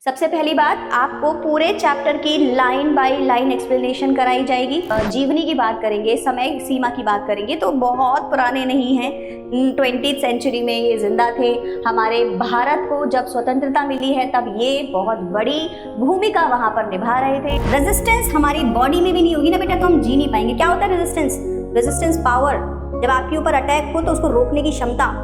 सबसे पहली बात, आपको पूरे चैप्टर की लाइन बाय लाइन एक्सप्लेनेशन कराई जाएगी। जीवनी की बात करेंगे, समय सीमा की बात करेंगे तो बहुत पुराने नहीं हैं, 20th सेंचुरी में ये जिंदा थे। हमारे भारत को जब स्वतंत्रता मिली है तब ये बहुत बड़ी भूमिका वहां पर निभा रहे थे। रेजिस्टेंस हमारी बॉडी में भी नहीं होगी ना बेटा तो हम जी नहीं पाएंगे। क्या होता है रेजिस्टेंस? रेजिस्टेंस पावर, जब आपके ऊपर अटैक हो तो उसको रोकने की क्षमता।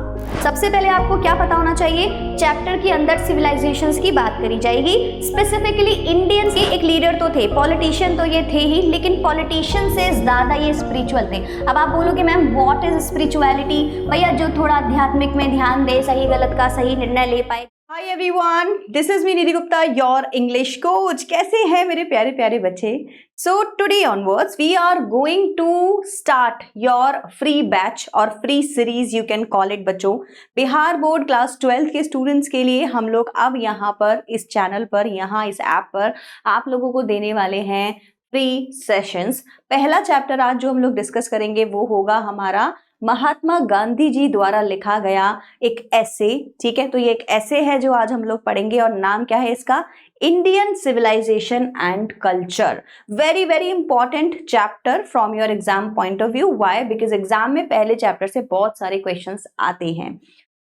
सबसे पहले आपको क्या पता होना चाहिए, चैप्टर के अंदर सिविलाइजेशंस की बात करी जाएगी। स्पेसिफिकली इंडियन के एक लीडर तो थे, पॉलिटिशियन तो ये थे ही, लेकिन पॉलिटिशियन से ज्यादा ये स्पिरिचुअल थे। अब आप बोलोगे मैम व्हाट इज स्पिरिचुअलिटी? भैया जो थोड़ा आध्यात्मिक में ध्यान दे, सही गलत का सही निर्णय ले पाए। Hi everyone, this is me Nidhi Gupta, your English coach. कैसे हैं मेरे प्यारे प्यारे बच्चे? So today onwards we are going to start your free batch और free series, you can call it बच्चों। बिहार बोर्ड क्लास 12th के स्टूडेंट्स के लिए हम लोग अब यहाँ पर इस चैनल पर, यहाँ इस ऐप पर आप लोगों को देने वाले हैं फ्री सेशंस। पहला चैप्टर आज जो हम लोग डिस्कस करेंगे वो होगा हमारा महात्मा गांधी जी द्वारा लिखा गया एक ऐसे। ठीक है, तो ये एक ऐसे है जो आज हम लोग पढ़ेंगे और नाम क्या है इसका? Indian civilisation and culture. Very very important chapter from your exam point of view. Why? Because exam में पहले चैप्टर से बहुत सारे क्वेश्चंस आते हैं।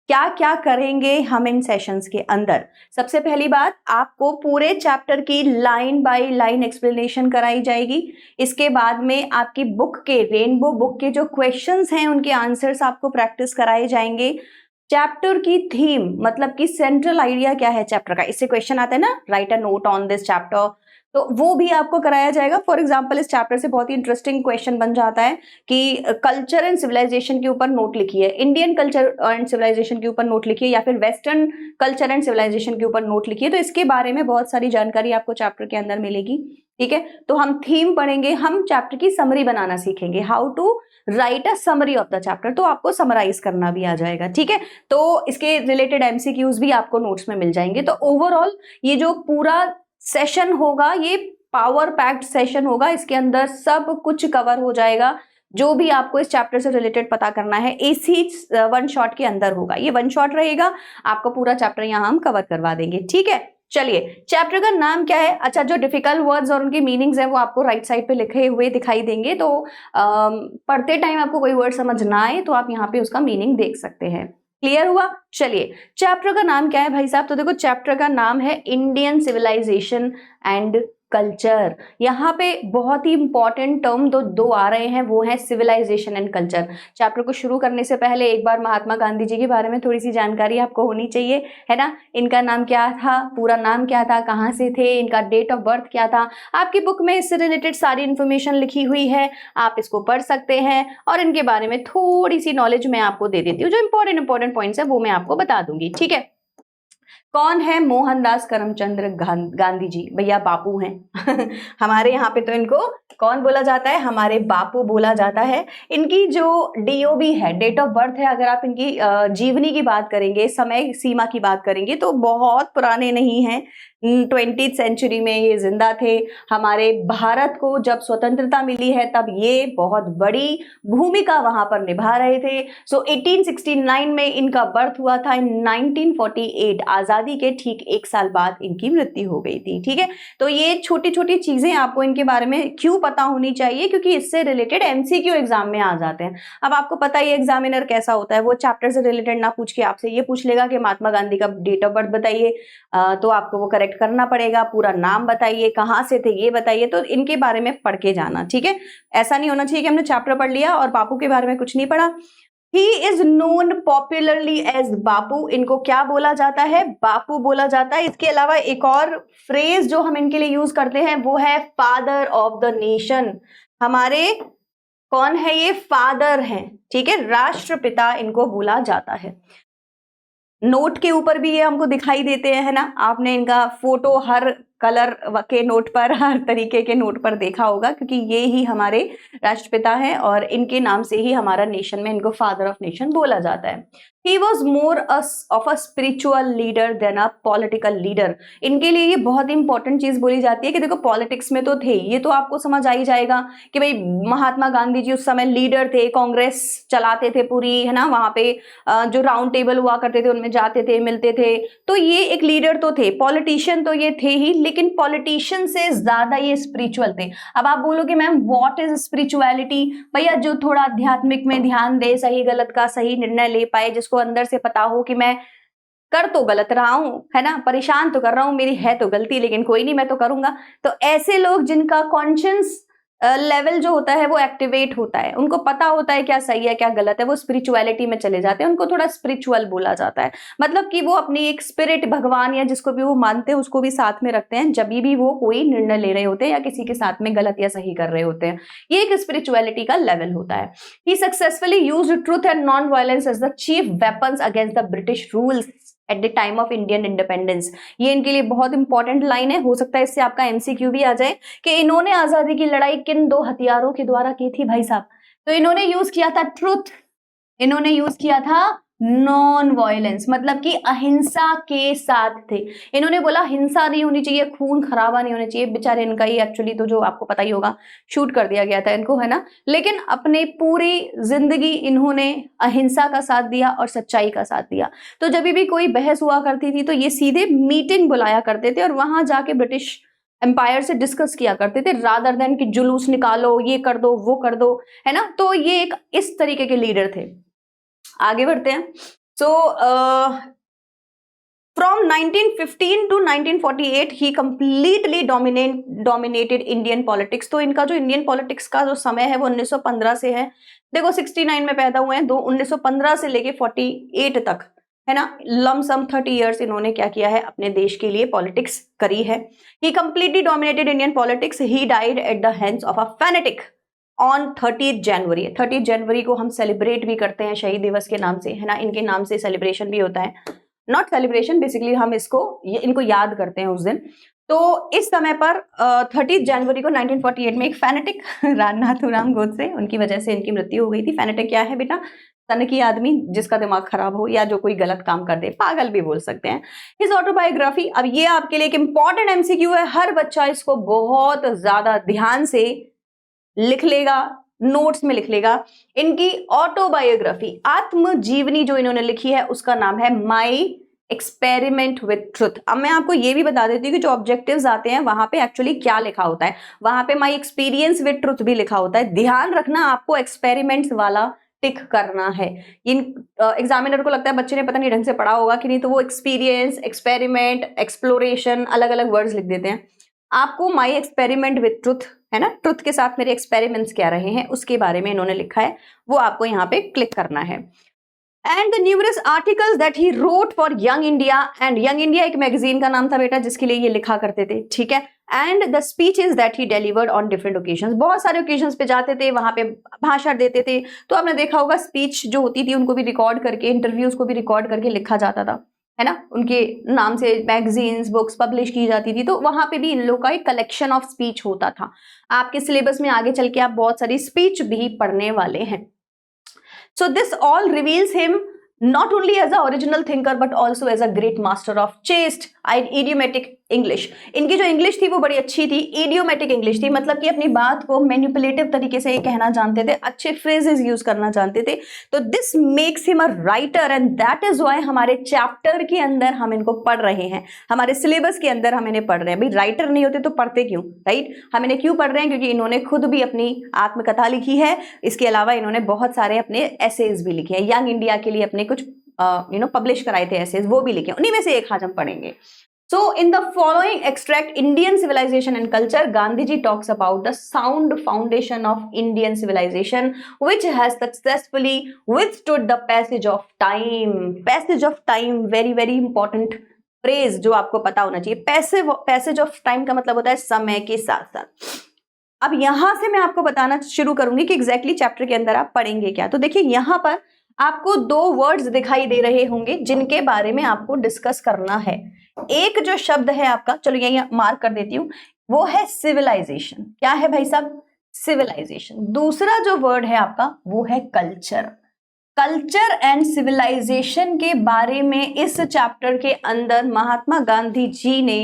क्या क्या करेंगे हम इन सेशंस के अंदर? सबसे पहली बात, आपको पूरे चैप्टर की लाइन बाय लाइन एक्सप्लेनेशन कराई जाएगी। इसके बाद में आपकी बुक के, रेनबो बुक के जो क्वेश्चंस हैं उनके आंसर्स आपको प्रैक्टिस कराए जाएंगे। चैप्टर की थीम, मतलब कि सेंट्रल आइडिया क्या है चैप्टर का, इससे क्वेश्चन आता है ना, right a note on this chapter, तो वो भी आपको कराया जाएगा। फॉर एग्जाम्पल इस चैप्टर से बहुत ही इंटरेस्टिंग क्वेश्चन बन जाता है कि कल्चर एंड सिविलाइजेशन के ऊपर नोट लिखिए, इंडियन कल्चर एंड सिविलाइजेशन के ऊपर नोट लिखिए, या फिर वेस्टर्न कल्चर एंड सिविलाइजेशन के ऊपर नोट लिखिए। तो इसके बारे में बहुत सारी जानकारी आपको चैप्टर के अंदर मिलेगी। ठीक है, तो हम थीम पढ़ेंगे, हम चैप्टर की समरी बनाना सीखेंगे, how to write a summary of the chapter, तो आपको समराइज करना भी आ जाएगा। ठीक है, तो इसके रिलेटेड एमसीक्यूज भी आपको नोट्स में मिल जाएंगे। तो ओवरऑल ये जो पूरा सेशन होगा ये पावर पैक्ड सेशन होगा, इसके अंदर सब कुछ कवर हो जाएगा जो भी आपको इस चैप्टर से रिलेटेड पता करना है, इसी वन शॉट के अंदर होगा। ये वन शॉट रहेगा, आपको पूरा चैप्टर यहाँ हम कवर करवा देंगे। ठीक है, चलिए चैप्टर का नाम क्या है? अच्छा, जो डिफिकल्ट वर्ड्स और उनकी मीनिंग्स है वो आपको राइट साइड पे लिखे हुए दिखाई देंगे, तो पढ़ते टाइम आपको कोई वर्ड समझ ना आए तो आप यहाँ पे उसका मीनिंग देख सकते हैं। क्लियर हुआ? चलिए, चैप्टर का नाम क्या है भाई साहब? तो देखो चैप्टर का नाम है इंडियन सिविलाइजेशन एंड कल्चर। यहाँ पे बहुत ही इंपॉर्टेंट टर्म दो आ रहे हैं, वो है सिविलाइजेशन एंड कल्चर। चैप्टर को शुरू करने से पहले एक बार महात्मा गांधी जी के बारे में थोड़ी सी जानकारी आपको होनी चाहिए, है ना। इनका नाम क्या था, पूरा नाम क्या था, कहाँ से थे, इनका डेट ऑफ बर्थ क्या था। आपकी बुक में इससे रिलेटेड सारी इंफॉर्मेशन लिखी हुई है, आप इसको पढ़ सकते हैं और इनके बारे में थोड़ी सी नॉलेज मैं आपको दे देती हूँ। जो इंपॉर्टेंट पॉइंट्स है वो मैं आपको बता दूंगी। ठीक है, कौन है मोहनदास करमचंद गांधी जी? भैया बापू हैं हमारे यहाँ पे तो इनको कौन बोला जाता है? हमारे बापू बोला जाता है। इनकी जो डीओबी है, डेट ऑफ बर्थ है, अगर आप इनकी जीवनी की बात करेंगे, समय सीमा की बात करेंगे तो बहुत पुराने नहीं हैं, 20th सेंचुरी में ये जिंदा थे। हमारे भारत को जब स्वतंत्रता मिली है तब ये बहुत बड़ी भूमिका वहां पर निभा रहे थे। सो 1869 में इनका बर्थ हुआ था। 1948 आजादी के ठीक एक साल बाद इनकी मृत्यु हो गई थी। ठीक है, तो ये छोटी छोटी चीजें आपको इनके बारे में क्यों पता होनी चाहिए, क्योंकि इससे रिलेटेड एमसीक्यू एग्जाम में आ जाते हैं। अब आपको पता है एग्जामिनर कैसा होता है, वो चैप्टर से रिलेटेड ना पूछ के आपसे ये पूछ लेगा कि महात्मा गांधी का डेट ऑफ बर्थ बताइए, तो आपको वो करेक्ट करना पड़ेगा, पूरा नाम बताइए, कहाँ से थे ये बताइए, तो इनके बारे में पढ़ के जाना। ठीक है, ऐसा नहीं होना चाहिए कि हमने चैप्टर पढ़ लिया और बापू के बारे में कुछ नहीं पढ़ा। He is known popularly as बापू। इनको क्या बोला जाता है? बापू बोला जाता है। इसके अलावा एक और फ्रेज जो हम इनके लिए यूज करते हैं वो है फादर ऑफ द नेशन। हमारे कौन है ये? फादर हैं। ठीक है, राष्ट्रपिता इनको बोला जाता है। नोट के ऊपर भी ये हमको दिखाई देते हैं, है ना। आपने इनका फोटो हर कलर के नोट पर, हर तरीके के नोट पर देखा होगा, क्योंकि ये ही हमारे राष्ट्रपिता हैं और इनके नाम से ही हमारा नेशन में इनको फादर ऑफ नेशन बोला जाता है। He was more of a spiritual leader than a political leader. इनके लिए ये बहुत इंपॉर्टेंट चीज बोली जाती है कि देखो पॉलिटिक्स में तो थे, ये तो आपको समझ आ ही जाएगा कि भाई महात्मा गांधी जी उस समय लीडर थे, कांग्रेस चलाते थे पूरी, है ना, वहां पे जो राउंड टेबल हुआ करते थे उनमें जाते थे, मिलते थे, तो ये एक लीडर तो थे, पॉलिटिशियन तो ये थे ही, लेकिन पॉलिटिशियन से ज्यादा ये स्पिरिचुअल थे। अब आप बोलोगे मैम व्हाट इज स्पिरिचुअलिटी? भैया जो थोड़ा आध्यात्मिक में ध्यान दे, सही गलत का सही निर्णय ले पाए, जिसको अंदर से पता हो कि मैं कर तो गलत रहा हूं, है ना, परेशान तो कर रहा हूं, मेरी है तो गलती लेकिन कोई नहीं मैं तो करूंगा, तो ऐसे लोग जिनका कॉन्शियस लेवल जो होता है वो एक्टिवेट होता है, उनको पता होता है क्या सही है क्या गलत है, वो स्पिरिचुअलिटी में चले जाते हैं, उनको थोड़ा स्पिरिचुअल बोला जाता है। मतलब कि वो अपनी एक स्पिरिट, भगवान या जिसको भी वो मानते हैं उसको भी साथ में रखते हैं जब भी वो कोई निर्णय ले रहे होते हैं या किसी के साथ में गलत या सही कर रहे होते हैं। ये एक स्पिरिचुअलिटी का लेवल होता है। He successfully used truth and non violence as the chief weapons against the British rules at the time of Indian independence. ये इनके लिए बहुत इंपॉर्टेंट लाइन है, हो सकता है इससे आपका एमसीक्यू भी आ जाए कि इन्होंने आजादी की लड़ाई किन दो हथियारों के द्वारा की थी भाई साहब? तो इन्होंने यूज किया था ट्रुथ, इन्होंने यूज किया था नॉन वायलेंस, मतलब कि अहिंसा के साथ थे। इन्होंने बोला हिंसा नहीं होनी चाहिए, खून खराबा नहीं होना चाहिए। बेचारे इनका ही एक्चुअली तो जो आपको पता ही होगा शूट कर दिया गया था इनको, है ना, लेकिन अपने पूरी जिंदगी इन्होंने अहिंसा का साथ दिया और सच्चाई का साथ दिया। तो जब भी कोई बहस हुआ करती थी तो ये सीधे मीटिंग बुलाया करते थे और वहां जाके ब्रिटिश एम्पायर से डिस्कस किया करते थे, रादर देन कि जुलूस निकालो, ये कर दो वो कर दो, है ना। तो ये एक इस तरीके के लीडर थे। आगे बढ़ते हैं। So from 1915 to 1948 he completely dominated Indian politics. तो इनका जो इंडियन पॉलिटिक्स का जो समय है वो 1915 से है। देखो 69 में पैदा हुए हैं, 1915 से लेके 48 तक, है ना, लमसम 30 इयर्स इन्होंने क्या किया है, अपने देश के लिए पॉलिटिक्स करी है। He completely dominated Indian politics. He died at the hands of a fanatic on 30 January. 30 जनवरी को हम सेलिब्रेट भी करते हैं शहीद दिवस के नाम से, है ना, इनके नाम से सेलिब्रेशन भी होता है, नॉट सेलिब्रेशन, बेसिकली हम इनको याद करते हैं उस दिन। तो इस समय पर 30 जनवरी को 1948 में एक फैनेटिक नाथूराम गोडसे, उनकी वजह से इनकी मृत्यु हो गई थी। फैनेटिक क्या है बेटा? सनकी आदमी, जिसका दिमाग खराब हो या जो कोई गलत काम कर दे, पागल भी बोल सकते हैं। हिज ऑटोबायोग्राफी, अब ये आपके लिए एक इंपॉर्टेंट एमसीक्यू है, हर बच्चा इसको बहुत ज्यादा ध्यान से लिख लेगा, नोट्स में लिख लेगा। इनकी ऑटोबायोग्राफी, आत्मजीवनी जो इन्होंने लिखी है उसका नाम है माई एक्सपेरिमेंट विथ ट्रुथ। अब मैं आपको ये भी बता देती हूँ कि जो ऑब्जेक्टिव्स आते हैं वहां पे एक्चुअली क्या लिखा होता है, वहां पे माई एक्सपीरियंस विथ ट्रुथ भी लिखा होता है। ध्यान रखना, आपको एक्सपेरिमेंट्स वाला टिक करना है। इन एग्जामिनर को लगता है बच्चे ने पता नहीं ढंग से पढ़ा होगा कि नहीं, तो वो एक्सपीरियंस, एक्सपेरिमेंट, एक्सप्लोरेशन अलग अलग वर्ड्स लिख देते हैं। आपको माई एक्सपेरिमेंट विथ ट्रुथ, है ना, ट्रुथ के साथ मेरे एक्सपेरिमेंट्स क्या रहे हैं उसके बारे में इन्होंने लिखा है, वो आपको यहाँ पे क्लिक करना है। And the numerous articles that he wrote for young India, and young India एक मैगजीन का नाम था बेटा जिसके लिए ये लिखा करते थे, ठीक है। And the speeches that he delivered on different occasions, बहुत सारे ओकेजन्स पे जाते थे, वहां पे भाषण देते थे। तो आपने देखा होगा स्पीच जो होती थी उनको भी रिकॉर्ड करके, इंटरव्यूज को भी रिकॉर्ड करके लिखा जाता था, है ना, उनके नाम से मैगजीन्स, बुक्स पब्लिश की जाती थी। तो वहां पे भी इन लोगों का एक कलेक्शन ऑफ स्पीच होता था। आपके सिलेबस में आगे चल के आप बहुत सारी स्पीच भी पढ़ने वाले हैं। So this all reveals him not only as a original thinker but also as a great master of chaste idiomatic English। इनकी जो इंग्लिश थी वो बड़ी अच्छी थी, idiomatic इंग्लिश थी, मतलब कि अपनी बात को मैनिपुलेटिव तरीके से कहना जानते थे, अच्छे फ्रेजेस यूज करना जानते थे। तो this makes him a writer and that is why हमारे चैप्टर के अंदर हम इनको पढ़ रहे हैं, हमारे सिलेबस के अंदर हम इन्हें पढ़ रहे हैं। भाई राइटर नहीं होते तो पढ़ते क्यों, राइट? हम इन्हें क्यों पढ़ रहे हैं? क्योंकि इन्होंने खुद भी अपनी आत्मकथा लिखी है, इसके अलावा इन्होंने बहुत सारे अपने एसेज भी लिखे हैं। यंग इंडिया के लिए अपने कुछ पब्लिश कराए थे एसेज, वो भी लिखे, उन्हीं में से एक आज हम पढ़ेंगे। So in the following extract, Indian civilization and culture, Gandhiji talks about the sound foundation of Indian civilization, which has successfully withstood the passage of time. Passage of time, very very important phrase जो आपको पता होना चाहिए। passage of time का मतलब होता है समय के साथ साथ। अब यहां से मैं आपको बताना शुरू करूंगी कि एग्जैक्टली चैप्टर के अंदर आप पढ़ेंगे क्या। तो देखिए यहाँ पर आपको दो वर्ड्स दिखाई दे रहे होंगे जिनके बारे में आपको डिस्कस करना है। एक जो शब्द है आपका, चलो यही मार्क कर देती हूँ, वो है सिविलाइजेशन। क्या है भाई साहब? सिविलाइजेशन। दूसरा जो वर्ड है आपका वो है कल्चर। कल्चर एंड सिविलाइजेशन के बारे में इस चैप्टर के अंदर महात्मा गांधी जी ने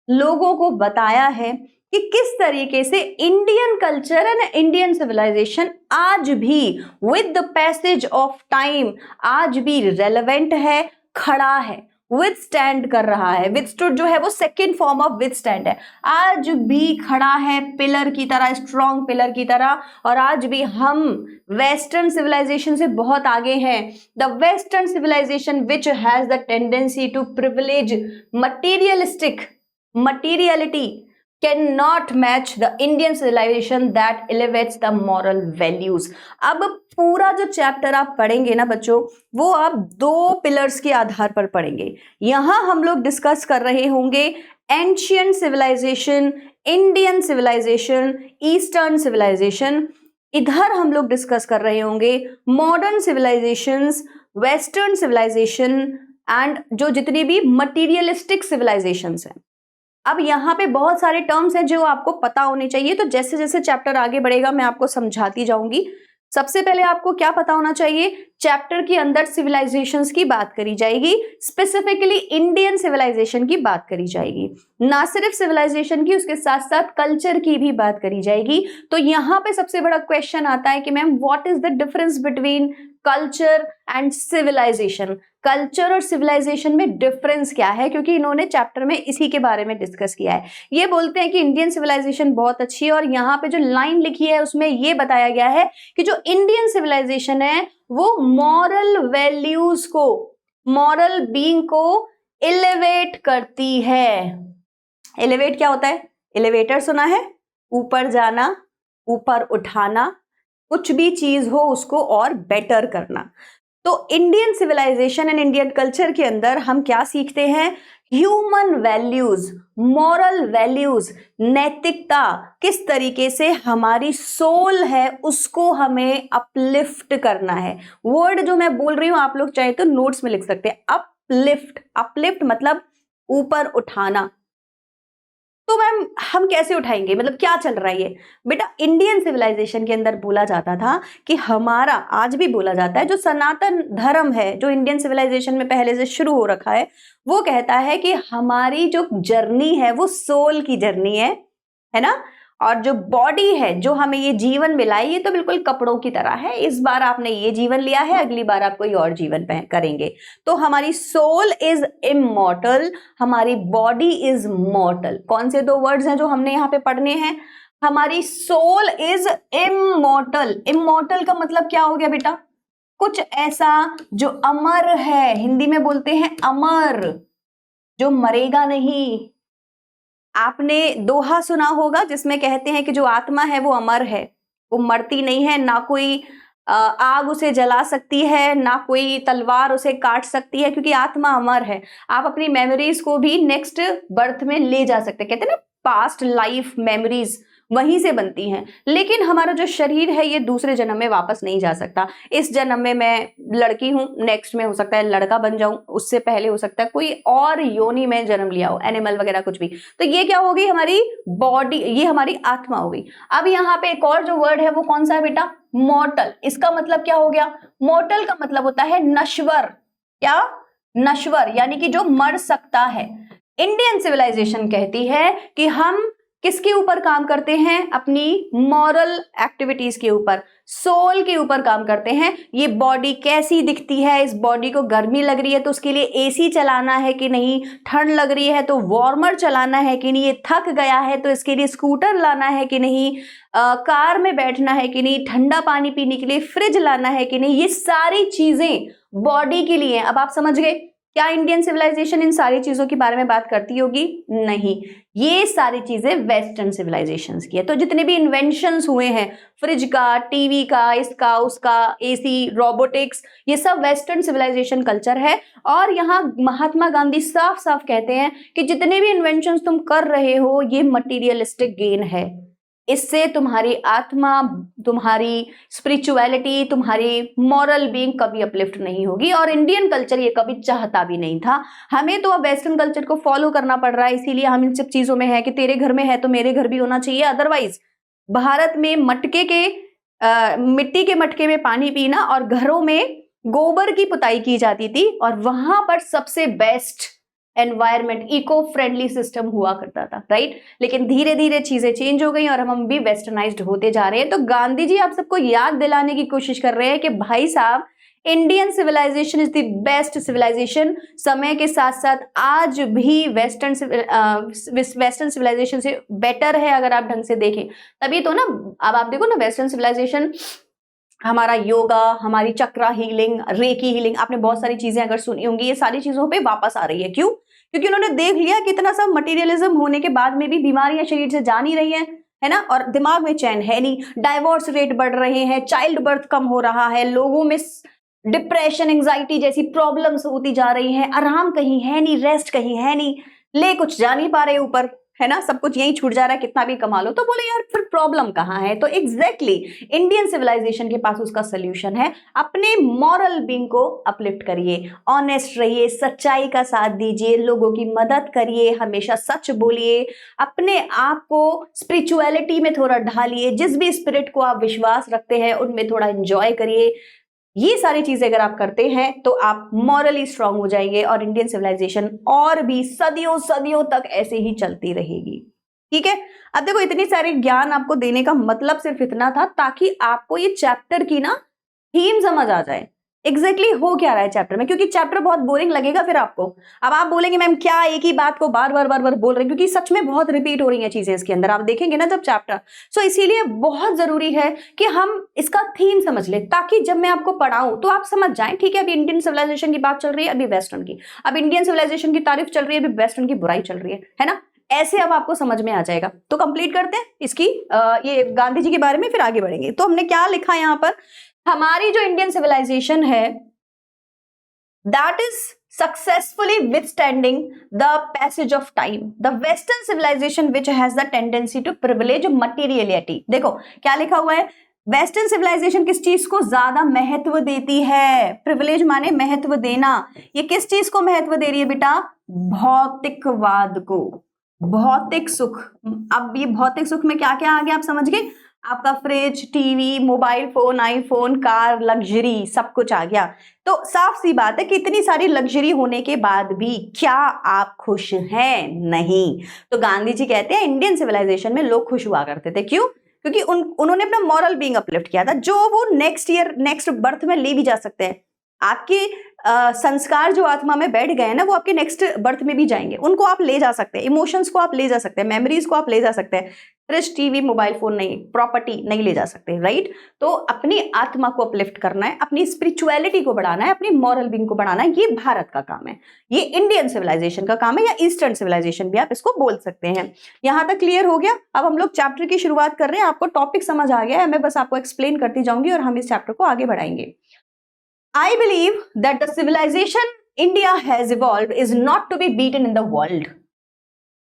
लोगों को बताया है कि किस तरीके से Indian culture and Indian civilisation आज भी with the passage of time आज भी रेलेवेंट है, खड़ा है, विद स्टैंड कर रहा है। विदस्टूड जो है वो second form of with stand है, आज भी खड़ा है पिलर की तरह, स्ट्रॉन्ग पिलर की तरह। और आज भी हम वेस्टर्न सिविलाइजेशन से बहुत आगे हैं। The western civilisation which has the tendency to privilege materiality cannot match the Indian civilization that elevates the moral values। अब पूरा जो चैप्टर आप पढ़ेंगे ना बच्चों, वो आप दो पिलर्स के आधार पर पढ़ेंगे। यहां हम लोग डिस्कस कर रहे होंगे ancient civilisation, Indian civilisation, eastern civilisation. इधर हम लोग डिस्कस कर रहे होंगे modern civilisations, western civilisation and जो जितनी भी मटीरियलिस्टिक सिविलाइजेशंस हैं। अब यहाँ पे बहुत सारे टर्म्स हैं जो आपको पता होने चाहिए, तो जैसे जैसे चैप्टर आगे बढ़ेगा मैं आपको समझाती जाऊंगी। सबसे पहले आपको क्या पता होना चाहिए, चैप्टर के अंदर सिविलाइजेशंस की बात करी जाएगी, स्पेसिफिकली इंडियन सिविलाइजेशन की बात करी जाएगी। ना सिर्फ सिविलाइजेशन की, उसके साथ साथ कल्चर की भी बात करी जाएगी। तो यहाँ पे सबसे बड़ा क्वेश्चन आता है कि ma'am what is the difference between culture and civilisation. Culture और सिविलाइजेशन में डिफरेंस क्या है, क्योंकि इन्होंने चैप्टर में इसी के बारे में डिस्कस किया है। ये बोलते हैं कि इंडियन सिविलाइजेशन बहुत अच्छी है, और यहाँ पे जो लाइन लिखी है उसमें ये बताया गया है कि जो इंडियन सिविलाइजेशन है वो मॉरल वैल्यूज को, मॉरल बीइंग को एलिवेट करती है। एलिवेट क्या होता है? एलिवेटर सुना है? ऊपर जाना, ऊपर उठाना, कुछ भी चीज हो उसको और बेटर करना। तो Indian civilisation and Indian culture के अंदर हम क्या सीखते हैं? ह्यूमन वैल्यूज, मॉरल वैल्यूज, नैतिकता, किस तरीके से हमारी सोल है उसको हमें अपलिफ्ट करना है। वर्ड जो मैं बोल रही हूं आप लोग चाहे तो नोट्स में लिख सकते हैं। अपलिफ्ट, अपलिफ्ट मतलब ऊपर उठाना। तो मैम हम कैसे उठाएंगे, मतलब क्या चल रहा है ये? बेटा इंडियन सिविलाइजेशन के अंदर बोला जाता था कि हमारा, आज भी बोला जाता है, जो सनातन धर्म है जो इंडियन सिविलाइजेशन में पहले से शुरू हो रखा है, वो कहता है कि हमारी जो जर्नी है वो सोल की जर्नी है ना। और जो बॉडी है, जो हमें ये जीवन मिला है, ये तो बिल्कुल कपड़ों की तरह है। इस बार आपने ये जीवन लिया है, अगली बार आप कोई और जीवन करेंगे। तो हमारी सोल इज इमॉर्टल, हमारी बॉडी इज मॉर्टल। कौन से दो वर्ड्स हैं जो हमने यहाँ पे पढ़ने हैं? हमारी सोल इज इमॉर्टल। इमॉर्टल का मतलब क्या हो गया बेटा? कुछ ऐसा जो अमर है, हिंदी में बोलते हैं अमर, जो मरेगा नहीं। आपने दोहा सुना होगा जिसमें कहते हैं कि जो आत्मा है वो अमर है, वो मरती नहीं है, ना कोई आग उसे जला सकती है, ना कोई तलवार उसे काट सकती है, क्योंकि आत्मा अमर है। आप अपनी मेमोरीज को भी नेक्स्ट बर्थ में ले जा सकते हैं। कहते हैं ना पास्ट लाइफ मेमोरीज वहीं से बनती हैं। लेकिन हमारा जो शरीर है ये दूसरे जन्म में वापस नहीं जा सकता। इस जन्म में मैं लड़की हूं, नेक्स्ट में हो सकता है लड़का बन जाऊं, उससे पहले हो सकता है कोई और योनि में जन्म लिया हो, एनिमल वगैरह कुछ भी। तो ये क्या होगी? हमारी बॉडी, ये हमारी आत्मा हो गई। अब यहाँ पे एक और जो वर्ड है वो कौन सा है बेटा? मॉर्टल। इसका मतलब क्या हो गया? मॉर्टल का मतलब होता है नश्वर। क्या? नश्वर, यानी कि जो मर सकता है। इंडियन सिविलाइजेशन कहती है कि हम किसके ऊपर काम करते हैं? अपनी मॉरल एक्टिविटीज के ऊपर, सोल के ऊपर काम करते हैं। ये बॉडी कैसी दिखती है, इस बॉडी को गर्मी लग रही है तो उसके लिए एसी चलाना है कि नहीं, ठंड लग रही है तो वार्मर चलाना है कि नहीं, ये थक गया है तो इसके लिए स्कूटर लाना है कि नहीं, कार में बैठना है कि नहीं, ठंडा पानी पीने के लिए फ्रिज लाना है कि नहीं। ये सारी चीजें बॉडी के लिए। अब आप समझ गए? क्या इंडियन सिविलाइजेशन इन सारी चीजों के बारे में बात करती होगी? नहीं, ये सारी चीजें वेस्टर्न सिविलाइजेशंस की है। तो जितने भी इन्वेंशंस हुए हैं, फ्रिज का, टीवी का, इसका उसका, एसी, रोबोटिक्स, ये सब वेस्टर्न सिविलाइजेशन कल्चर है। और यहाँ महात्मा गांधी साफ साफ कहते हैं कि जितने भी इन्वेंशंस तुम कर रहे हो ये मटीरियलिस्टिक गेन है, इससे तुम्हारी आत्मा, तुम्हारी स्पिरिचुअलिटी, तुम्हारी मॉरल बीइंग कभी अपलिफ्ट नहीं होगी। और इंडियन कल्चर ये कभी चाहता भी नहीं था। हमें तो अब वेस्टर्न कल्चर को फॉलो करना पड़ रहा है, इसीलिए हम इन सब चीजों में है कि तेरे घर में है तो मेरे घर भी होना चाहिए। अदरवाइज भारत में मिट्टी के मटके में पानी पीना और घरों में गोबर की पुताई की जाती थी, और वहां पर सबसे best environment, eco friendly system हुआ करता था, राइट। लेकिन धीरे धीरे चीजें चेंज हो गई और हम भी वेस्टर्नाइज्ड होते जा रहे हैं। तो गांधी जी आप सबको याद दिलाने की कोशिश कर रहे हैं कि भाई साहब, Indian civilisation is the best civilisation. समय के साथ साथ आज भी वेस्टर्न सिविलाइजेशन से बेटर है अगर आप ढंग से देखें। तभी तो ना, अब आप देखो ना, वेस्टर्न सिविलाइजेशन, हमारा योगा, हमारी चक्रा हीलिंग, रेकी हीलिंग, आपने बहुत सारी चीजें अगर सुनी होंगी, ये सारी चीजों पे वापस आ रही है। क्यों? क्योंकि उन्होंने देख लिया कि इतना सब मटेरियलिज्म होने के बाद में भी बीमारियां शरीर से जा नहीं रही हैं, है ना, और दिमाग में चैन है नहीं, डाइवोर्स रेट बढ़ रहे हैं, चाइल्ड बर्थ कम हो रहा है, लोगों में डिप्रेशन, एंजाइटी जैसी प्रॉब्लम्स होती जा रही हैं, आराम कहीं है नहीं, रेस्ट कहीं है नहीं, ले कुछ जा नहीं पा रहे ऊपर, है ना, सब कुछ यही छूट जा रहा है, कितना भी कमा लो। तो बोले यार फिर प्रॉब्लम कहाँ है? तो एग्जैक्टली इंडियन सिविलाइजेशन के पास उसका सोल्यूशन है। अपने मॉरल बीइंग को अपलिफ्ट करिए, ऑनेस्ट रहिए, सच्चाई का साथ दीजिए, लोगों की मदद करिए, हमेशा सच बोलिए, अपने आप को स्पिरिचुअलिटी में थोड़ा ढालिए, जिस भी स्पिरिट को आप विश्वास रखते हैं उनमें थोड़ा एंजॉय करिए। ये सारी चीजें अगर आप करते हैं तो आप मॉरली स्ट्रांग हो जाएंगे और इंडियन सिविलाइजेशन और भी सदियों सदियों तक ऐसे ही चलती रहेगी। ठीक है, अब देखो, इतनी सारी ज्ञान आपको देने का मतलब सिर्फ इतना था ताकि आपको ये चैप्टर की ना थीम समझ आ जाए, एग्जैक्टली हो क्या रहा है चैप्टर में। क्योंकि चैप्टर बहुत बोरिंग लगेगा फिर आपको। अब आप बोलेंगे मैम क्या एक ही बात को बार बार बोल रहे हैं, क्योंकि सच में बहुत रिपीट हो रही हैं चीजें इसके अंदर, आप देखेंगे ना जब चैप्टर। सो इसीलिए बहुत जरूरी है कि हम इसका थीम समझ लें, ताकि जब मैं आपको पढ़ाऊं तो आप समझ जाएं, ठीक है, अभी इंडियन सिविलाइजेशन की बात चल रही है, अभी वेस्टर्न की, अब इंडियन सिविलाइजेशन की तारीफ चल रही है, अभी वेस्टर्न की बुराई चल रही है ना, ऐसे अब आपको समझ में आ जाएगा। तो कंप्लीट करते हैं इसकी ये गांधी जी के बारे में, फिर आगे बढ़ेंगे। तो हमने क्या लिखा यहाँ पर, हमारी जो इंडियन सिविलाइजेशन है that is successfully withstanding the passage of time, the western civilization which has the tendency to privilege materiality। देखो क्या लिखा हुआ है, वेस्टर्न सिविलाइजेशन किस चीज को ज्यादा महत्व देती है? प्रिविलेज माने महत्व देना। ये किस चीज को महत्व दे रही है बेटा? भौतिकवाद को, भौतिक सुख। अब ये भौतिक सुख में क्या क्या आ गया आप समझ गए? आपका fridge, TV, mobile phone, iPhone, car, luxury, सब कुछ आ गया। तो साफ सी बात है कि इतनी सारी लग्जरी होने के बाद भी क्या आप खुश हैं? नहीं। तो गांधी जी कहते हैं इंडियन सिविलाइजेशन में लोग खुश हुआ करते थे। क्यों? क्योंकि उन्होंने अपना मॉरल बीइंग अपलिफ्ट किया था, जो वो नेक्स्ट बर्थ में ले भी जा सकते हैं। आपके संस्कार जो आत्मा में बैठ गए ना, वो आपके नेक्स्ट बर्थ में भी जाएंगे, उनको आप ले जा सकते हैं, इमोशंस को आप ले जा सकते हैं, मेमोरीज को आप ले जा सकते हैं। फ्रिज, टीवी, मोबाइल फोन नहीं, प्रॉपर्टी नहीं ले जा सकते, राइट। तो अपनी आत्मा को अपलिफ्ट करना है, अपनी स्पिरिचुअलिटी को बढ़ाना है, अपनी मॉरल बीइंग को बढ़ाना है, ये भारत का काम है, ये इंडियन सिविलाइजेशन का काम है, या ईस्टर्न सिविलाइजेशन भी आप इसको बोल सकते हैं। यहां तक क्लियर हो गया? अब हम लोग चैप्टर की शुरुआत कर रहे हैं, आपको टॉपिक समझ आ गया है, मैं बस आपको एक्सप्लेन करती जाऊंगी और हम इस चैप्टर को आगे बढ़ाएंगे। I believe that the civilization India has evolved is not to be beaten in the world।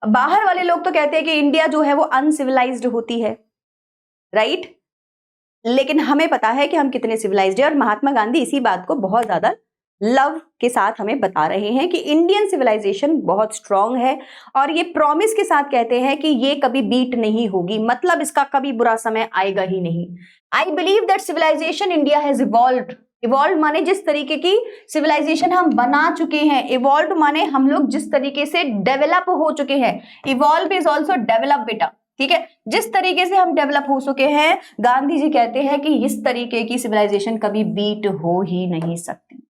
बाहर वाले लोग तो कहते हैं कि इंडिया जो है वो अनसिविलाइज्ड होती है, राइट, लेकिन हमें पता है कि हम कितने सिविलाइज्ड हैं। और महात्मा गांधी इसी बात को बहुत ज्यादा लव के साथ हमें बता रहे हैं कि इंडियन सिविलाइजेशन बहुत स्ट्रांग है, और ये प्रॉमिस के साथ कहते हैं कि ये कभी बीट नहीं होगी, मतलब इसका कभी बुरा समय आएगा ही नहीं। I believe that civilisation India has evolved. Evolve माने जिस तरीके की सिविलाइजेशन हम बना चुके हैं, इवॉल्व माने हम लोग जिस तरीके से डेवलप हो चुके हैं। इवॉल्व इज ऑल्सो डेवलप बेटा, ठीक है। जिस तरीके से हम डेवलप हो चुके हैं, गांधी जी कहते हैं कि इस तरीके की सिविलाइजेशन कभी बीट हो ही नहीं सकती।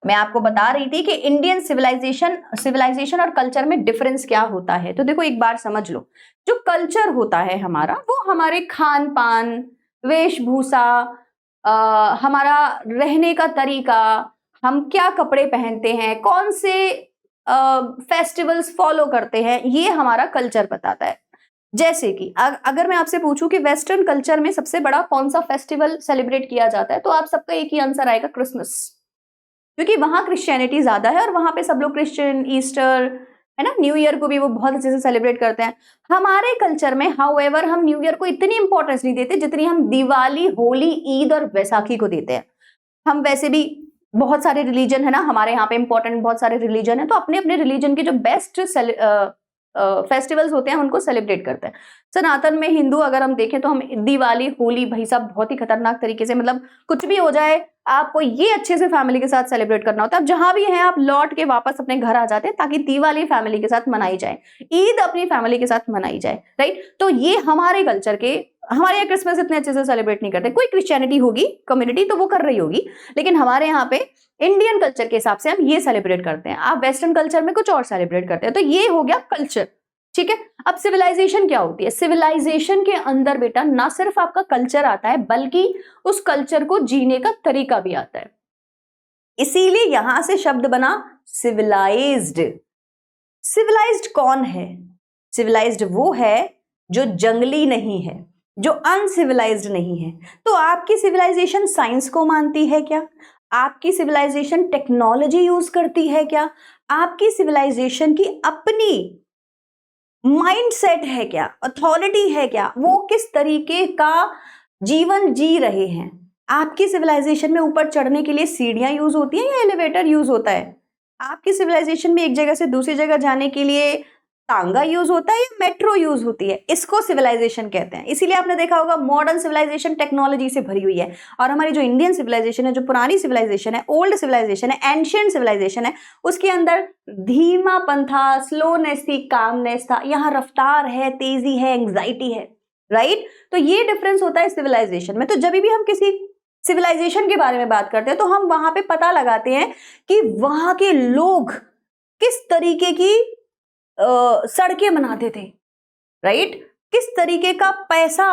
मैं आपको बता रही थी कि इंडियन सिविलाइजेशन और कल्चर में डिफरेंस क्या होता है। तो देखो एक बार समझ लो, जो कल्चर होता है हमारा, वो हमारे खान पान, वेशभूषा, हमारा रहने का तरीका, हम क्या कपड़े पहनते हैं, कौन से फेस्टिवल्स फॉलो करते हैं, ये हमारा कल्चर बताता है। जैसे कि अगर मैं आपसे पूछूं कि वेस्टर्न कल्चर में सबसे बड़ा कौन सा फेस्टिवल सेलिब्रेट किया जाता है, तो आप सबका एक ही आंसर आएगा, क्रिसमस, क्योंकि वहां क्रिश्चियनिटी ज्यादा है और वहां पे सब लोग क्रिश्चियन, ईस्टर, है ना, न्यू ईयर को भी वो बहुत अच्छे से सेलिब्रेट करते हैं। हमारे कल्चर में हाउएवर हम न्यू ईयर को इतनी इंपॉर्टेंस नहीं देते जितनी हम दिवाली, होली, ईद और वैसाखी को देते हैं। हम वैसे भी बहुत सारे रिलीजन है ना हमारे यहाँ पे इंपॉर्टेंट, बहुत सारे रिलीजन है, तो अपने अपने रिलीजन के जो बेस्ट फेस्टिवल्स होते हैं उनको सेलिब्रेट करते हैं। सनातन में हिंदू अगर हम देखें तो हम दिवाली, होली भाई साहब बहुत ही खतरनाक तरीके से, मतलब कुछ भी हो जाए आपको ये अच्छे से फैमिली के साथ सेलिब्रेट करना होता है। अब जहां भी हैं आप लौट के वापस अपने घर आ जाते हैं ताकि दिवाली फैमिली के साथ मनाई जाए, ईद अपनी फैमिली के साथ मनाई जाए, राइट। तो ये हमारे कल्चर के, हमारे यहाँ क्रिसमस इतने अच्छे से सेलिब्रेट नहीं करते। कोई क्रिश्चियनिटी होगी कम्युनिटी तो वो कर रही होगी, लेकिन हमारे यहाँ पे इंडियन कल्चर के हिसाब से हम ये सेलिब्रेट करते हैं। आप वेस्टर्न कल्चर में कुछ और सेलिब्रेट करते हैं। तो ये हो गया कल्चर, ठीक है। अब सिविलाइजेशन क्या होती है? सिविलाइजेशन के अंदर बेटा ना सिर्फ आपका कल्चर आता है बल्कि उस कल्चर को जीने का तरीका भी आता है। इसीलिए यहां से शब्द बना सिविलाइज्ड। सिविलाइज्ड कौन है? सिविलाइज्ड वो है जो जंगली नहीं है, जो अनसिविलाइज्ड नहीं है। तो आपकी सिविलाइजेशन साइंस को मानती है क्या? आपकी सिविलाइजेशन टेक्नोलॉजी यूज करती है क्या? आपकी सिविलाइजेशन की अपनी माइंडसेट है क्या? अथॉरिटी है क्या? वो किस तरीके का जीवन जी रहे हैं? आपकी सिविलाइजेशन में ऊपर चढ़ने के लिए सीढ़ियां यूज होती हैं या एलिवेटर यूज होता है? आपकी सिविलाइजेशन में एक जगह से दूसरी जगह जाने के लिए तांगा यूज होता है या मेट्रो यूज होती है? इसको सिविलाइजेशन कहते हैं। इसीलिए आपने देखा होगा मॉडर्न सिविलाइजेशन टेक्नोलॉजी से भरी हुई है, और हमारी जो इंडियन सिविलाइजेशन है, जो पुरानी सिविलाइजेशन है, ओल्ड सिविलाइजेशन है, एंशियंट सिविलाइजेशन है, उसके अंदर धीमापन था, स्लोनेस थी, कामनेस था। यहाँ रफ्तार है, तेजी है, एंग्जाइटी है, राइट। तो ये डिफरेंस होता है सिविलाइजेशन में। तो जब भी हम किसी सिविलाइजेशन के बारे में बात करते हैं तो हम वहां पे पता लगाते हैं कि वहां के लोग किस तरीके की सड़कें बनाते थे, राइट, किस तरीके का पैसा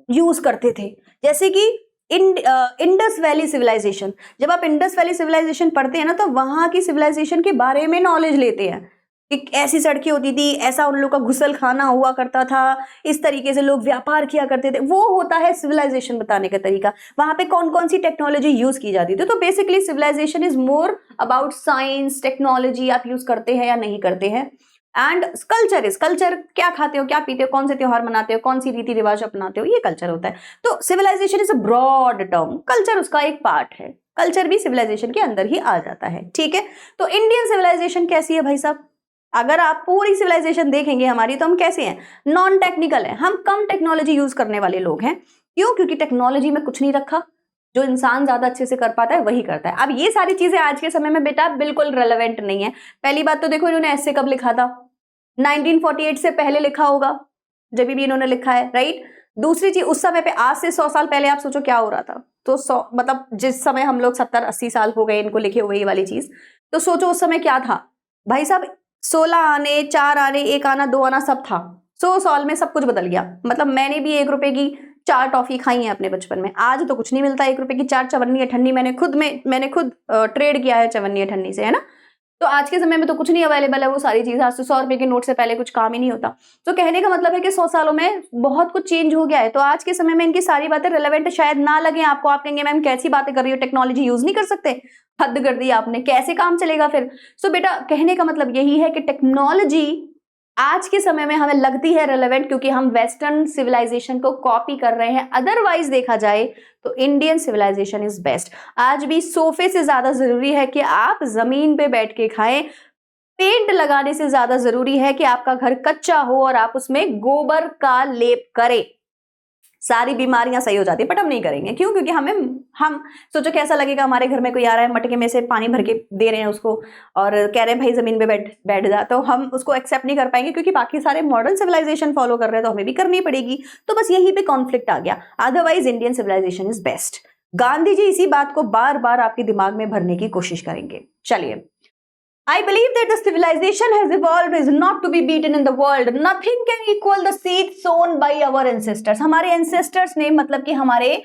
यूज करते थे। जैसे कि इंडस वैली सिविलाइजेशन, जब आप इंडस वैली सिविलाइजेशन पढ़ते हैं ना तो वहां की सिविलाइजेशन के बारे में नॉलेज लेते हैं कि ऐसी सड़कें होती थी, ऐसा उन लोग का घुसल खाना हुआ करता था, इस तरीके से लोग व्यापार किया करते थे। वो होता है सिविलाइजेशन बताने का तरीका। वहां पे कौन कौन सी टेक्नोलॉजी यूज की जाती थी। तो basically civilisation is more about science, technology आप यूज करते हैं या नहीं करते हैं। एंड कल्चर इज, कल्चर क्या खाते हो, क्या पीते हो, कौन से त्योहार मनाते हो, कौन सी रीति रिवाज अपनाते हो, ये कल्चर होता है। तो civilisation is a broad term, culture उसका एक पार्ट है। कल्चर भी सिविलाइजेशन के अंदर ही आ जाता है, ठीक है। तो इंडियन सिविलाइजेशन कैसी है भाई साहब? अगर आप पूरी सिविलाइजेशन देखेंगे हमारी तो हम कैसे हैं? नॉन टेक्निकल है, हम कम टेक्नोलॉजी यूज करने वाले लोग हैं। क्यों? क्योंकि टेक्नोलॉजी में कुछ नहीं रखा, जो इंसान ज्यादा अच्छे से कर पाता है वही करता है। अब ये सारी चीजें आज के समय में बेटा बिल्कुल रेलेवेंट नहीं है। पहली बात तो देखो इन्होंने ऐसे कब लिखा था? 1948 से पहले लिखा होगा जब भी इन्होंने लिखा है, राइट। दूसरी चीज, उस समय पे आज से 100 साल पहले आप सोचो क्या हो रहा था। तो 100 मतलब जिस समय हम लोग 70-80 साल हो गए इनको लिखे हुए ये वाली चीज, तो सोचो उस समय क्या था भाई साहब। 16 आने, 4 आने, 1 आना, 2 आना सब था। 100 साल में सब कुछ बदल गया। मतलब मैंने भी 1 रुपए की 4 टॉफी खाई है अपने बचपन में। आज तो कुछ नहीं मिलता 1 रुपए की 4 चवन्नी अठन्नी। मैंने खुद ट्रेड किया है चवन्नी अठन्नी से, है ना। तो आज के समय में तो कुछ नहीं अवेलेबल है वो सारी चीज। आज तो 100 रुपए के नोट से पहले कुछ काम ही नहीं होता। तो कहने का मतलब है कि 100 सालों में बहुत कुछ चेंज हो गया है। तो आज के समय में इनकी सारी बातें रिलेवेंट शायद ना लगे आपको। आप कहेंगे मैम कैसी बातें कर रही हो, टेक्नोलॉजी यूज नहीं कर सकते? हद कर दी आपने, कैसे काम चलेगा फिर? सो बेटा कहने का मतलब यही है कि टेक्नोलॉजी आज के समय में हमें लगती है रेलेवेंट क्योंकि हम वेस्टर्न सिविलाइजेशन को कॉपी कर रहे हैं। अदरवाइज देखा जाए तो इंडियन सिविलाइजेशन इज बेस्ट। आज भी सोफे से ज्यादा जरूरी है कि आप जमीन पे बैठ के खाएं। पेंट लगाने से ज्यादा जरूरी है कि आपका घर कच्चा हो और आप उसमें गोबर का लेप करें। सारी बीमारियां सही हो जाती है, बट हम नहीं करेंगे। क्यों? क्योंकि हम सोचो कैसा लगेगा हमारे घर में कोई आ रहा है, मटके में से पानी भर के दे रहे हैं उसको और कह रहे हैं भाई जमीन पे बैठ जा, तो हम उसको एक्सेप्ट नहीं कर पाएंगे क्योंकि बाकी सारे मॉडर्न सिविलाइजेशन फॉलो कर रहे हैं तो हमें भी करनी पड़ेगी। तो बस यहीं पे कॉन्फ्लिक्ट आ गया। Otherwise Indian civilisation is best. Gandhi ji इसी बात को बार बार आपके दिमाग में भरने की कोशिश करेंगे। चलिए, I believe that the civilization has evolved is not to be beaten in the world. Nothing can equal the seeds sown by our ancestors. हमारे ancestors ने मतलब कि हमारे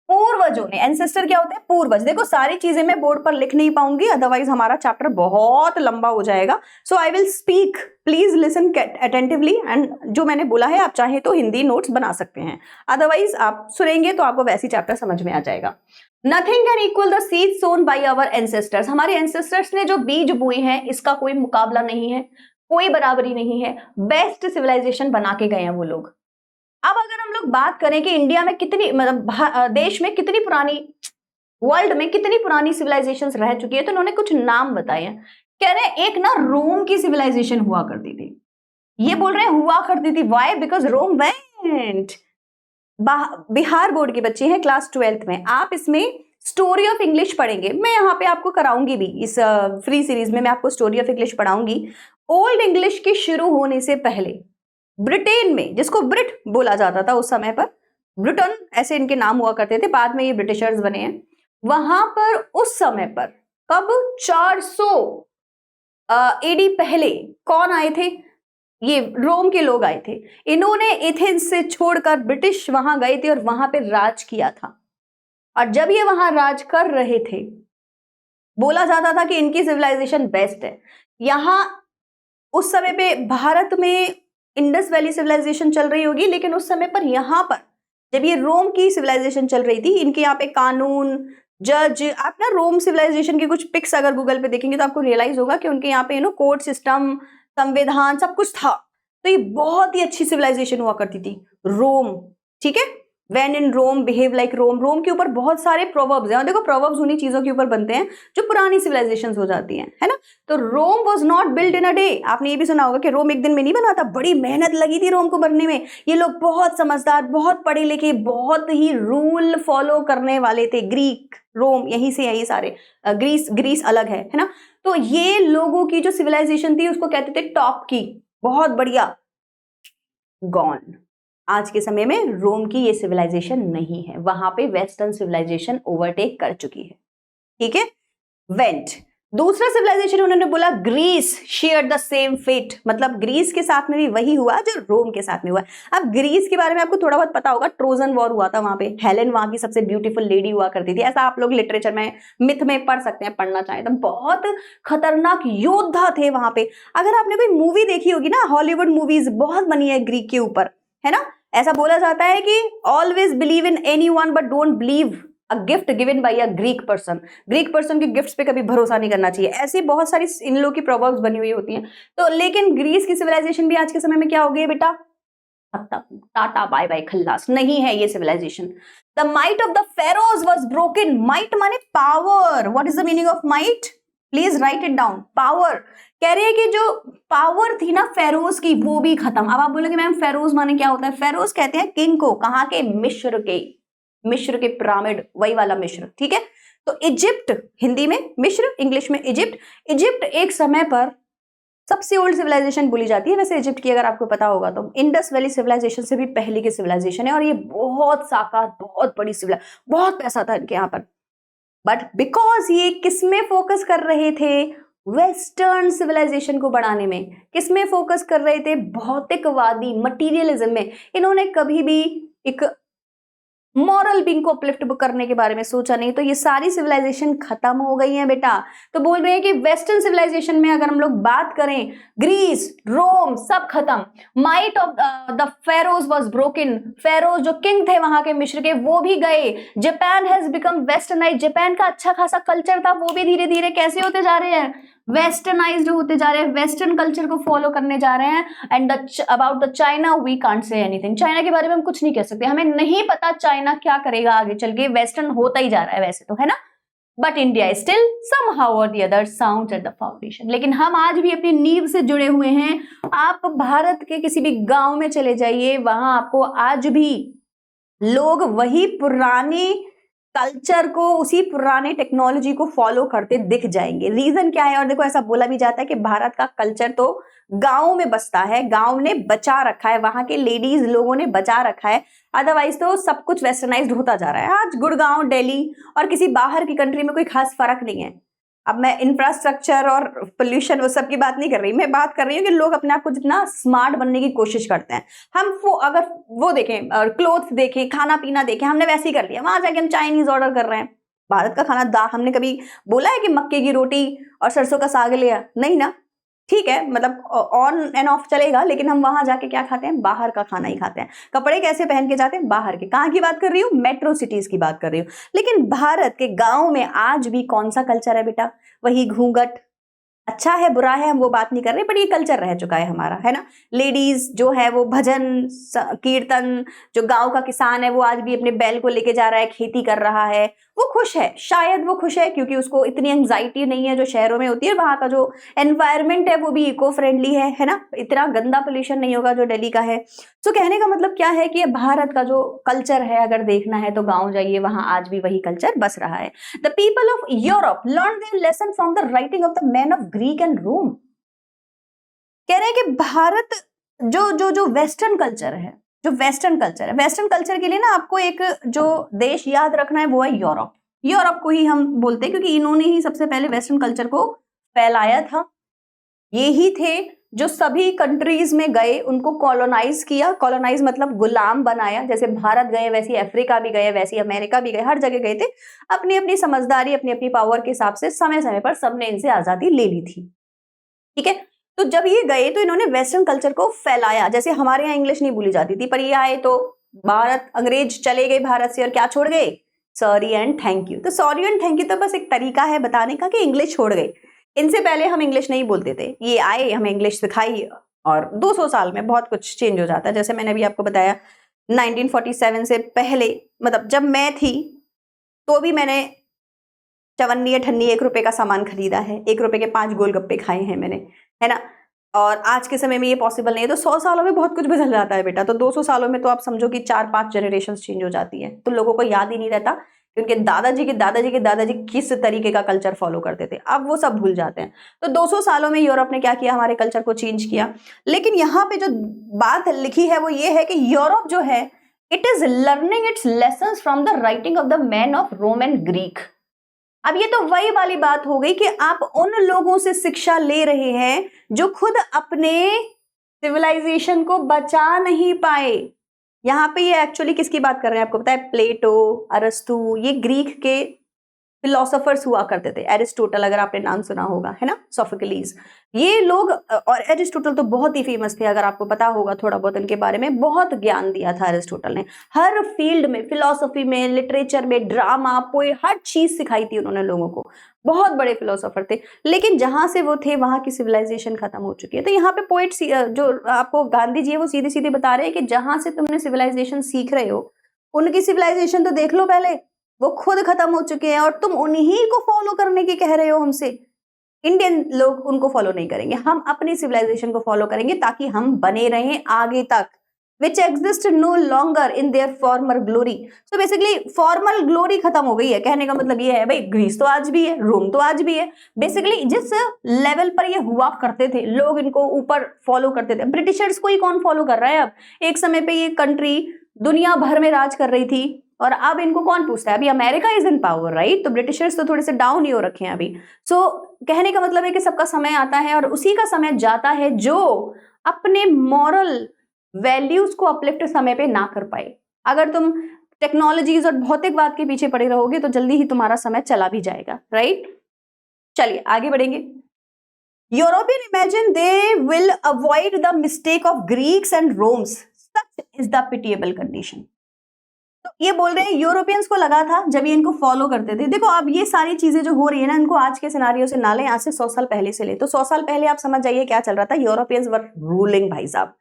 पूर्वजों ने, एंसेस्टर क्या होते हैं? पूर्वज। देखो सारी चीजें मैं बोर्ड पर लिख नहीं पाऊंगी, अदरवाइज हमारा चैप्टर बहुत लंबा हो जाएगा। So I will speak, please listen attentively. And जो मैंने बोला है आप चाहे तो हिंदी नोट्स बना सकते हैं, अदरवाइज आप सुनेंगे तो आपको वैसी चैप्टर समझ में आ जाएगा। Nothing can equal the seed sown by our ancestors. हमारे एंसेस्टर्स ने जो बीज बोए हैं इसका कोई मुकाबला नहीं है। कोई बराबरी नहीं है, बेस्ट सिविलाइजेशन बना के गए हैं वो लोग। अब अगर हम लोग बात करें कि इंडिया में कितनी मतलब देश में कितनी पुरानी, वर्ल्ड में कितनी पुरानी सिविलाइजेशंस रह चुकी है, तो उन्होंने कुछ नाम बताए हैं। कह रहे हैं एक ना रोम की सिविलाइजेशन हुआ करती थी, ये बोल रहे हैं हुआ करती थी, why? Because Rome went. Bihar board के बच्चे हैं क्लास 12th में, आप इसमें स्टोरी ऑफ इंग्लिश पढ़ेंगे, मैं यहाँ पे आपको कराऊंगी भी, इस फ्री सीरीज में मैं आपको स्टोरी ऑफ इंग्लिश पढ़ाऊंगी। ओल्ड इंग्लिश के शुरू होने से पहले ब्रिटेन में, जिसको ब्रिट बोला जाता था उस समय पर, ब्रिटन ऐसे इनके नाम हुआ करते थे, बाद में ये ब्रिटिशर्स बने हैं, वहां पर उस समय पर कब 400 एडी पहले कौन आए थे? ये रोम के लोग आए थे। इन्होंने एथेंस से छोड़कर ब्रिटिश वहां गए थे और वहां पे राज किया था। और जब ये वहां राज कर रहे थे, बोला जाता था कि इनकी सिविलाइजेशन बेस्ट है। यहां उस समय पे भारत में इंडस वैली सिविलाइजेशन चल रही होगी, लेकिन उस समय पर यहां पर जब ये रोम की सिविलाइजेशन चल रही थी, इनके यहाँ पे कानून, जज, आप ना रोम सिविलाइजेशन के कुछ पिक्स अगर गूगल पे देखेंगे तो आपको रियलाइज होगा कि उनके यहाँ पे कोर्ट सिस्टम, संविधान, सब कुछ था। तो ये बहुत ही अच्छी सिविलाइजेशन हुआ करती थी रोम, ठीक है। When in Rome behave like Rome, रोम के ऊपर बहुत सारे प्रोवर्ब्स हैं, और देखो प्रोवर्ब्स उन्हीं चीजों के ऊपर बनते हैं जो पुरानी सिविलाइजेशंस हो जाती हैं, है ना। तो Rome was not build in a day. आपने ये भी सुना होगा कि रोम एक दिन में नहीं बना था, बड़ी मेहनत लगी थी रोम को बनने में। ये लोग बहुत समझदार, बहुत पढ़े लिखे, बहुत ही रूल फॉलो करने वाले थे। ग्रीक, रोम यहीं से, यही सारे, ग्रीस अलग है ना। तो ये लोगों की जो सिविलाइजेशन थी उसको कहते थे टॉप की, बहुत बढ़िया। गॉन। आज के समय में रोम की ये सिविलाइजेशन नहीं है, वहां पे वेस्टर्न सिविलाइजेशन ओवरटेक कर चुकी है, ठीक है। वेंट। दूसरा सिविलाइजेशन उन्होंने बोला Greece share the same fate, मतलब ग्रीस के साथ में भी वही हुआ जो रोम के साथ में हुआ। अब ग्रीस के बारे में आपको थोड़ा बहुत पता होगा, ट्रोजन वॉर हुआ था वहां पे, हेलेन वहां की सबसे ब्यूटीफुल लेडी हुआ करती थी, ऐसा आप लोग लिटरेचर में, मिथ में पढ़ सकते हैं, पढ़ना चाहें तो। बहुत खतरनाक योद्धा थे वहां पे। अगर आपने कोई मूवी देखी होगी ना, हॉलीवुड मूवीज बहुत बनी है ग्रीक के ऊपर, है ना। ऐसा बोला जाता है कि always believe in anyone but don't believe a gift given by a Greek person. Greek person के गिफ्ट्स पे कभी भरोसा नहीं करना चाहिए। ऐसी बहुत सारी इन लोगों की प्रोवर्ब्स बनी हुई होती हैं। तो लेकिन ग्रीस की सिविलाइजेशन भी आज के समय में क्या हो गई है बेटा? टाटा बाय बाय खल्लास, नहीं है ये civilisation. The might of the Pharaohs was broken. Might माने power. What is the meaning of might? Please write it down. Power. कह रहे हैं कि जो पावर थी ना फेरोज की, वो भी खत्म। अब आप बोलोगे मैम फेरोज माने क्या होता है? फेरोज कहते हैं किंग को। कहाँ के? मिस्र के। मिस्र के पिरामिड, वही वाला मिस्र, ठीक है। तो इजिप्ट, हिंदी में मिस्र, इंग्लिश में इजिप्ट। इजिप्ट एक समय पर सबसे ओल्ड सिविलाइजेशन बोली जाती है वैसे इजिप्ट की, अगर आपको पता होगा तो। इंडस वैली सिविलाइजेशन से भी पहले की सिविलाइजेशन है, और ये बहुत साकार, बहुत बड़ी सिविलाइजेशन, बहुत पैसा था इनके यहाँ पर। बट बिकॉज ये किसमें फोकस कर रहे थे? वेस्टर्न सिविलाइजेशन को बढ़ाने में। किसमें फोकस कर रहे थे? भौतिकवादी, मटीरियलिज्म में। इन्होंने कभी भी एक मॉरल बीइंग को अपलिफ्ट करने के बारे में सोचा नहीं। तो ये सारी सिविलाइजेशन खत्म हो गई है बेटा। तो बोल रहे हैं कि वेस्टर्न सिविलाइजेशन में अगर हम लोग बात करें, ग्रीस, रोम, सब खत्म। Might of the Pharaohs was broken. Feroz जो किंग थे वहां के मिस्र के, वो भी गए। Japan has become westernised. Japan का अच्छा खासा कल्चर था, वो भी धीरे धीरे कैसे होते जा रहे हैं? वेस्टर्नाइज्ड होते जा रहे हैं, वेस्टर्न कल्चर को फॉलो करने जा रहे हैं। And about the China we can't say anything. China के बारे में हम कुछ नहीं कह सकते, हमें नहीं पता चाइना क्या करेगा आगे चल के। वेस्टर्न होता ही जा रहा है वैसे तो, है ना। But India still somehow or the other sounds at the foundation। लेकिन हम आज भी अपनी नींव से जुड़े हुए हैं। आप भारत के किसी भी गांव में चले जाइए, वहां आपको आज भी लोग वही पुराने कल्चर को, उसी पुराने टेक्नोलॉजी को फॉलो करते दिख जाएंगे। रीजन क्या है? और देखो ऐसा बोला भी जाता है कि भारत का कल्चर तो गांव में बसता है, गांव ने बचा रखा है, वहां के लेडीज लोगों ने बचा रखा है। अदरवाइज तो सब कुछ वेस्टर्नाइज्ड होता जा रहा है। आज गुड़गांव, दिल्ली और किसी बाहर की कंट्री में कोई खास फर्क नहीं है। अब मैं इंफ्रास्ट्रक्चर और पोल्यूशन वो सब की बात नहीं कर रही, मैं बात कर रही हूँ कि लोग अपने आप को जितना स्मार्ट बनने की कोशिश करते हैं। हम वो अगर वो देखें, क्लोथ्स देखें, खाना पीना देखें, हमने वैसे ही कर लिया। वहां जाके हम चाइनीज ऑर्डर कर रहे हैं। भारत का खाना दाल, हमने कभी बोला है कि मक्के की रोटी और सरसों का साग लिया? नहीं ना। ठीक है, मतलब ऑन एंड ऑफ चलेगा, लेकिन हम वहां जाके क्या खाते हैं? बाहर का खाना ही खाते हैं। कपड़े कैसे पहन के जाते हैं? बाहर के। कहाँ की बात कर रही हूँ? मेट्रो सिटीज की बात कर रही हूँ। लेकिन भारत के गांव में आज भी कौन सा कल्चर है बेटा? वही घूंघट, अच्छा है बुरा है हम वो बात नहीं कर रहे, बट ये कल्चर रह चुका है हमारा, है ना। लेडीज जो है वो भजन कीर्तन, जो गांव का किसान है वो आज भी अपने बैल को लेके जा रहा है, खेती कर रहा है, वो खुश है। शायद वो खुश है क्योंकि उसको इतनी एंग्जाइटी नहीं है जो शहरों में होती है। वहां का जो एनवायरमेंट है वो भी इको फ्रेंडली है ना, इतना गंदा पोल्यूशन नहीं होगा जो दिल्ली का है। तो कहने का मतलब क्या है कि भारत का जो कल्चर है अगर देखना है तो गाँव जाइए, वहां आज भी वही कल्चर बस रहा है। The people of Europe learn their lesson from the writing of the man of Greek and Rome. कह रहे हैं कि भारत जो जो जो वेस्टर्न कल्चर है, जो वेस्टर्न कल्चर है, वेस्टर्न कल्चर के लिए ना आपको एक जो देश याद रखना है वो है यूरोप। यूरोप को ही हम बोलते हैं क्योंकि इन्होंने ही सबसे पहले वेस्टर्न कल्चर को फैलाया था। ये ही थे जो सभी कंट्रीज में गए, उनको कॉलोनाइज किया। कॉलोनाइज मतलब गुलाम बनाया। जैसे भारत गए वैसे अफ्रीका भी गए, वैसे अमेरिका भी गए, हर जगह गए थे। अपनी अपनी समझदारी, अपनी अपनी पावर के हिसाब से समय समय पर सबने इनसे आजादी ले ली थी। ठीक है, तो जब ये गए तो इन्होंने वेस्टर्न कल्चर को फैलाया। जैसे हमारे यहाँ इंग्लिश नहीं बोली जाती थी, पर ये आए तो भारत, अंग्रेज चले गए भारत से और क्या छोड़ गए? Sorry and thank you. तो सॉरी एंड थैंक यू तो बस एक तरीका है बताने का कि इंग्लिश छोड़ गए। इनसे पहले हम इंग्लिश नहीं बोलते थे, ये आए, हमें इंग्लिश सिखाई और 200 साल में बहुत कुछ चेंज हो जाता है। जैसे मैंने अभी आपको बताया 1947 से पहले, मतलब जब मैं थी तो भी मैंने चवन्नी अठन्नी 1 रुपए का सामान खरीदा है, 1 रुपए के 5 गोलगप्पे खाए हैं मैंने, है ना। और आज के समय में ये पॉसिबल नहीं है। तो 100 सालों में बहुत कुछ बदल जाता है बेटा। तो 200 सालों में तो आप समझो कि 4-5 जनरेशन चेंज हो जाती है। तो लोगों को याद ही नहीं रहता कि उनके दादाजी के दादाजी के दादाजी किस तरीके का कल्चर फॉलो करते थे, अब वो सब भूल जाते हैं। तो 200 सालों में यूरोप ने क्या किया? हमारे कल्चर को चेंज किया। लेकिन यहाँ पे जो बात लिखी है वो ये है कि यूरोप जो है, it is learning its lesson from the writing of the man of Rome and Greek. अब ये तो वही वाली बात हो गई कि आप उन लोगों से शिक्षा ले रहे हैं जो खुद अपने सिविलाइजेशन को बचा नहीं पाए। यहाँ पे ये एक्चुअली किसकी बात कर रहे हैं आपको पता है? प्लेटो, अरस्तु, ये ग्रीक के फिलोसोफर्स हुआ करते थे। एरिस्टोटल अगर आपने नाम सुना होगा, है ना, सोफोक्लिस, ये लोग। और एरिस्टोटल तो बहुत ही फेमस थे, अगर आपको पता होगा थोड़ा बहुत इनके बारे में, बहुत ज्ञान दिया था एरिस्टोटल ने। हर फील्ड में, फिलोसफी में, लिटरेचर में, ड्रामा, पोए, हर चीज सिखाई थी उन्होंने लोगों को। बहुत बड़े फिलोसोफर थे। लेकिन जहां से वो थे वहां की सिविलाइजेशन खत्म हो चुकी है। तो यहाँ पे पोइट जो आपको गांधी जी है वो सीधे सीधे बता रहे हैं कि जहां से तुमने सिविलाइजेशन सीख रहे हो उनकी सिविलाइजेशन तो देख लो पहले, वो खुद खत्म हो चुके हैं और तुम उन्हीं को फॉलो करने की कह रहे हो हमसे। इंडियन लोग उनको फॉलो नहीं करेंगे, हम अपनी सिविलाइजेशन को फॉलो करेंगे ताकि हम बने रहें आगे तक, which exist no longer in their former glory। So basically formal glory खत्म हो गई है। कहने का मतलब ये है भाई, ग्रीस तो आज भी है, रोम तो आज भी है। बेसिकली जिस लेवल पर ये हुआ करते थे लोग इनको ऊपर फॉलो करते थे। ब्रिटिशर्स को ही कौन फॉलो कर रहा है अब? एक समय पे ये कंट्री दुनिया भर में राज कर रही थी और अब इनको कौन पूछता है? अभी America is in power, right. तो ब्रिटिशर्स तो थोड़े से डाउन ही हो रखे हैं अभी। सो कहने का मतलब है कि सबका समय आता है और उसी का समय जाता है जो अपने मॉरल वैल्यूज को अपलिफ्ट समय पे ना कर पाए। अगर तुम टेक्नोलॉजीज और भौतिकवाद के पीछे पड़े रहोगे तो जल्दी ही तुम्हारा समय चला भी जाएगा, राइट। चलिए आगे बढ़ेंगे। European imagine they will avoid the mistake of Greeks and roams, such is the pitiable condition. तो ये बोल रहे हैं यूरोपियंस को लगा था जब ये इनको फॉलो करते थे। देखो अब ये सारी चीजें जो हो रही है ना, इनको आज के सिनारियो से ना लें, आज से 100 साल पहले से ले। तो 100 साल पहले आप समझ जाइए क्या चल रहा था। यूरोपियंस वर रूलिंग भाई साहब।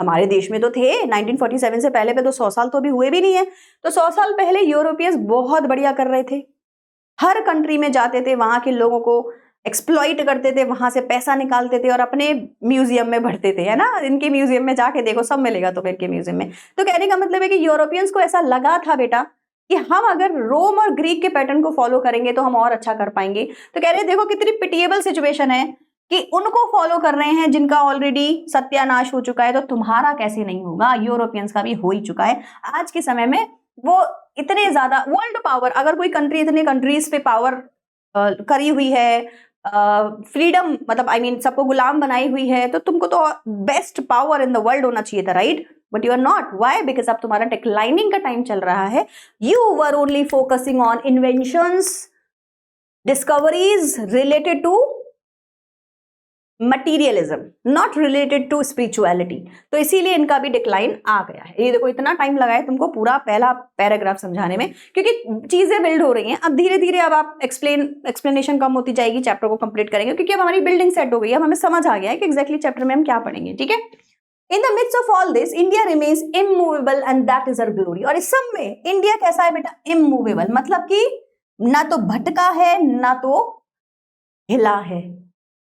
हमारे देश में तो थे 1947 से पहले पे तो 100 साल तो अभी हुए भी नहीं है। तो 100 साल पहले यूरोपियंस बहुत बढ़िया कर रहे थे। हर कंट्री में जाते थे, वहां के लोगों को एक्सप्लॉइट करते थे, वहां से पैसा निकालते थे और अपने म्यूजियम में भरते थे, है ना। इनके म्यूजियम में जाके देखो, सब मिलेगा तो इनके म्यूजियम में। तो कहने का मतलब है कि यूरोपियंस को ऐसा लगा था बेटा कि हम अगर रोम और ग्रीक के पैटर्न को फॉलो करेंगे तो हम और अच्छा कर पाएंगे। तो कह रहे हैं देखो कितनी पिटिएबल सिचुएशन है कि उनको फॉलो कर रहे हैं जिनका ऑलरेडी सत्यानाश हो चुका है, तो तुम्हारा कैसे नहीं होगा? यूरोपियंस का भी हो ही चुका है। आज के समय में वो इतने ज्यादा वर्ल्ड पावर, अगर कोई कंट्री इतने कंट्रीज पे पावर करी हुई है, फ्रीडम मतलब आई मीन सबको गुलाम बनाई हुई है, तो तुमको तो best power in the world होना चाहिए था, right. But you are not. Why? Because अब तुम्हारा डिक्लाइनिंग का टाइम चल रहा है। You were only focusing on inventions, discoveries related to materialism, not related to spirituality. तो इसीलिए इनका भी डिक्लाइन आ गया है। ये देखो इतना टाइम लगा है तुमको पूरा पहला पैराग्राफ समझाने में, क्योंकि चीजें बिल्ड हो रही हैं। अब धीरे धीरे अब आप एक्सप्लेनेशन कम होती जाएगी, चैप्टर को कंप्लीट करेंगे, क्योंकि अब हमारी बिल्डिंग सेट हो गई है, अब हमें समझ आ गया है कि एग्जैक्टली चैप्टर में हम क्या पढ़ेंगे। ठीक है, in the midst of all this India remains immovable and that is our glory. और इस सब में इंडिया कैसा है बेटा? इमूवेबल, मतलब कि ना तो भटका है ना तो हिला है।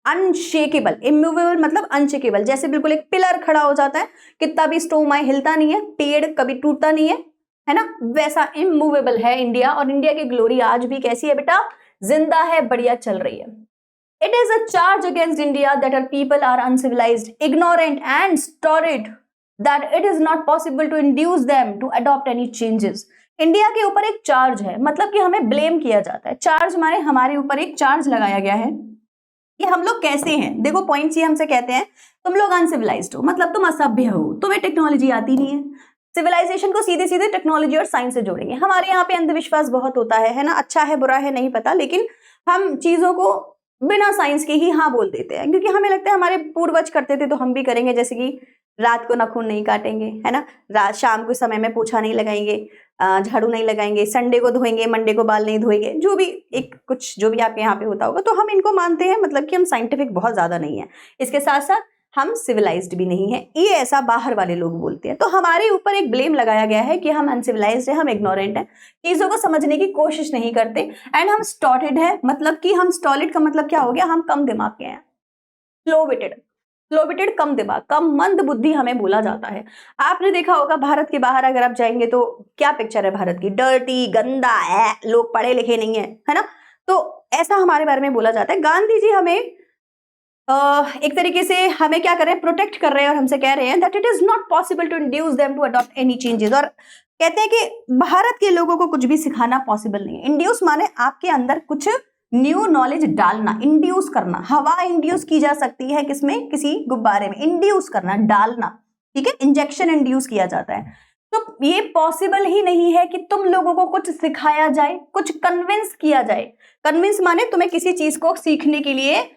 अनशेकेबल, इमूवेबल मतलब अनशेकेबल, जैसे बिल्कुल एक पिलर खड़ा हो जाता है, कितना भी स्टॉर्म आए हिलता नहीं है, पेड़ कभी टूटता नहीं है ना, वैसा इमूवेबल है इंडिया। और इंडिया की ग्लोरी आज भी कैसी है बेटा? जिंदा है, बढ़िया चल रही है। It is a charge against India that our people are uncivilized, ignorant and stolid, that it is not possible to induce them to adopt any changes. India के ऊपर एक चार्ज है, मतलब कि हमें ब्लेम किया जाता है। चार्ज माने हमारे ऊपर एक चार्ज लगाया गया है कि हम लोग कैसे हैं। देखो पॉइंट्स ये हमसे कहते हैं, तुम लोग अनसिविलाइज्ड हो, मतलब तुम असभ्य हो, तुम्हें टेक्नोलॉजी आती नहीं है। सिविलाइजेशन को सीधे सीधे टेक्नोलॉजी और साइंस से जोड़ेंगे। हमारे यहाँ पे अंधविश्वास बहुत होता है ना, अच्छा है बुरा है नहीं पता, लेकिन हम चीजों को बिना साइंस के ही हाँ बोल देते हैं, क्योंकि हमें लगता है हमारे पूर्वज करते थे तो हम भी करेंगे। जैसे कि रात को नाखून नहीं काटेंगे, है ना, रात शाम के समय में पोछा नहीं लगाएंगे, झाड़ू नहीं लगाएंगे, संडे को धोएंगे, मंडे को बाल नहीं धोएंगे, जो भी एक कुछ जो भी आपके यहाँ पे होता होगा, तो हम इनको मानते हैं, मतलब कि हम साइंटिफिक बहुत ज्यादा नहीं है। इसके साथ साथ हम सिविलाइज्ड भी नहीं है, ये ऐसा बाहर वाले लोग बोलते हैं। तो हमारे ऊपर एक ब्लेम लगाया गया है कि हम अनसिविलाइज्ड है, हम इग्नोरेंट है, चीजों को समझने की कोशिश नहीं करते, एंड हम स्टॉलिड है, मतलब कि हम स्टॉलिड का मतलब क्या हो गया? हम कम दिमाग के हैं, स्लो विटेड कम दिमाग, कम मंद बुद्धि हमें बोला जाता है। आपने देखा होगा भारत के बाहर अगर आप जाएंगे तो क्या पिक्चर है भारत की? डर्टी, गंदा है, लोग पढ़े लिखे नहीं है ना, तो ऐसा हमारे बारे में बोला जाता है। गांधी जी हमें एक तरीके से हमें क्या कर रहे हैं? प्रोटेक्ट कर रहे हैं, और हमसे कह रहे हैं that it is not possible to induce them to adopt any changes. और कहते हैं कि भारत के लोगों को कुछ भी सिखाना पॉसिबल नहीं है। इंड्यूस माने आपके अंदर कुछ न्यू नॉलेज डालना, इंड्यूस करना। हवा इंड्यूस की जा सकती है किसमें? किसी गुब्बारे में। इंड्यूस करना, डालना, ठीक है, इंजेक्शन इंड्यूस किया जाता है। तो ये पॉसिबल ही नहीं है कि तुम लोगों को कुछ सिखाया जाए, कुछ कन्विंस किया जाए। कन्विंस माने तुम्हें किसी चीज को सीखने के लिए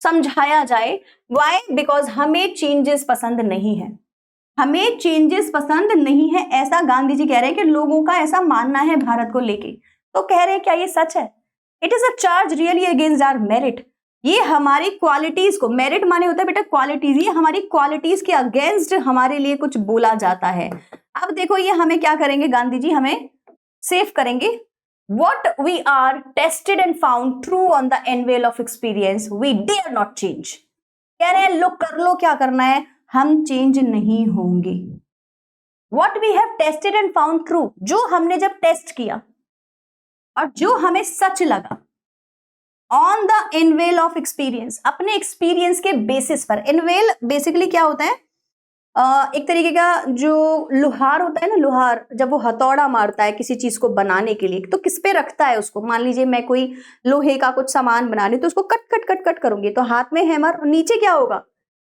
समझाया जाए। वाई? बिकॉज हमें चेंजेस पसंद नहीं है, हमें चेंजेस पसंद नहीं है, ऐसा गांधी जी कह रहे हैं कि लोगों का ऐसा मानना है भारत को लेके। तो कह रहे हैं क्या ये सच है? It is a charge really against our merit. ये हमारी क्वालिटीज को, मेरिट माने होता है बेटा क्वालिटीज, ये हमारी क्वालिटीज के अगेंस्ट हमारे लिए कुछ बोला जाता है। अब देखो ये हमें क्या करेंगे गांधी जी? हमें सेव करेंगे। What we are tested and found true on the anvil of experience, we dare not change. कह रहे हैं लो कर लो, क्या करना है, हम चेंज नहीं होंगे। What we have tested and found true, जो हमने जब टेस्ट किया और जो हमें सच लगा, on the anvil of experience, अपने एक्सपीरियंस के बेसिस पर। एनवेल बेसिकली क्या होता है? एक तरीके का जो लोहार होता है ना, लोहार जब वो हथौड़ा मारता है किसी चीज को बनाने के लिए, तो किस पे रखता है उसको? मान लीजिए मैं कोई लोहे का कुछ सामान बना रही हूं, तो उसको कट कट कट कट करूंगी, तो हाथ में हैमर, और नीचे क्या होगा?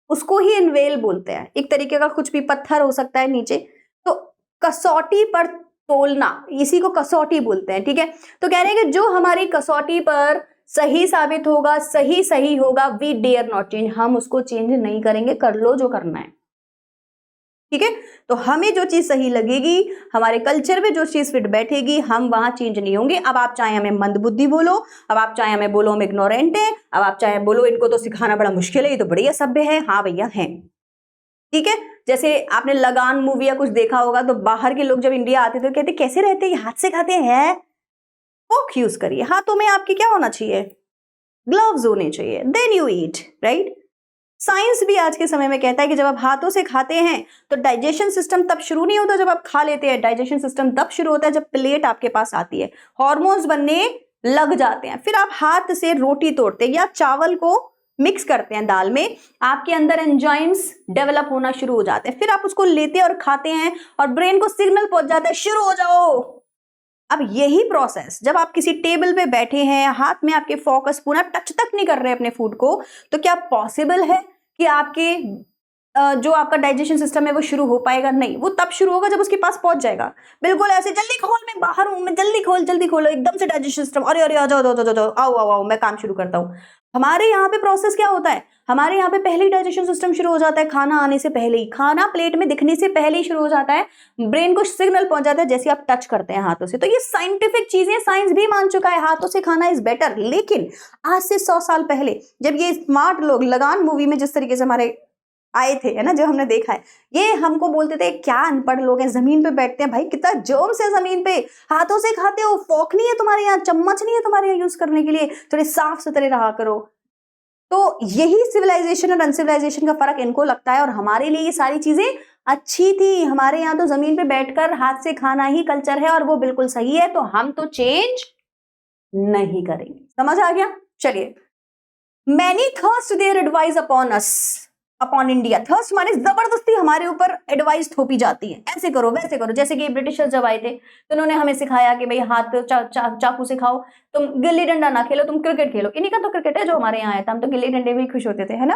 उसको ही इनवेल बोलते हैं। एक तरीके का कुछ भी पत्थर हो सकता है नीचे, तो कसौटी पर तोलना, इसी को कसौटी बोलते हैं। ठीक है, तो कह रहे हैं कि जो हमारी कसौटी पर सही साबित होगा, सही होगा, वी डेयर नॉट चेंज, हम उसको चेंज नहीं करेंगे, कर लो जो करना है। ठीक है, तो हमें जो चीज सही लगेगी, हमारे कल्चर में जो चीज फिट बैठेगी, हम वहां चेंज नहीं होंगे। अब आप चाहे हमें मंदबुद्धि बोलो, अब आप चाहे हमें बोलो हम इग्नोरेंट हैं, अब आप चाहे बोलो इनको तो सिखाना बड़ा मुश्किल है, ये तो बड़ी असभ्य है। हाँ भैया हैं, ठीक है। जैसे आपने लगान मूवी या कुछ देखा होगा, तो बाहर के लोग जब इंडिया आते थे तो कहते कैसे रहते हैं, हाथ से खाते हैं। फोक यूज करिए, हाथों में आपके क्या होना चाहिए? ग्लव्स होने चाहिए, then you eat, right. Science भी आज के समय में कहता है कि जब आप हाथों से खाते हैं तो डाइजेशन सिस्टम तब शुरू नहीं होता जब आप खा लेते हैं, डाइजेशन सिस्टम तब शुरू होता है जब प्लेट आपके पास आती है, हार्मोन्स बनने लग जाते हैं, फिर आप हाथ से रोटी तोड़ते हैं या चावल को मिक्स करते हैं दाल में, आपके अंदर एंजाइम्स डेवलप होना शुरू हो जाते हैं, फिर आप उसको लेते हैं और खाते हैं और ब्रेन को सिग्नल पहुंच जाता है शुरू हो जाओ। अब यही प्रोसेस जब आप किसी टेबल पे बैठे हैं, हाथ में आपके फोकस पूरा टच तक नहीं कर रहे अपने फूड को, तो क्या पॉसिबल है कि आपके जो आपका डाइजेशन सिस्टम है वो शुरू हो पाएगा? नहीं, वो तब शुरू होगा जब उसके पास पहुंच जाएगा। बिल्कुल ऐसे जल्दी खोल, मैं बाहर हूं, मैं जल्दी खोलो, एकदम से डाइजेशन सिस्टम, अरे अरे आ जाओ, आओ, मैं काम शुरू करता हूं। हमारे यहाँ पे प्रोसेस क्या होता है? हमारे यहाँ पे पहले ही डाइजेशन सिस्टम शुरू हो जाता है, खाना आने से पहले ही, खाना प्लेट में दिखने से पहले ही शुरू हो जाता है, ब्रेन को सिग्नल पहुंच जाता है जैसे आप टच करते हैं हाथों से। तो ये साइंटिफिक चीजें, साइंस भी मान चुका है हाथों से खाना इज बेटर। लेकिन आज से 100 साल पहले जब ये स्मार्ट लोग लगान मूवी में जिस तरीके से हमारे आए थे, है ना, जो हमने देखा है, ये हमको बोलते थे क्या अनपढ़ लोग हैं, जमीन पे बैठते हैं, भाई कितना जर्म्स है जमीन पे, हाथों से खाते हो, फोक नहीं है तुम्हारे यहाँ, चम्मच नहीं है तुम्हारे यहाँ यूज करने के लिए, थोड़े साफ सुथरे रहा करो। तो यही सिविलाइजेशन और अनसिविलाइजेशन का फर्क इनको लगता है, और हमारे लिए ये सारी चीजें अच्छी थी। हमारे यहाँ तो जमीन पे बैठकर हाथ से खाना ही कल्चर है और वो बिल्कुल सही है, तो हम तो चेंज नहीं करेंगे। समझ आ गया? चलिए, many thrust their advice upon India. Thrust माने जबरदस्ती हमारे ऊपर एडवाइस थोपी जाती है, ऐसे करो वैसे करो। जैसे कि ब्रिटिशर्स जब आए थे तो उन्होंने हमें सिखाया कि भाई हाथ चाकू से खाओ, तुम गिल्ली डंडा ना खेलो, तुम क्रिकेट खेलो। इन्हीं का तो क्रिकेट है जो हमारे यहाँ आया था, हम तो गिल्ली डंडे में ही खुश होते थे, है ना।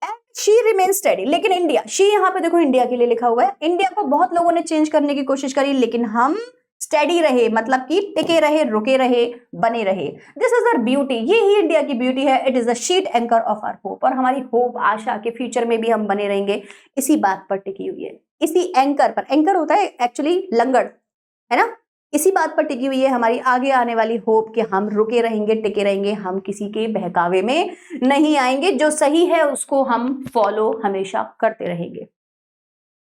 And she remain study. लेकिन इंडिया, शी यहाँ पे देखो इंडिया के लिए लिखा हुआ है, इंडिया को बहुत लोगों ने चेंज करने की कोशिश करी, लेकिन हम स्टडी रहे, मतलब कि टिके रहे, रुके रहे, बने रहे। दिस इज आवर ब्यूटी, ये ही इंडिया की ब्यूटी है। It is the sheet anchor of our hope. और हमारी होप, आशा के फ्यूचर में भी हम बने रहेंगे, इसी बात पर टिकी हुई है, इसी एंकर पर। एंकर होता है एक्चुअली लंगड़, है ना। इसी बात पर टिकी हुई है हमारी आगे आने वाली होप कि हम रुके रहेंगे, टिके रहेंगे, हम किसी के बहकावे में नहीं आएंगे, जो सही है उसको हम फॉलो हमेशा करते रहेंगे।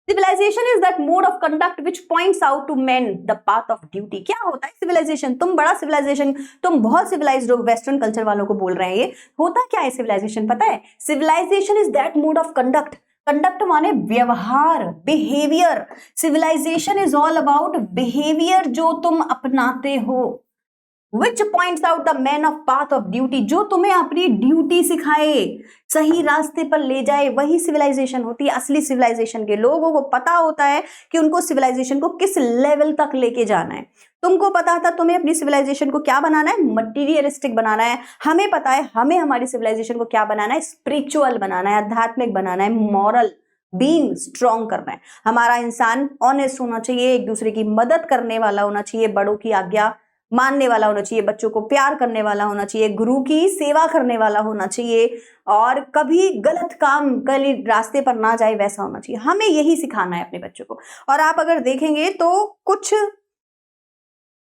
Civilisation is that mode of conduct which points out to man the path of duty. क्या होता है सिविलाइजेशन? तुम बड़ा सिविलाइजेशन, तुम बहुत सिविलाइज्ड हो, वेस्टर्न कल्चर वालों को बोल रहे हैं, ये होता क्या है सिविलाइजेशन पता है? Civilisation is that mode of conduct, conduct माने व्यवहार, behaviour. Civilisation is all about behaviour जो तुम अपनाते हो। Which points out the man of path of duty, जो तुम्हें अपनी ड्यूटी सिखाए, सही रास्ते पर ले जाए, वही सिविलाइजेशन होती है। असली सिविलाइजेशन के लोगों को पता होता है कि उनको सिविलाइजेशन को किस लेवल तक लेके जाना है। तुमको पता था तुम्हें अपनी सिविलाइजेशन को क्या बनाना है, मटीरियलिस्टिक बनाना है। हमें पता है हमें हमारी सिविलाइजेशन को क्या बनाना है, स्पिरिचुअल बनाना है, आध्यात्मिक बनाना है, मॉरल बीइंग स्ट्रॉन्ग करना है। हमारा इंसान ऑनेस्ट होना चाहिए, एक दूसरे की मदद करने वाला होना चाहिए, बड़ों की आज्ञा मानने वाला होना चाहिए, बच्चों को प्यार करने वाला होना चाहिए, गुरु की सेवा करने वाला होना चाहिए, और कभी गलत काम गली रास्ते पर ना जाए वैसा होना चाहिए। हमें यही सिखाना है अपने बच्चों को। और आप अगर देखेंगे तो कुछ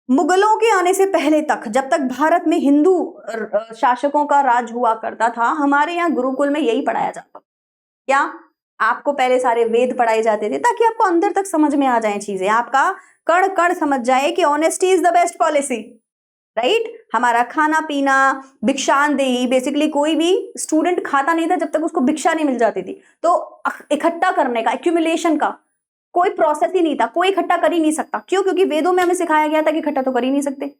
मुगलों के आने से पहले तक, जब तक भारत में हिंदू शासकों का राज हुआ करता था, हमारे यहाँ गुरुकुल में यही पढ़ाया जाता। क्या? आपको पहले सारे वेद पढ़ाए जाते थे ताकि आपको अंदर तक समझ में आ जाए चीजें, आपका कण कण समझ जाए कि honesty is the best policy, right. हमारा खाना पीना, भिक्षांदेही, बेसिकली कोई भी स्टूडेंट खाता नहीं था जब तक उसको भिक्षा नहीं मिल जाती थी। तो इकट्ठा करने का, एक्यूमुलेशन का कोई प्रोसेस ही नहीं था, कोई इकट्ठा कर ही नहीं सकता। क्यों? क्योंकि वेदों में हमें सिखाया गया था कि इकट्ठा तो कर ही नहीं सकते,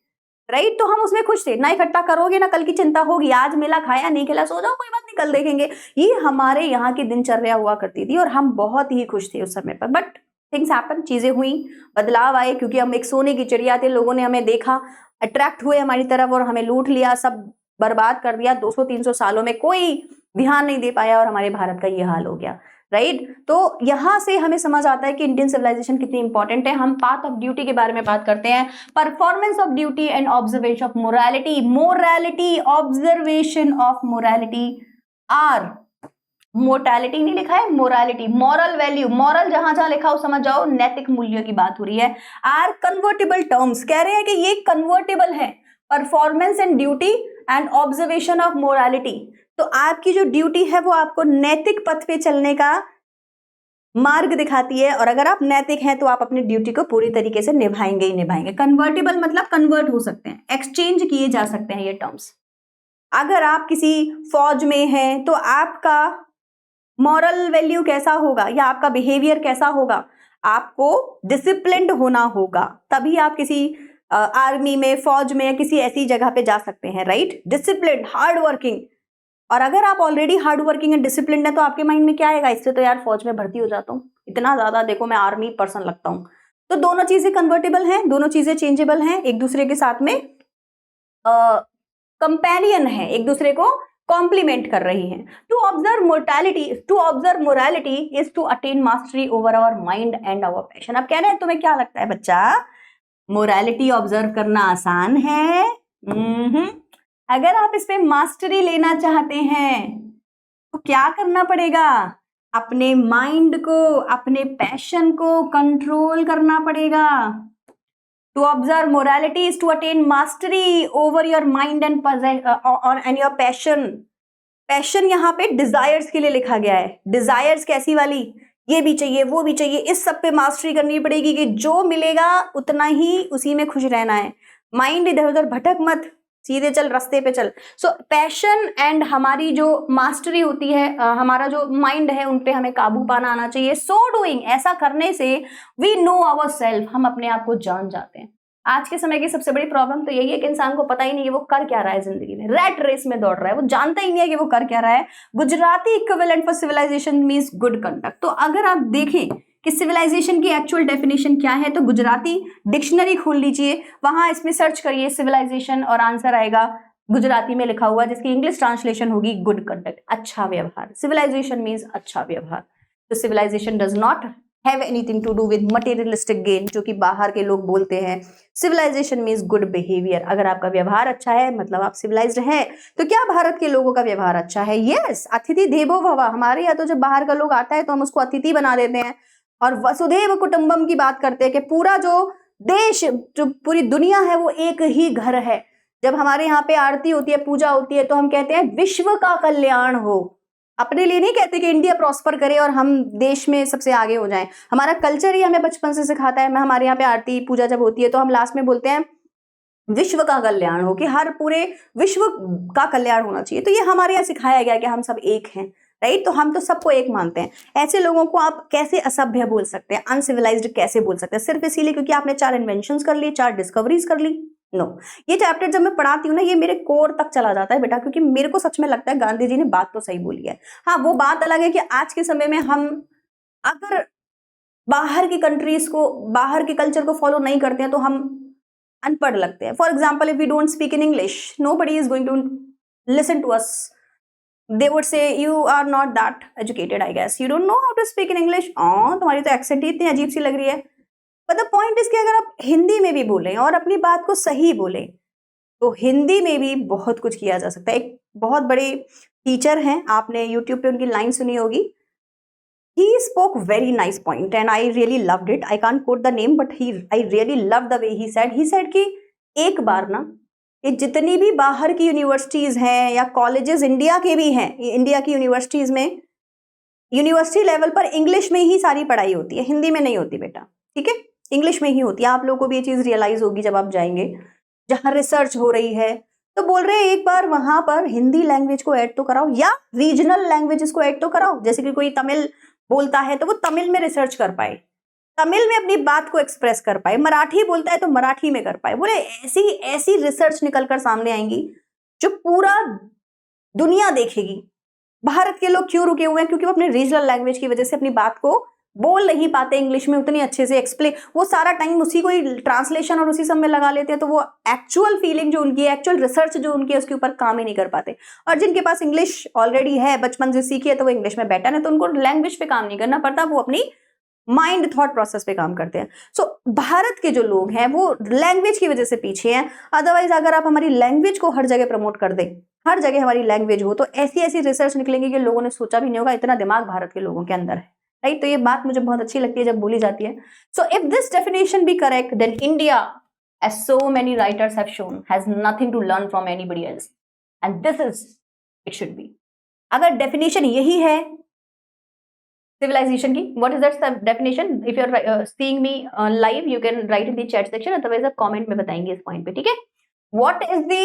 राइट। तो हम उसमें खुश थे, ना इकट्ठा करोगे ना कल की चिंता होगी, आज मिला खाया, नहीं खिला सो जाओ, कोई बात नहीं कल देखेंगे। ये हमारे यहाँ की दिनचर्या हुआ करती थी और हम बहुत ही खुश थे उस समय पर। बट थिंग्स हैपन, चीजें हुई, बदलाव आए, क्योंकि हम एक सोने की चिड़िया थे, लोगों ने हमें देखा, अट्रैक्ट हुए हमारी तरफ और हमें लूट लिया, सब बर्बाद कर दिया। 200-300 सालों में कोई ध्यान नहीं दे पाया और हमारे भारत का ये हाल हो गया, राइट। तो यहां से हमें समझ आता है कि इंडियन सिविलाइजेशन कितनी इंपॉर्टेंट है। हम पाथ ऑफ ड्यूटी के बारे में बात करते हैं। Performance of duty and observation of morality. Morality, observation of morality are, mortality नहीं लिखा है, मोरालिटी, मॉरल वैल्यू, मॉरल जहां जहां लिखा हो समझ जाओ नैतिक मूल्यों की बात हो रही है। आर कन्वर्टेबल टर्म्स, कह रहे हैं कि ये कन्वर्टेबल है। Performance and duty and observation of morality. तो आपकी जो ड्यूटी है वो आपको नैतिक पथ पे चलने का मार्ग दिखाती है, और अगर आप नैतिक हैं तो आप अपनी ड्यूटी को पूरी तरीके से निभाएंगे ही निभाएंगे। कन्वर्टेबल मतलब कन्वर्ट हो सकते हैं, एक्सचेंज किए जा सकते हैं ये टर्म्स। अगर आप किसी फौज में हैं तो आपका मॉरल वैल्यू कैसा होगा या आपका बिहेवियर कैसा होगा? आपको डिसिप्लिन्ड होना होगा, तभी आप किसी आर्मी में, फौज में या किसी ऐसी जगह पे जा सकते हैं, राइट। Disciplined, hard working. और अगर आप already hard working and disciplined है तो आपके माइंड में क्या आएगा? इससे तो यार फौज में भर्ती हो जाता हूँ, इतना ज्यादा देखो मैं आर्मी पर्सन लगता हूँ। तो दोनों चीजें कन्वर्टेबल हैं, दोनों चीजें चेंजेबल हैं, एक दूसरे के साथ में कंपेनियन है, एक दूसरे को कॉम्प्लीमेंट कर रही हैं। To observe morality is to attain mastery over our mind and our passion. अब कह रहे हैं तुम्हें क्या लगता है बच्चा, मोरालिटी ऑब्जर्व करना आसान है? अगर आप इस पे मास्टरी लेना चाहते हैं तो क्या करना पड़ेगा, अपने माइंड को, अपने पैशन को कंट्रोल करना पड़ेगा। To observe morality is to attain mastery over your mind and and your passion. Passion यहाँ पे डिजायर्स के लिए लिखा गया है। डिजायर्स कैसी वाली, ये भी चाहिए वो भी चाहिए, इस सब पे मास्टरी करनी पड़ेगी कि जो मिलेगा उतना ही उसी में खुश रहना है। माइंड इधर उधर भटक मत, सीधे चल, रास्ते पे चल। सो पैशन एंड हमारी जो मास्टरी होती है, हमारा जो माइंड है, उन पे हमें काबू पाना आना चाहिए। सो डूइंग, ऐसा करने से वी नो आवर सेल्फ, हम अपने आप को जान जाते हैं। आज के समय की सबसे बड़ी प्रॉब्लम तो यही है कि इंसान को पता ही नहीं है वो कर क्या रहा है जिंदगी में, रैट रेस में दौड़ रहा है, वो जानता ही नहीं है कि वो कर क्या रहा है। Gujarati equivalent for civilisation means good conduct. तो अगर आप देखें कि सिविलाइजेशन की एक्चुअल डेफिनेशन क्या है, तो गुजराती डिक्शनरी खोल लीजिए, वहां इसमें सर्च करिए सिविलाइजेशन और आंसर आएगा गुजराती में लिखा हुआ, जिसकी इंग्लिश ट्रांसलेशन होगी गुड कंडक्ट, अच्छा व्यवहार। सिविलाइजेशन मीन्स अच्छा व्यवहार। तो civilisation does not have anything to do with materialistic gain, जो कि बाहर के लोग बोलते हैं। Civilisation means good behaviour. अगर आपका व्यवहार अच्छा है मतलब आप सिविलाइज्ड हैं। तो क्या भारत के लोगों का व्यवहार अच्छा है? यस, अतिथि देवो भव। हमारे यहाँ तो जब बाहर का लोग आता है तो हम उसको अतिथि बना देते हैं, और वसुधैव कुटुंबम की बात करते हैं कि पूरा जो देश, जो पूरी दुनिया है, वो एक ही घर है। जब हमारे यहाँ पे आरती होती है, पूजा होती है, तो हम कहते हैं विश्व का कल्याण हो। अपने लिए नहीं कहते कि इंडिया प्रॉस्पर करे और हम देश में सबसे आगे हो जाएं। हमारा कल्चर ही हमें बचपन से सिखाता है। हमारे यहाँ पे आरती पूजा जब होती है तो हम लास्ट में बोलते हैं विश्व का कल्याण हो, कि हर पूरे विश्व का कल्याण होना चाहिए। तो ये हमारे यहाँ सिखाया गया कि हम सब एक हैं, राइट। तो हम तो सबको एक मानते हैं। ऐसे लोगों को आप कैसे असभ्य बोल सकते हैं, अनसिविलाइज्ड कैसे बोल सकते हैं, सिर्फ इसीलिए क्योंकि आपने 4 इन्वेंशंस कर ली, 4 डिस्कवरीज कर ली? नो। ये चैप्टर जब मैं पढ़ाती हूँ ना, ये मेरे कोर तक चला जाता है बेटा, क्योंकि मेरे को सच में लगता है गांधी जी ने बात तो सही बोली है। हाँ, वो बात अलग है कि आज के समय में हम अगर बाहर की कंट्रीज को, बाहर के कल्चर को फॉलो नहीं करते हैं तो हम अनपढ़ लगते हैं। For example, if we don't speak in English, nobody is going to listen to us. They would say you are not that educated, I guess. You don't know how to speak in English. तुम्हारी तो accent ही इतनी अजीब सी लग रही है। But the point is कि अगर आप हिंदी में भी बोलें और अपनी बात को सही बोलें, तो हिंदी में भी बहुत कुछ किया जा सकता है। एक बहुत बड़े टीचर हैं, आपने YouTube पे उनकी लाइन सुनी होगी। He spoke very nice point and I really loved it. I can't quote the name, but I really loved the way he said. He said कि एक बार ना, ये जितनी भी बाहर की यूनिवर्सिटीज हैं या कॉलेजेस इंडिया के भी हैं, इंडिया की यूनिवर्सिटीज में यूनिवर्सिटी लेवल पर इंग्लिश में ही सारी पढ़ाई होती है, हिंदी में नहीं होती बेटा, ठीक है। इंग्लिश में ही होती है। आप लोगों को भी ये चीज रियलाइज होगी जब आप जाएंगे जहां रिसर्च हो रही है। तो बोल रहे हैं एक बार वहां पर हिंदी लैंग्वेज को ऐड तो कराओ, या रीजनल लैंग्वेजेस को ऐड तो कराओ। जैसे कि कोई तमिल बोलता है तो वो तमिल में रिसर्च कर पाए, तमिल में अपनी बात को एक्सप्रेस कर पाए। मराठी बोलता है तो मराठी में कर पाए। बोले ऐसी ऐसी रिसर्च निकलकर सामने आएंगी जो पूरा दुनिया देखेगी। भारत के लोग क्यों रुके हुए हैं? क्योंकि वो अपने रीजनल लैंग्वेज की वजह से अपनी बात को बोल नहीं पाते इंग्लिश में उतनी अच्छे से एक्सप्लेन। वो सारा टाइम उसी को ही ट्रांसलेशन और उसी सब में लगा लेते हैं, तो वो एक्चुअल फीलिंग जो उनकी है, एक्चुअल रिसर्च जो उनकी है, उसके ऊपर काम ही नहीं कर पाते। और जिनके पास इंग्लिश ऑलरेडी है, बचपन से सीखी है, तो वो इंग्लिश में बेटर है, तो उनको लैंग्वेज पे काम नहीं करना पड़ता, वो अपनी माइंड थॉट प्रोसेस पे काम करते हैं। सो भारत के जो लोग हैं वो लैंग्वेज की वजह से पीछे हैं। अदरवाइज अगर आप हमारी लैंग्वेज को हर जगह प्रमोट कर दें, हर जगह हमारी लैंग्वेज हो, तो ऐसी ऐसी रिसर्च निकलेंगी कि लोगों ने सोचा भी नहीं होगा। इतना दिमाग भारत के लोगों के अंदर है, राइट। तो ये बात मुझे बहुत अच्छी लगती है जब बोली जाती है। So if this definition be correct, then India, as so many writers have shown, has nothing to learn from anybody else, and this is it should be। अगर डेफिनेशन यही है civilization की, what is that definition? If you're seeing me live, you can write in the chat section, otherwise आप comment में बताएंगे इस point पे, ठीक है। What is the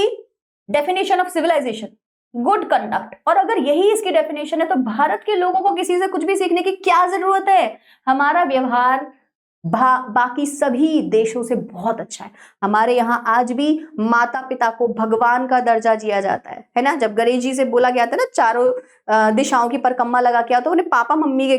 definition of civilization? Good conduct। और अगर यही इसकी definition है तो भारत के लोगों को किसी से कुछ भी सीखने की क्या जरूरत है? हमारा व्यवहार बाकी सभी देशों से बहुत अच्छा है। हमारे यहाँ आज भी माता पिता को भगवान का दर्जा दिया जाता है ना। जब गणेश जी से बोला गया था ना, चारों दिशाओं की परिक्रमा लगा के आओ, तो उन्हें पापा मम्मी के,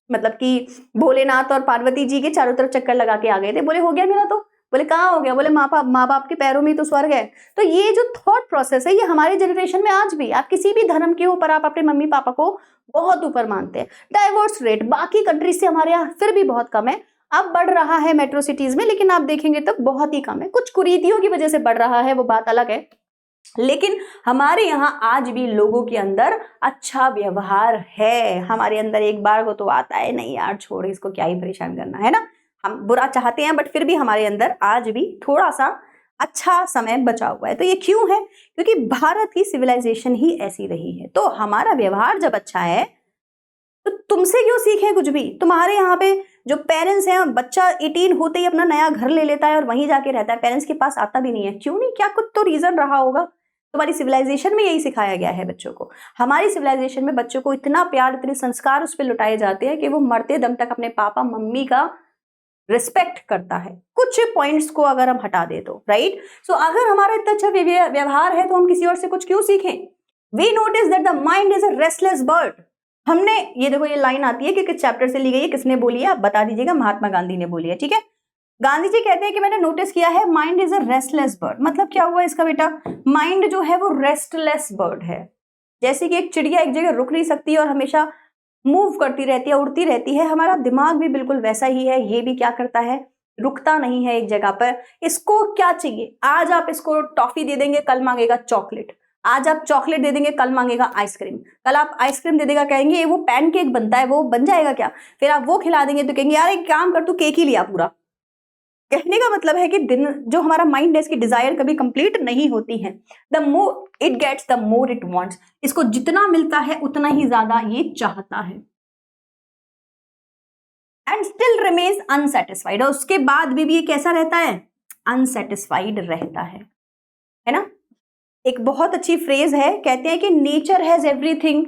मतलब कि भोलेनाथ और पार्वती जी के चारों तरफ चक्कर लगा के आ गए थे। बोले हो गया मेरा? तो बोले कहाँ हो गया? बोले माँ बाप के पैरों में तो स्वर्ग है। तो ये जो थॉट प्रोसेस है, ये हमारे जनरेशन में आज भी, आप किसी भी धर्म के ऊपर आप अपने मम्मी पापा को बहुत ऊपर मानते हैं। डाइवोर्स रेट बाकी कंट्रीज से हमारे यहाँ फिर भी बहुत कम है। अब बढ़ रहा है मेट्रो सिटीज में, लेकिन आप देखेंगे तो बहुत ही कम है। कुछ कुरीतियों की वजह से बढ़ रहा है, वो बात अलग है। लेकिन हमारे यहाँ आज भी लोगों के अंदर अच्छा व्यवहार है। हमारे अंदर एक बार को तो आता है, नहीं यार छोड़ इसको, क्या ही परेशान करना है ना। हम बुरा चाहते हैं बट फिर भी हमारे अंदर आज भी थोड़ा सा अच्छा समय बचा हुआ है। तो ये क्यों है? क्योंकि भारत की सिविलाइजेशन ही ऐसी रही है। तो हमारा व्यवहार जब अच्छा है तो तुमसे क्यों सीखे कुछ भी? तुम्हारे यहाँ पे जो पेरेंट्स हैं, बच्चा 18 होते ही अपना नया घर ले लेता है और वहीं जाके रहता है, पेरेंट्स के पास आता भी नहीं है। क्यों नहीं? क्या कुछ तो रीजन रहा होगा। तुम्हारी सिविलाइजेशन में यही सिखाया गया है बच्चों को। हमारी सिविलाइजेशन में बच्चों को इतना प्यार, इतने संस्कार उस पर लुटाए जाते हैं कि वो मरते दम तक अपने पापा मम्मी का रिस्पेक्ट करता है। कुछ पॉइंट्स को अगर हम हटा दे तो, राइट। सो अगर हमारा इतना अच्छा व्यवहार है तो हम किसी और से कुछ क्यों सीखें? We notice that the mind is a restless bird. हमने ये देखो, ये लाइन आती है कि किस चैप्टर से ली गई है, किसने बोली है, आप बता दीजिएगा। महात्मा गांधी ने बोली है, ठीक है। गांधी जी कहते हैं कि मैंने नोटिस किया है mind is a restless bird. मतलब क्या हुआ इसका बेटा? माइंड जो है वो रेस्टलेस बर्ड है। जैसे कि एक चिड़िया एक जगह रुक नहीं सकती और हमेशा मूव करती रहती है, उड़ती रहती है, हमारा दिमाग भी बिल्कुल वैसा ही है। ये भी क्या करता है? रुकता नहीं है एक जगह पर। इसको क्या चाहिए? आज आप इसको टॉफी दे देंगे, कल मांगेगा चॉकलेट। आज आप चॉकलेट दे देंगे, कल मांगेगा आइसक्रीम। कल आप आइसक्रीम दे देगा, कहेंगे ये वो पैनकेक बनता है, वो बन जाएगा क्या? फिर आप वो खिला देंगे तो कहेंगे यार एक काम कर, तू केक ही लिया पूरा। कहने का मतलब है कि दिन जो हमारा माइंड है, इसकी डिजायर कभी कंप्लीट नहीं होती है। The more it gets the more it wants. इसको जितना मिलता है उतना ही ज्यादा ये चाहता है। And still remains unsatisfied. और उसके बाद भी ये कैसा रहता है? अनसेटिस्फाइड रहता है ना। एक बहुत अच्छी फ्रेज है, कहते हैं कि nature has everything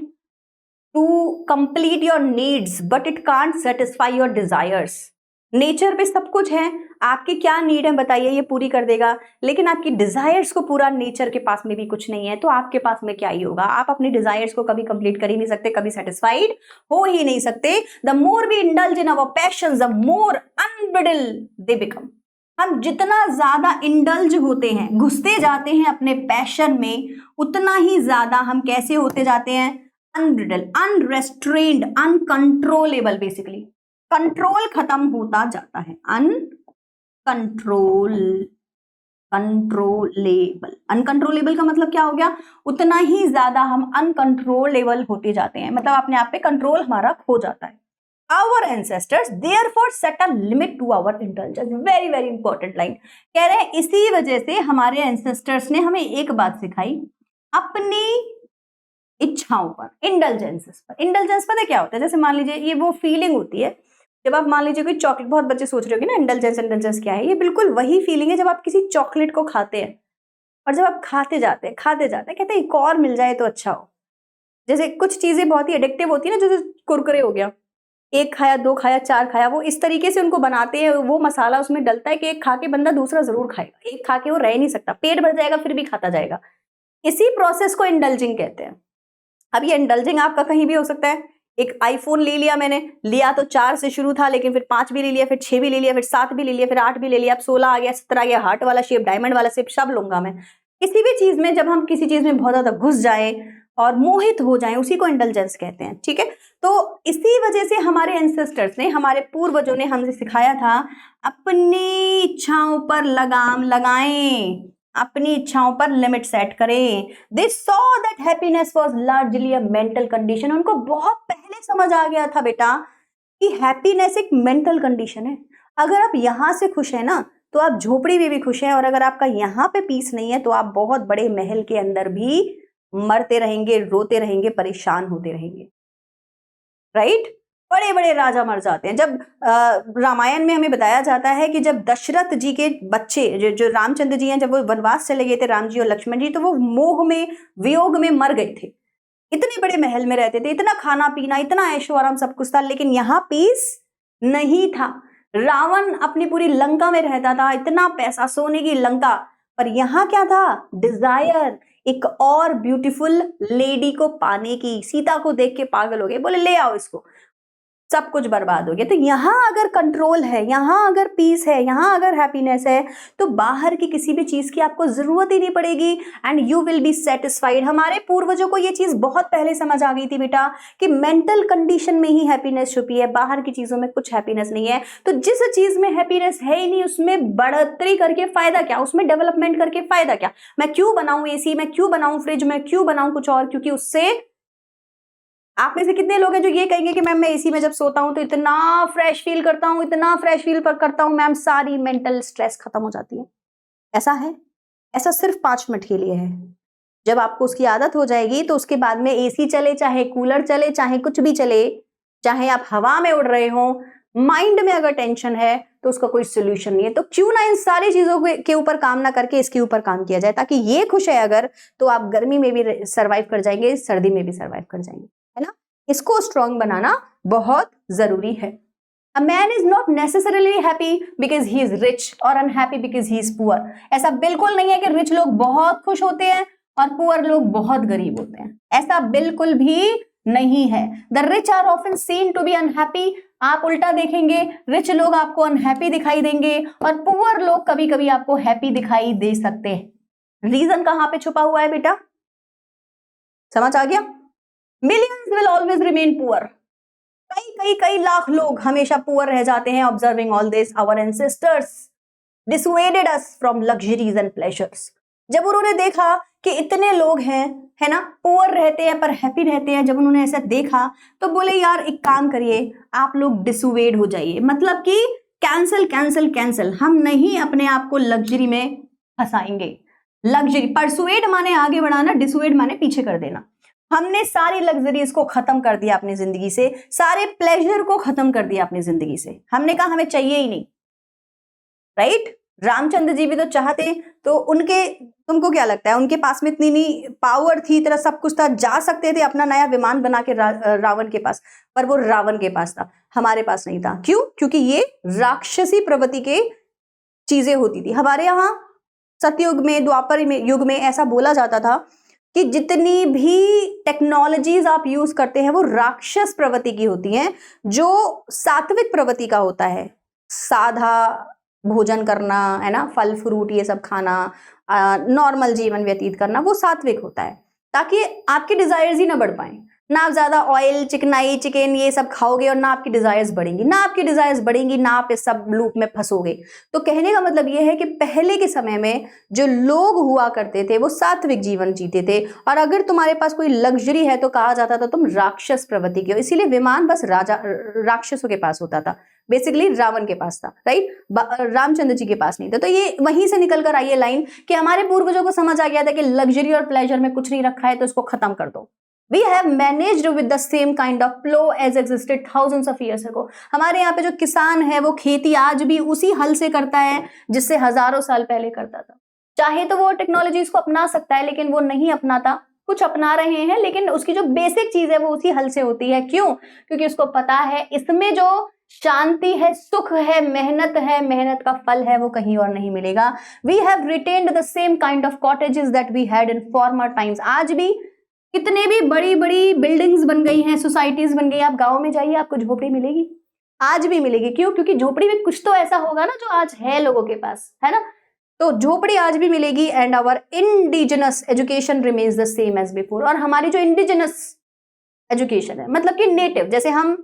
to complete your needs but it can't satisfy your desires. Nature पे सब कुछ है, आपकी क्या नीड है बताइए, ये पूरी कर देगा। लेकिन आपकी डिजायर्स को पूरा नेचर के पास में भी कुछ नहीं है, तो आपके पास में क्या ही होगा? आप अपनी डिजायर्स को कभी कंप्लीट कर ही नहीं सकते, कभी सेटिस्फाइड हो ही नहीं सकते। The more we indulge in our passions the more unbridled they become. हम जितना ज्यादा इंडल्ज होते हैं, घुसते जाते हैं अपने पैशन में, उतना ही ज्यादा हम कैसे होते जाते हैं? अनब्रिडल, अनरेस्ट्रेन्ड, अनकंट्रोलेबल। बेसिकली कंट्रोल खत्म होता जाता है। कंट्रोलेबल। अनकंट्रोलेबल का मतलब क्या हो गया? उतना ही ज्यादा हम अनकंट्रोलेबल होते जाते हैं, मतलब अपने आप पे कंट्रोल हमारा खो जाता है। Our ancestors therefore set a limit to our indulgence. Very very important line। कह रहे हैं इसी वजह से हमारे एंसेस्टर्स ने हमें एक बात सिखाई, अपनी इच्छाओं पर, इंडल्जेंसेस पर। इंडल्जेंस पता क्या होता है? जैसे मान लीजिए ये वो फीलिंग होती है जब आप मान लीजिए कोई चॉकलेट, बहुत बच्चे सोच रहे हो कि ना इंडल्जेंस क्या है, ये बिल्कुल वही फीलिंग है जब आप किसी चॉकलेट को खाते हैं और जब आप खाते जाते हैं कहते हैं एक और मिल जाए तो अच्छा हो। जैसे कुछ चीजें बहुत ही एडिक्टिव होती है ना, जैसे कुरकुरे हो गया, एक खाया, दो खाया, चार खाया, वो इस तरीके से उनको बनाते हैं, वो मसाला उसमें डलता है कि एक खा के बंदा दूसरा जरूर खाएगा, एक खा के वो रह नहीं सकता, पेट भर जाएगा फिर भी खाता जाएगा। इसी प्रोसेस को इंडल्जिंग कहते हैं। अब ये इंडल्जिंग आपका कहीं भी हो सकता है। एक आईफोन ले लिया मैंने, लिया तो 4 से शुरू था, लेकिन फिर 5 भी ले लिया, फिर 6 भी ले लिया, फिर 7 भी ले लिया, फिर 8 भी ले लिया, अब 16 आ गया, 17 आ गया, हार्ट वाला शेप, डायमंड वाला शेप, सब लूंगा मैं। किसी भी चीज में जब हम किसी चीज में बहुत ज्यादा घुस जाए और मोहित हो जाए, उसी को इंडल्जेंस कहते हैं, ठीक है। तो इसी वजह से हमारे एंसेस्टर्स ने, हमारे पूर्वजों ने हमसे सिखाया था, अपनी इच्छाओं पर लगाम लगाएं, अपनी इच्छाओं पर लिमिट सेट करें। दे saw that happiness was largely a mental condition. उनको बहुत पहले समझ आ गया था बेटा कि हैप्पीनेस एक मेंटल कंडीशन है। अगर आप यहां से खुश हैं ना तो आप झोपड़ी में भी खुश हैं, और अगर आपका यहाँ पे पीस नहीं है तो आप बहुत बड़े महल के अंदर भी मरते रहेंगे, रोते रहेंगे, परेशान होते रहेंगे, राइट। बड़े बड़े राजा मर जाते हैं। जब रामायण में हमें बताया जाता है कि जब दशरथ जी के बच्चे जो रामचंद्र जी हैं, जब वो वनवास चले गए थे, राम जी और लक्ष्मण जी, तो वो मोह में, वियोग में मर गए थे। इतने बड़े महल में रहते थे, इतना खाना पीना, इतना ऐशो आराम सब कुछ था, लेकिन यहाँ पीस नहीं था। रावण अपनी पूरी लंका में रहता था, इतना पैसा, सोने की लंका, पर यहाँ क्या था? डिजायर, एक और ब्यूटीफुल लेडी को पाने की। सीता को देख के पागल हो गए, बोले ले आओ इसको। सब कुछ बर्बाद हो गया। तो यहाँ अगर कंट्रोल है, यहाँ अगर पीस है, यहाँ अगर हैप्पीनेस है, तो बाहर की किसी भी चीज की आपको जरूरत ही नहीं पड़ेगी and you will be satisfied. हमारे पूर्वजों को ये चीज बहुत पहले समझ आ गई थी बेटा कि मेंटल कंडीशन में ही हैप्पीनेस छुपी है, बाहर की चीजों में कुछ हैप्पीनेस नहीं है। तो जिस चीज में हैप्पीनेस है ही नहीं उसमें बढ़ोतरी करके फायदा क्या, उसमें डेवलपमेंट करके फायदा क्या। मैं क्यों बनाऊं एसी, मैं क्यों बनाऊं फ्रिज, मैं क्यों बनाऊं कुछ और, क्योंकि उससे आप में से कितने लोग हैं जो ये कहेंगे कि मैम मैं एसी में जब सोता हूं तो इतना फ्रेश फील करता हूं, इतना फ्रेश फील करता हूं मैम, सारी मेंटल स्ट्रेस खत्म हो जाती है। ऐसा है? ऐसा सिर्फ 5 मिनट के लिए है। जब आपको उसकी आदत हो जाएगी तो उसके बाद में एसी चले, चाहे कूलर चले, चाहे कुछ भी चले, चाहे आप हवा में उड़ रहे हो, माइंड में अगर टेंशन है तो उसका कोई सोल्यूशन नहीं है। तो क्यों ना इन सारी चीजों के ऊपर काम ना करके इसके ऊपर काम किया जाए, ताकि ये खुश है अगर, तो आप गर्मी में भी सर्वाइव कर जाएंगे, सर्दी में भी सर्वाइव कर जाएंगे, है ना। इसको स्ट्रॉन्ग बनाना बहुत जरूरी है। A man is not necessarily happy because he is rich or unhappy because he is poor. ऐसा बिल्कुल नहीं है कि रिच लोग बहुत खुश होते हैं और पुअर लोग बहुत गरीब होते हैं, ऐसा बिल्कुल भी नहीं है। The rich are often seen to be unhappy. आप उल्टा देखेंगे, रिच लोग आपको अनहैप्पी दिखाई देंगे और पुअर लोग कभी कभी आपको हैप्पी दिखाई दे सकते हैं। रीजन कहां पे छुपा हुआ है बेटा, समझ आ गया? Millions will always remain poor. कई लाख लोग हमेशा पुअर रह जाते हैं। Observing all this, our ancestors dissuaded us from luxuries and pleasures. जब उन्होंने देखा कि इतने लोग हैं, है ना, पुअर रहते हैं पर हैप्पी रहते हैं, जब उन्होंने ऐसा देखा तो बोले यार एक काम करिए, आप लोग डिसुएड हो जाइए, मतलब कि कैंसिल कैंसिल कैंसिल, हम नहीं अपने आप को लग्जरी में फंसाएंगे। लग्जरी, परसुएड माने आगे बढ़ाना, डिसुएड माने पीछे कर देना। हमने सारी लग्जरीज को खत्म कर दिया अपनी जिंदगी से, सारे प्लेजर को खत्म कर दिया अपनी जिंदगी से। हमने कहा हमें चाहिए ही नहीं, राइट। रामचंद्र जी भी तो चाहते, तो उनके, तुमको क्या लगता है उनके पास में इतनी नहीं पावर थी, इतना सब कुछ था, जा सकते थे अपना नया विमान बना के रावण के पास, पर वो रावण के पास था, हमारे पास नहीं था। क्यों? क्योंकि ये राक्षसी प्रवृत्ति के चीजें होती थी। हमारे यहाँ सतयुग में, द्वापर युग में ऐसा बोला जाता था कि जितनी भी टेक्नोलॉजीज आप यूज करते हैं वो राक्षस प्रवृत्ति की होती हैं, जो सात्विक प्रवृत्ति का होता है, साधा भोजन करना, है ना, फल फ्रूट ये सब खाना, नॉर्मल जीवन व्यतीत करना, वो सात्विक होता है, ताकि आपके डिजायर्स ही ना बढ़ पाए। ना आप ज्यादा ऑयल, चिकनाई, चिकन ये सब खाओगे और ना आपकी डिजायर्स बढ़ेंगी, ना आपकी डिजायर्स बढ़ेंगी, ना आप इस सब लूप में फंसोगे। तो कहने का मतलब ये है कि पहले के समय में जो लोग हुआ करते थे वो सात्विक जीवन जीते थे, और अगर तुम्हारे पास कोई लग्जरी है तो कहा जाता था तुम राक्षस प्रवृत्ति के हो। इसीलिए विमान बस राजा राक्षसों के पास होता था, बेसिकली रावण के पास था, राइट, रामचंद्र जी के पास नहीं था। तो ये वहीं से निकल कर आई है लाइन कि हमारे पूर्वजों को समझ आ गया था कि लग्जरी और प्लेजर में कुछ नहीं रखा है, तो इसको खत्म कर दो। We have managed with the same kind of flow as existed thousands of years ago. हमारे यहाँ पे जो किसान है वो खेती आज भी उसी हल से करता है जिससे हजारों साल पहले करता था। चाहे तो वो टेक्नोलॉजीज को अपना सकता है, लेकिन वो नहीं अपनाता, कुछ अपना रहे हैं, लेकिन उसकी जो बेसिक चीज है वो उसी हल से होती है। क्यों? क्योंकि उसको पता है इसमें जो शांति है, सुख है, मेहनत का फल है, वो कहीं और नहीं मिलेगा। We have retained the same kind of cottages that we had in former times. आज भी कितने भी बड़ी बड़ी बिल्डिंग्स बन गई हैं, सोसाइटीज बन गई, आप गांव में जाइए आपको झोपड़ी मिलेगी, आज भी मिलेगी। क्यों? क्योंकि झोपड़ी में कुछ तो ऐसा होगा ना जो आज है लोगों के पास, है ना, तो झोपड़ी आज भी मिलेगी। And our indigenous education remains the same as before. और हमारी जो इंडिजिनस एजुकेशन है, मतलब कि नेटिव, जैसे हम,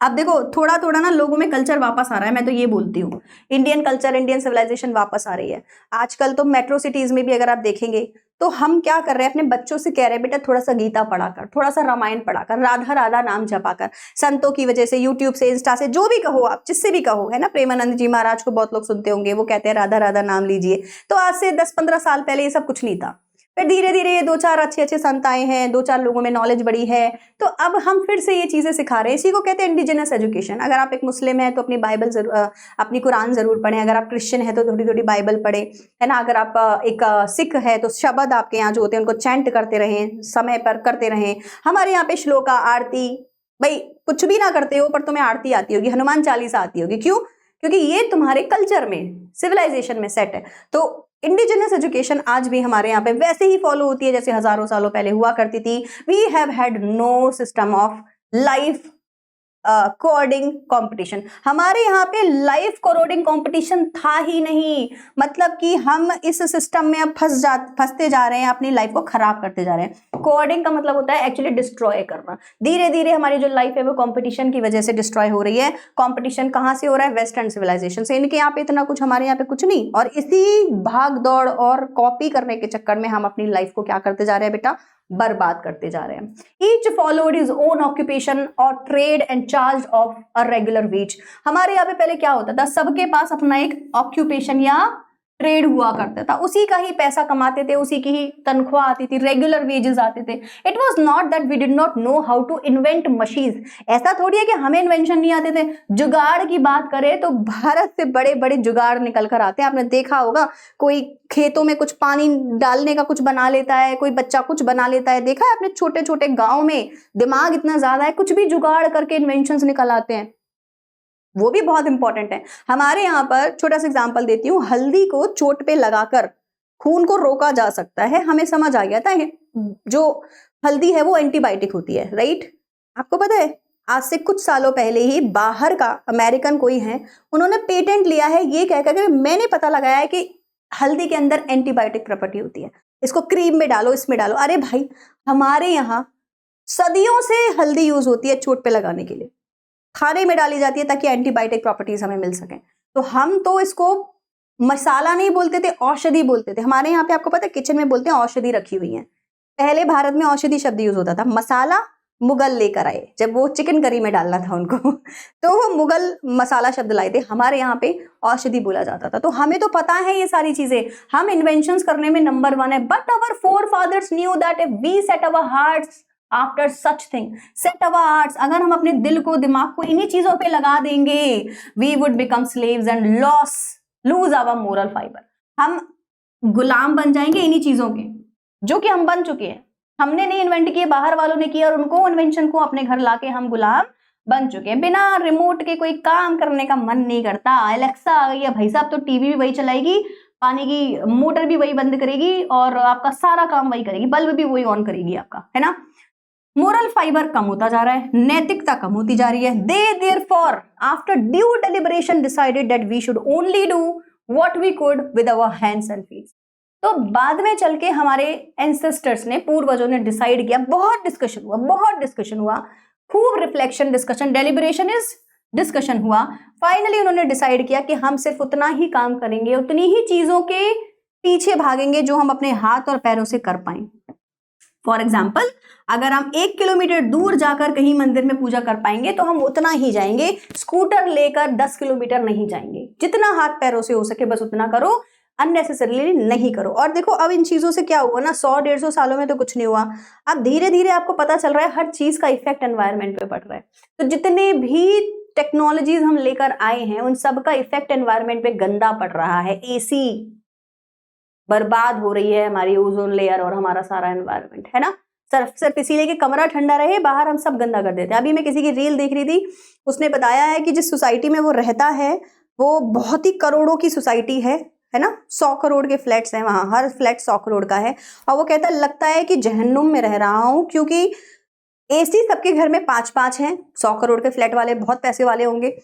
अब देखो थोड़ा थोड़ा ना लोगों में कल्चर वापस आ रहा है, मैं तो ये बोलती हूँ इंडियन कल्चर, इंडियन सिविलाइजेशन वापस आ रही है। आजकल तो मेट्रो सिटीज में भी अगर आप देखेंगे तो हम क्या कर रहे हैं, अपने बच्चों से कह रहे हैं बेटा थोड़ा सा गीता पढ़ाकर, थोड़ा सा रामायण पढ़ाकर, राधा राधा नाम जपाकर, संतों की वजह से, यूट्यूब से, इंस्टा से, जो भी कहो आप, जिससे भी कहो, है ना, प्रेमानंद जी महाराज को बहुत लोग सुनते होंगे, वो कहते हैं राधा राधा नाम लीजिए। तो आज से 10-15 साल पहले ये सब कुछ नहीं था, फिर धीरे धीरे ये 2-4 अच्छे संत आए हैं, 2-4 लोगों में नॉलेज बढ़ी है, तो अब हम फिर से ये चीजें सिखा रहे हैं। इसी को कहते हैं इंडिजिनस एजुकेशन। अगर आप एक मुस्लिम है तो अपनी बाइबल जरूर, अपनी कुरान जरूर पढ़ें, अगर आप क्रिश्चियन है तो थोड़ी थोड़ी बाइबल पढ़े, है ना, अगर आप एक सिख है तो शब्द आपके यहाँ जो होते हैं उनको चैंट करते रहें, समय पर करते रहें। हमारे यहाँ पे श्लोका, आरती, भाई कुछ भी ना करते हो पर तुम्हें आरती आती होगी, हनुमान चालीसा आती होगी। क्यों? क्योंकि ये तुम्हारे कल्चर में, सिविलाइजेशन में सेट है। तो इंडिजिनस एजुकेशन आज भी हमारे यहाँ पे वैसे ही फॉलो होती है जैसे हजारों सालों पहले हुआ करती थी। We have had no system of life coding competition. हमारे यहाँ पे लाइफ कोडिंग कंपटीशन था ही नहीं, मतलब कि हम इस सिस्टम में अब फंसते जा रहे हैं, अपनी लाइफ को खराब करते जा रहे हैं। कोडिंग का मतलब होता है एक्चुअली डिस्ट्रॉय करना। धीरे धीरे हमारी जो लाइफ है वो कंपटीशन की वजह से डिस्ट्रॉय हो रही है। कंपटीशन कहाँ से हो रहा है? वेस्टर्न सिविलाइजेशन से। इनके यहाँ पे इतना कुछ, हमारे यहाँ पे कुछ नहीं, और इसी भाग दौड़ और कॉपी करने के चक्कर में हम अपनी लाइफ को क्या करते जा रहे हैं बेटा? बर्बाद करते जा रहे हैं। Each followed his own occupation और trade and charge of a regular wage. हमारे यहाँ पे पहले क्या होता था? सबके पास अपना एक ऑक्यूपेशन या ट्रेड हुआ करता था, उसी का ही पैसा कमाते थे, उसी की ही तनख्वाह आती थी, रेगुलर वेजेस आते थे। It was not that we did not know how to invent machines. ऐसा थोड़ी है कि हमें इन्वेंशन नहीं आते थे। जुगाड़ की बात करें तो भारत से बड़े बड़े जुगाड़ निकल कर आते हैं। आपने देखा होगा, कोई खेतों में कुछ पानी डालने का कुछ बना लेता है, कोई बच्चा कुछ बना लेता है। देखा है अपने छोटे छोटे गाँव में? दिमाग इतना ज्यादा है, कुछ भी जुगाड़ करके इन्वेंशन निकल आते हैं। वो भी बहुत इंपॉर्टेंट है। हमारे यहाँ पर छोटा सा एग्जांपल देती हूँ, हल्दी को चोट पे लगाकर खून को रोका जा सकता है। हमें समझ आ गया था जो हल्दी है वो एंटीबायोटिक होती है, राइट? आपको पता है आज से कुछ सालों पहले ही बाहर का अमेरिकन कोई है, उन्होंने पेटेंट लिया है ये कहकर कि मैंने पता लगाया है कि हल्दी के अंदर एंटीबायोटिक प्रॉपर्टी होती है, इसको क्रीम में डालो, इसमें डालो। अरे भाई, हमारे यहाँ सदियों से हल्दी यूज होती है चोट पे लगाने के लिए, खाने में डाली जाती है ताकि एंटीबायोटिक प्रॉपर्टीज हमें मिल सकें। तो हम तो इसको मसाला नहीं बोलते थे, औषधि बोलते थे। हमारे यहाँ पे आपको पता है किचन में बोलते हैं औषधि रखी हुई है। पहले भारत में औषधि शब्द यूज होता था। मसाला मुगल लेकर आए, जब वो चिकन करी में डालना था उनको तो वो मुगल मसाला शब्द लाए थे। हमारे यहाँ पे औषधि बोला जाता था। तो हमें तो पता है ये सारी चीजें, हम इन्वेंशंस करने में नंबर 1 है। But our forefathers knew that if we set our hearts after such thing, set our hearts, अगर हम अपने दिल को, दिमाग को इन्हीं चीजों पे लगा देंगे, we would become slaves and lose our moral fibre. हम गुलाम बन जाएंगे इन्हीं चीजों के, जो कि हम बन चुके हैं। हमने नहीं इन्वेंट किए, बाहर वालों ने किया, और उनको इन्वेंशन को अपने घर लाके हम गुलाम बन चुके हैं। बिना रिमोट के कोई काम करने का मन नहीं करता। एलेक्सा आ गई है भाई साहब, तो टीवी भी वही चलाएगी, पानी की मोटर भी वही बंद करेगी, और आपका सारा काम वही करेगी, बल्ब भी वही ऑन करेगी आपका, है ना? मोरल फाइबर कम होता जा रहा है, नैतिकता कम होती जा रही है। They therefore after due deliberation decided that we should only do what we could with our hands and feet. तो बाद में चल के हमारे एंसेस्टर्स ने, पूर्वजों ने डिसाइड किया, बहुत डिस्कशन हुआ, खूब reflection, discussion, deliberation is discussion हुआ। फाइनली उन्होंने डिसाइड किया कि हम सिर्फ उतना ही काम करेंगे, उतनी ही चीजों के पीछे भागेंगे जो हम अपने हाथ और पैरों से कर पाए। फॉर एग्जाम्पल, अगर हम 1 किलोमीटर दूर जाकर कहीं मंदिर में पूजा कर पाएंगे तो हम उतना ही जाएंगे। स्कूटर लेकर 10 किलोमीटर नहीं जाएंगे। जितना हाथ पैरों से हो सके बस उतना करो, अननेसेसरीली नहीं करो। और देखो अब इन चीजों से क्या हुआ ना, 100-150 सालों में तो कुछ नहीं हुआ। अब धीरे धीरे आपको पता चल रहा है हर चीज का इफेक्ट एनवायरनमेंट पे पड़ रहा है। तो जितने भी टेक्नोलॉजीज हम लेकर आए हैं उन सब का इफेक्ट एनवायरनमेंट पे गंदा पड़ रहा है। एसी बर्बाद हो रही है, हमारी ओजोन लेयर और हमारा सारा एनवायरनमेंट, है ना? सिर्फ इसीलिए कि कमरा ठंडा रहे, बाहर हम सब गंदा कर देते हैं। अभी मैं किसी की रील देख रही थी, उसने बताया है कि जिस सोसाइटी में वो रहता है वो बहुत ही करोड़ों की सोसाइटी है ना? 100 करोड़ के फ्लैट्स हैं वहां, हर फ्लैट 100 करोड़ का है। और वो कहता लगता है कि जहन्नुम में रह रहा हूं, क्योंकि एसी सबके घर में 5-5 हैं। 100 करोड़ के फ्लैट वाले बहुत पैसे वाले होंगे,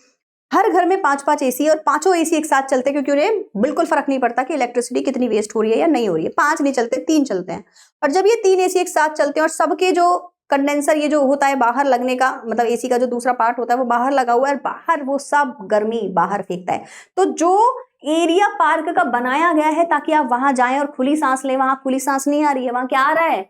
हर घर में 5-5 एसी, और 5 एसी एक साथ चलते हैं, क्योंकि उन्हें बिल्कुल फर्क नहीं पड़ता कि इलेक्ट्रिसिटी कितनी वेस्ट हो रही है या नहीं हो रही है। 5 नहीं चलते, 3 चलते हैं। और जब ये 3 एसी एक साथ चलते हैं और सबके जो कंडेंसर, ये जो होता है बाहर लगने का, मतलब एसी का जो दूसरा पार्ट होता है वो बाहर लगा हुआ है, और बाहर वो सब गर्मी बाहर फेंकता है। तो जो एरिया पार्क का बनाया गया है ताकि आप वहां जाएं और खुली सांस लें, वहां खुली सांस नहीं आ रही है, वहां क्या आ रहा है?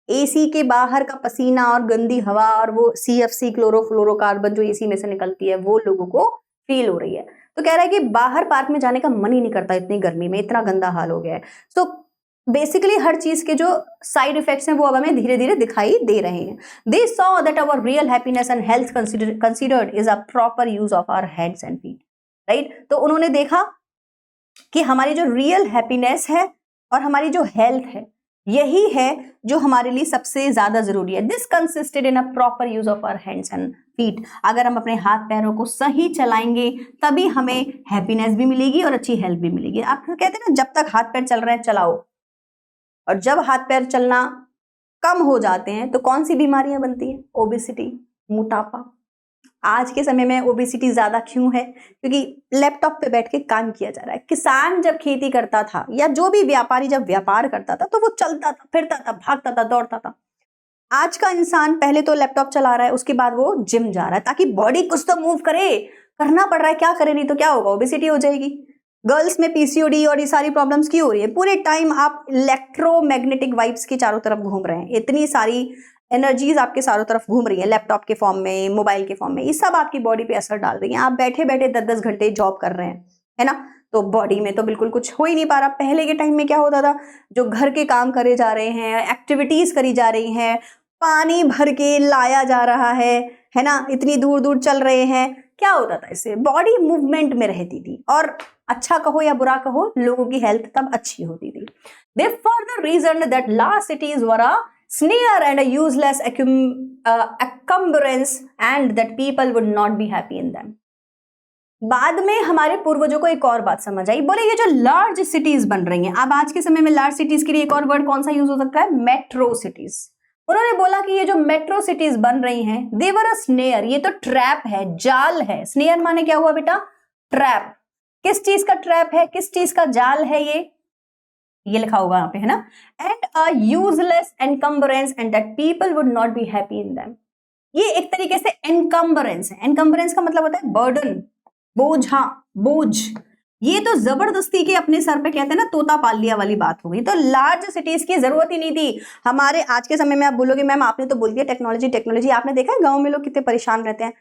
एसी के बाहर का पसीना और गंदी हवा, और वो CFC क्लोरोफ्लोरोकार्बन जो एसी में से निकलती है वो लोगों को फील हो रही है। तो कह रहा है कि बाहर पार्क में जाने का मन ही नहीं करता, इतनी गर्मी में इतना गंदा हाल हो गया है। तो बेसिकली हर चीज के जो साइड इफेक्ट्स हैं वो अब हमें धीरे धीरे दिखाई दे रहे हैं। They saw that our real happiness and health considered is a proper use of our hands and feet, right? तो उन्होंने देखा कि हमारी जो रियल हैप्पीनेस है और हमारी जो हेल्थ है, यही है जो हमारे लिए सबसे ज्यादा जरूरी है। This consisted in a proper use of our hands and feet. अगर हम अपने हाथ पैरों को सही चलाएंगे तभी हमें हैप्पीनेस भी मिलेगी और अच्छी हेल्थ भी मिलेगी। आप कहते हैं ना, जब तक हाथ पैर चल रहे हैं चलाओ, और जब हाथ पैर चलना कम हो जाते हैं तो कौन सी बीमारियां बनती हैं? ओबेसिटी, मोटापा, आज के समय में ओबेसिटी ज्यादा क्यों है? क्योंकि लैपटॉप पे बैठ के काम किया जा रहा है। किसान जब खेती करता था या जो भी व्यापारी जब व्यापार करता था तो वो चलता था, फिरता था, भागता था, दौड़ता था। आज का इंसान पहले तो लैपटॉप चला रहा है, उसके बाद वो जिम जा रहा है ताकि बॉडी कुछ तो मूव करे। करना पड़ रहा है, क्या करे, नहीं तो क्या होगा, ओबेसिटी हो जाएगी। गर्ल्स में पीसीओडी और ये सारी प्रॉब्लम्स क्यों हो रही है? पूरे टाइम आप इलेक्ट्रोमैग्नेटिक वाइब्स के चारों तरफ घूम रहे हैं, इतनी सारी एनर्जीज आपके चारों तरफ घूम रही है, लैपटॉप के फॉर्म में, मोबाइल के फॉर्म में, ये सब आपकी बॉडी पे असर डाल रही है। आप बैठे बैठे 10-10 घंटे जॉब कर रहे हैं, है ना, तो बॉडी में तो बिल्कुल कुछ हो ही नहीं पा रहा। पहले के टाइम में क्या होता था, जो घर के काम करे जा रहे हैं, एक्टिविटीज करी जा रही हैं, पानी भर के लाया जा रहा है ना, इतनी दूर दूर चल रहे हैं, क्या होता था, इससे बॉडी मूवमेंट में रहती थी और अच्छा कहो या बुरा कहो, लोगों की हेल्थ तब अच्छी होती थी। Therefore, the reason that large cities were a snare and a useless encumbrance and that people would not be happy in them. बाद में हमारे पूर्वजों को एक और बात समझ आई, बोले ये जो लार्ज सिटीज बन रही हैं, अब आज के समय में लार्ज सिटीज के लिए एक और वर्ड कौन सा यूज हो सकता है? Metro cities. उन्होंने बोला कि ये जो मेट्रो सिटीज बन रही हैं, दे वर अ स्नेयर, ये तो ट्रैप है, जाल है। स्नेयर माने क्या हुआ बेटा? ट्रैप। किस चीज का ट्रैप है, किस चीज का जाल है? ये लिखा होगा यहाँ पे, है ना, and a useless encumbrance and that people would not be happy in them. ये एक तरीके से एनकम्बरेंस है। एनकम्बरेंस का मतलब होता है बर्डन, बोझा, बोझ। ये तो जबरदस्ती के अपने सर पे, कहते हैं ना, तोता पाल लिया वाली बात हो गई। तो लार्ज सिटीज की जरूरत ही नहीं थी। हमारे आज के समय में आप बोलोगे मैम आपने तो बोल दिया टेक्नोलॉजी टेक्नोलॉजी, आपने देखा है गांव में लोग कितने परेशान रहते हैं।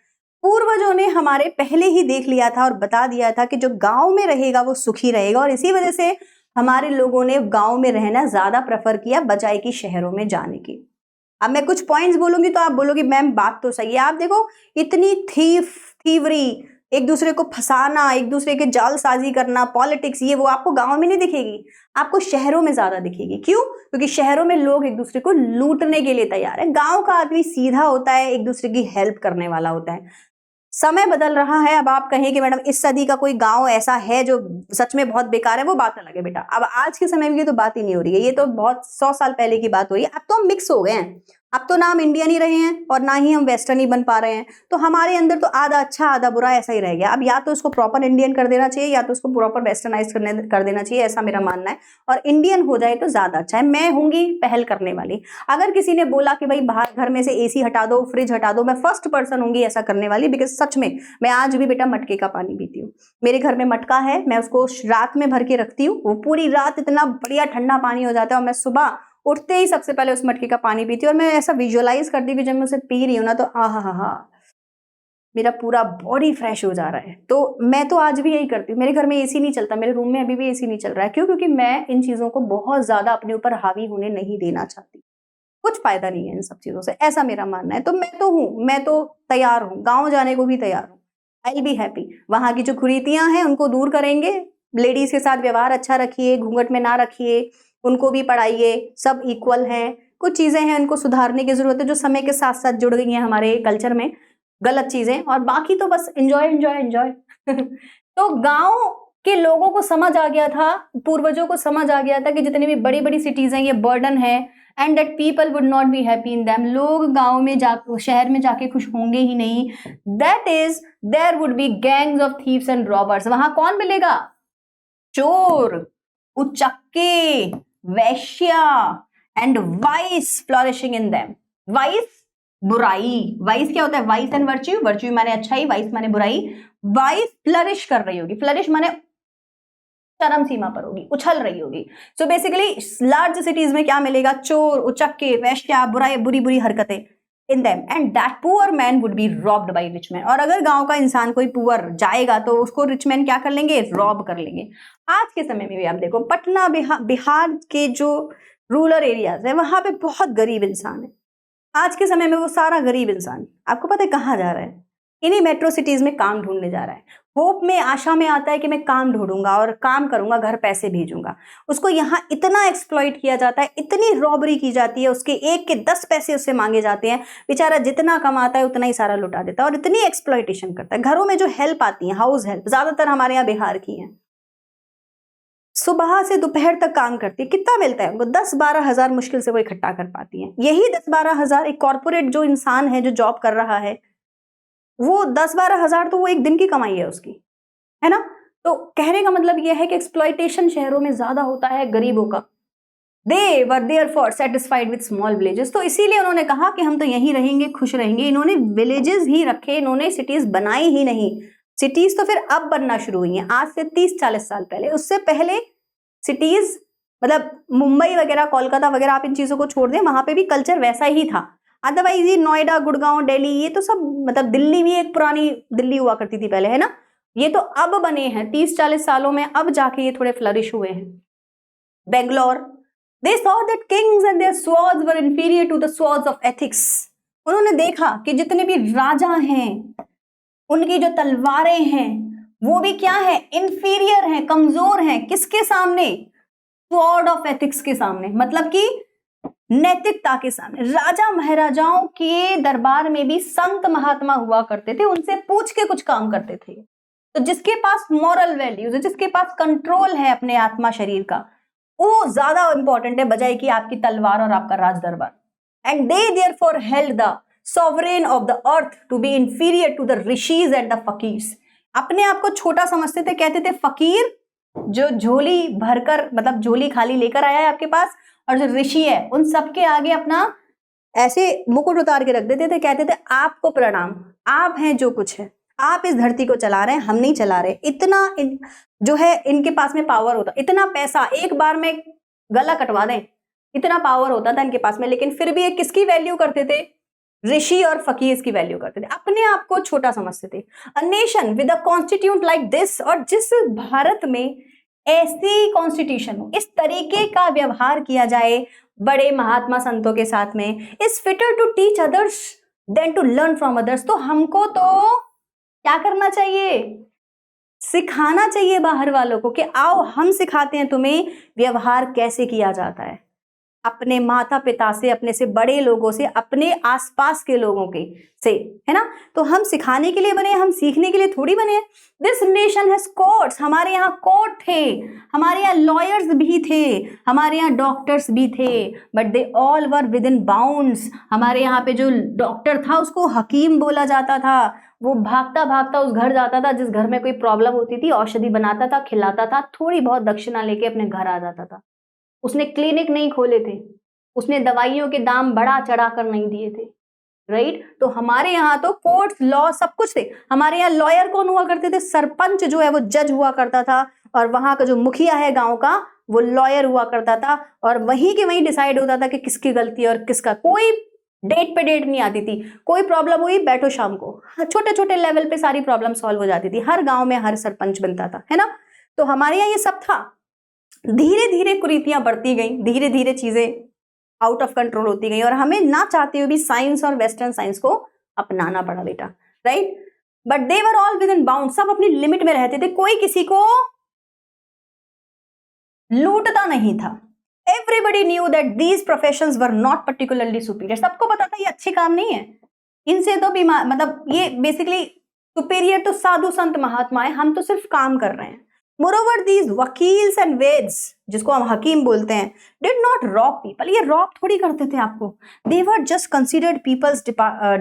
पूर्वजों ने हमारे पहले ही देख लिया था और बता दिया था कि जो गांव में रहेगा वो सुखी रहेगा, और इसी वजह से हमारे लोगों ने गांव में रहना ज्यादा प्रेफर किया बजाय कि शहरों में जाने की। अब मैं कुछ पॉइंट्स बोलूंगी तो आप बोलोगे मैम बात तो सही है। आप देखो, इतनी थीवरी, एक दूसरे को फंसाना, एक दूसरे के जालसाजी करना, पॉलिटिक्स, ये वो आपको गांव में नहीं दिखेगी, आपको शहरों में ज्यादा दिखेगी। क्यों? क्योंकि शहरों में लोग एक दूसरे को लूटने के लिए तैयार है। गांव का आदमी सीधा होता है, एक दूसरे की हेल्प करने वाला होता है। समय बदल रहा है। अब आप कहें कि मैडम इस सदी का कोई गांव ऐसा है जो सच में बहुत बेकार है, वो बात अलग है बेटा। अब आज के समय की तो बात ही नहीं हो रही है, ये तो बहुत 100 साल पहले की बात हो रही है। अब तो हम मिक्स हो गए हैं, अब तो ना हम इंडियन ही रहे हैं और ना ही हम वेस्टर्न ही बन पा रहे हैं। तो हमारे अंदर तो आधा अच्छा आधा बुरा ऐसा ही रह गया। अब या तो उसको प्रॉपर इंडियन कर देना चाहिए या तो उसको प्रॉपर वेस्टर्नाइज कर देना चाहिए, ऐसा मेरा मानना है। और इंडियन हो जाए तो ज्यादा अच्छा है। मैं होंगी पहल करने वाली। अगर किसी ने बोला कि भाई बाहर घर में से एसी हटा दो, फ्रिज हटा दो, मैं फर्स्ट पर्सन होंगी ऐसा करने वाली। बिकॉज सच में मैं आज भी बेटा मटके का पानी पीती हूँ। मेरे घर में मटका है, मैं उसको रात में भर के रखती हूँ, वो पूरी रात इतना बढ़िया ठंडा पानी हो जाता है और मैं सुबह उठते ही सबसे पहले उस मटके का पानी पीती हूँ। और मैं ऐसा विजुअलाइज करती हूँ कि जब मैं उसे पी रही हूँ ना, तो हा, मेरा पूरा बॉडी फ्रेश हो जा रहा है। तो मैं तो आज भी यही करती हूँ। मेरे घर में एसी नहीं चलता, मेरे रूम में अभी भी एसी नहीं चल रहा है। क्यों? क्योंकि मैं इन चीजों को बहुत ज्यादा अपने ऊपर हावी होने नहीं देना चाहती। कुछ फायदा नहीं है इन सब चीजों से, ऐसा मेरा मानना है। तो मैं तो हूँ, मैं तो तैयार हूँ, गाँव जाने को भी तैयार हूँ। I will be happy. वहां की जो कुरीतियां हैं उनको दूर करेंगे। लेडीज के साथ व्यवहार अच्छा रखिए, घूंघट में ना रखिए, उनको भी पढ़ाइए, सब इक्वल हैं। कुछ चीजें हैं उनको सुधारने की जरूरत है जो समय के साथ साथ जुड़ गई हैं हमारे कल्चर में, गलत चीजें। और बाकी तो बस एंजॉय एंजॉय एंजॉय। तो गांव के लोगों को समझ आ गया था, पूर्वजों को समझ आ गया था कि जितनी भी बड़ी बड़ी सिटीज हैं ये बर्डन है and that people would not be happy in them. लोग गांव में शहर में जाके खुश होंगे ही नहीं। That is there would be gangs of thieves and robbers. वहां कौन मिलेगा? चोर, उचक्के, वैश्या and vice flourishing in them. Vice बुराई, वाइस क्या होता है? वाइस एंड वर्च्यू, वर्च्यू माने अच्छाई, वाइस माने बुराई। वाइस फ्लरिश कर रही होगी, फ्लरिश माने चरम सीमा पर होगी, उछल रही होगी। सो बेसिकली लार्ज सिटीज में क्या मिलेगा? चोर, उचक्के, वैश्या, बुराई, बुरी बुरी हरकतें in them and that poor man would be robbed by rich man. और अगर गांव का इंसान कोई पुअर जाएगा तो उसको रिच मैन क्या कर लेंगे? रॉब कर लेंगे। आज के समय में भी आप देखो पटना, बिहार के जो रूरल एरियाज है वहां पे बहुत गरीब इंसान है। आज के समय में वो सारा गरीब इंसान आपको पता है कहाँ जा रहा है? इन्हीं मेट्रो सिटीज में काम ढूंढने जा रहा है। होप में, आशा में आता है कि मैं काम ढूंढूंगा और काम करूंगा, घर पैसे भेजूंगा। उसको यहाँ इतना एक्सप्लॉइट किया जाता है, इतनी रॉबरी की जाती है, उसके 1 के 10 पैसे उससे मांगे जाते हैं। बेचारा जितना कमाता है उतना ही सारा लुटा देता है और इतनी एक्सप्लॉइटेशन करता है। घरों में जो हेल्प आती है, हाउस हेल्प, ज्यादातर हमारे यहाँ बिहार की है, सुबह से दोपहर तक काम करती है। कितना मिलता है उनको? 10-12 हजार मुश्किल से वो इकट्ठा कर पाती है। यही 10-12 हजार एक कॉर्पोरेट जो इंसान है जो जॉब कर रहा है वो 10-12 हजार तो वो एक दिन की कमाई है उसकी, है ना। तो कहने का मतलब यह है कि एक्सप्लॉइटेशन शहरों में ज्यादा होता है गरीबों का। They were therefore satisfied with small villages, तो इसीलिए उन्होंने कहा कि हम तो यहीं रहेंगे, खुश रहेंगे। इन्होंने विलेजेस ही रखे, इन्होंने सिटीज बनाई ही नहीं। सिटीज तो फिर अब बनना शुरू हुई हैं, आज से 30-40 साल पहले। उससे पहले सिटीज मतलब मुंबई वगैरह, कोलकाता वगैरह, आप इन चीजों को छोड़ दें, वहां पे भी कल्चर वैसा ही था। अदरवाइज ये नोएडा, गुड़गांव, दिल्ली, ये तो सब, मतलब दिल्ली भी एक पुरानी दिल्ली हुआ करती थी पहले, है ना। ये तो अब बने हैं 30-40 सालों में, अब जाके ये थोड़े फ्लरिश हुए हैं। Bangalore, they saw that kings and their swords were inferior to the swords of ethics। उन्होंने देखा कि जितने भी राजा हैं उनकी जो तलवारें हैं वो भी क्या है, इंफीरियर हैं, कमजोर हैं। किसके सामने? स्वॉर्ड ऑफ एथिक्स के सामने, मतलब कि नैतिकता के सामने। राजा महाराजाओं के दरबार में भी संत महात्मा हुआ करते थे, उनसे पूछ के कुछ काम करते थे। तो जिसके पास मॉरल वैल्यूज है, जिसके पास कंट्रोल है अपने आत्मा शरीर का, वो ज्यादा इंपॉर्टेंट है बजाय कि आपकी तलवार और आपका राज दरबार। And they therefore held the sovereign of the earth to be inferior to the rishis and the fakirs. अपने आप को छोटा समझते थे, कहते थे फकीर जो झोली भरकर, मतलब झोली खाली लेकर आया है आपके पास, और जो ऋषि है उन सबके आगे अपना ऐसे मुकुट उतार के रख देते थे, कहते थे आपको प्रणाम, आप हैं जो कुछ है, आप इस धरती को चला रहे हैं, हम नहीं चला रहे। इतना जो है इनके पास में पावर होता, इतना पैसा एक बार में गला कटवा दें, इतना पावर होता था इनके पास में। लेकिन फिर भी ये किसकी वैल्यू करते थे? ऋषि और फकीर की वैल्यू करते थे, अपने आप को छोटा समझते थे। A nation with a constitute like this, और जिस भारत में ऐसी कॉन्स्टिट्यूशन हो, इस तरीके का व्यवहार किया जाए बड़े महात्मा संतों के साथ में, is fitter to teach others than to learn from others. तो हमको तो क्या करना चाहिए? सिखाना चाहिए बाहर वालों को कि आओ हम सिखाते हैं तुम्हें व्यवहार कैसे किया जाता है, अपने माता पिता से, अपने से बड़े लोगों से, अपने आसपास के लोगों के से, है ना। तो हम सिखाने के लिए बने, हम सीखने के लिए थोड़ी बने हैं। दिस नेशन हैज कोर्ट्स, हमारे यहाँ कोर्ट थे, हमारे यहाँ लॉयर्स भी थे, हमारे यहाँ डॉक्टर्स भी थे, but they all were with in bounds. हमारे यहाँ पे जो डॉक्टर था उसको हकीम बोला जाता था। वो भागता भागता उस घर जाता था जिस घर में कोई प्रॉब्लम होती थी, औषधि बनाता था, खिलाता था, थोड़ी बहुत दक्षिणा लेके अपने घर आ जाता था। उसने क्लिनिक नहीं खोले थे, उसने दवाइयों के दाम बढ़ा चढ़ा कर नहीं दिए थे, राइट। तो हमारे यहाँ तो कोर्ट्स, लॉ सब कुछ थे। हमारे यहाँ लॉयर कौन हुआ करते थे? सरपंच जो है वो जज हुआ करता था, और वहां का जो मुखिया है गांव का वो लॉयर हुआ करता था, और वहीं के वहीं डिसाइड होता था कि किसकी गलती है और किसका। कोई डेट पे डेट नहीं आती थी, कोई प्रॉब्लम हुई बैठो शाम को, छोटे छोटे लेवल पे सारी प्रॉब्लम सॉल्व हो जाती थी। हर गांव में हर सरपंच बनता था, है ना। तो हमारे यहाँ ये सब था। धीरे धीरे कुरीतियां बढ़ती गई, धीरे धीरे चीजें आउट ऑफ कंट्रोल होती गई, और हमें ना चाहते हुए भी साइंस और वेस्टर्न साइंस को अपनाना पड़ा बेटा, right. But they were all with in bound, सब अपनी लिमिट में रहते थे, कोई किसी को लूटता नहीं था। Everybody knew that these professions were not particularly superior. सबको पता था ये अच्छे काम नहीं है, इनसे तो बीमार, मतलब ये बेसिकली सुपीरियर तो साधु संत महात्मा है, हम तो सिर्फ काम कर रहे हैं। Moreover, these वकील्स एंड वेद्स, जिसको हम हकीम बोलते हैं, did not rob people। ये रॉब थोड़ी करते थे आपको। They were just considered people's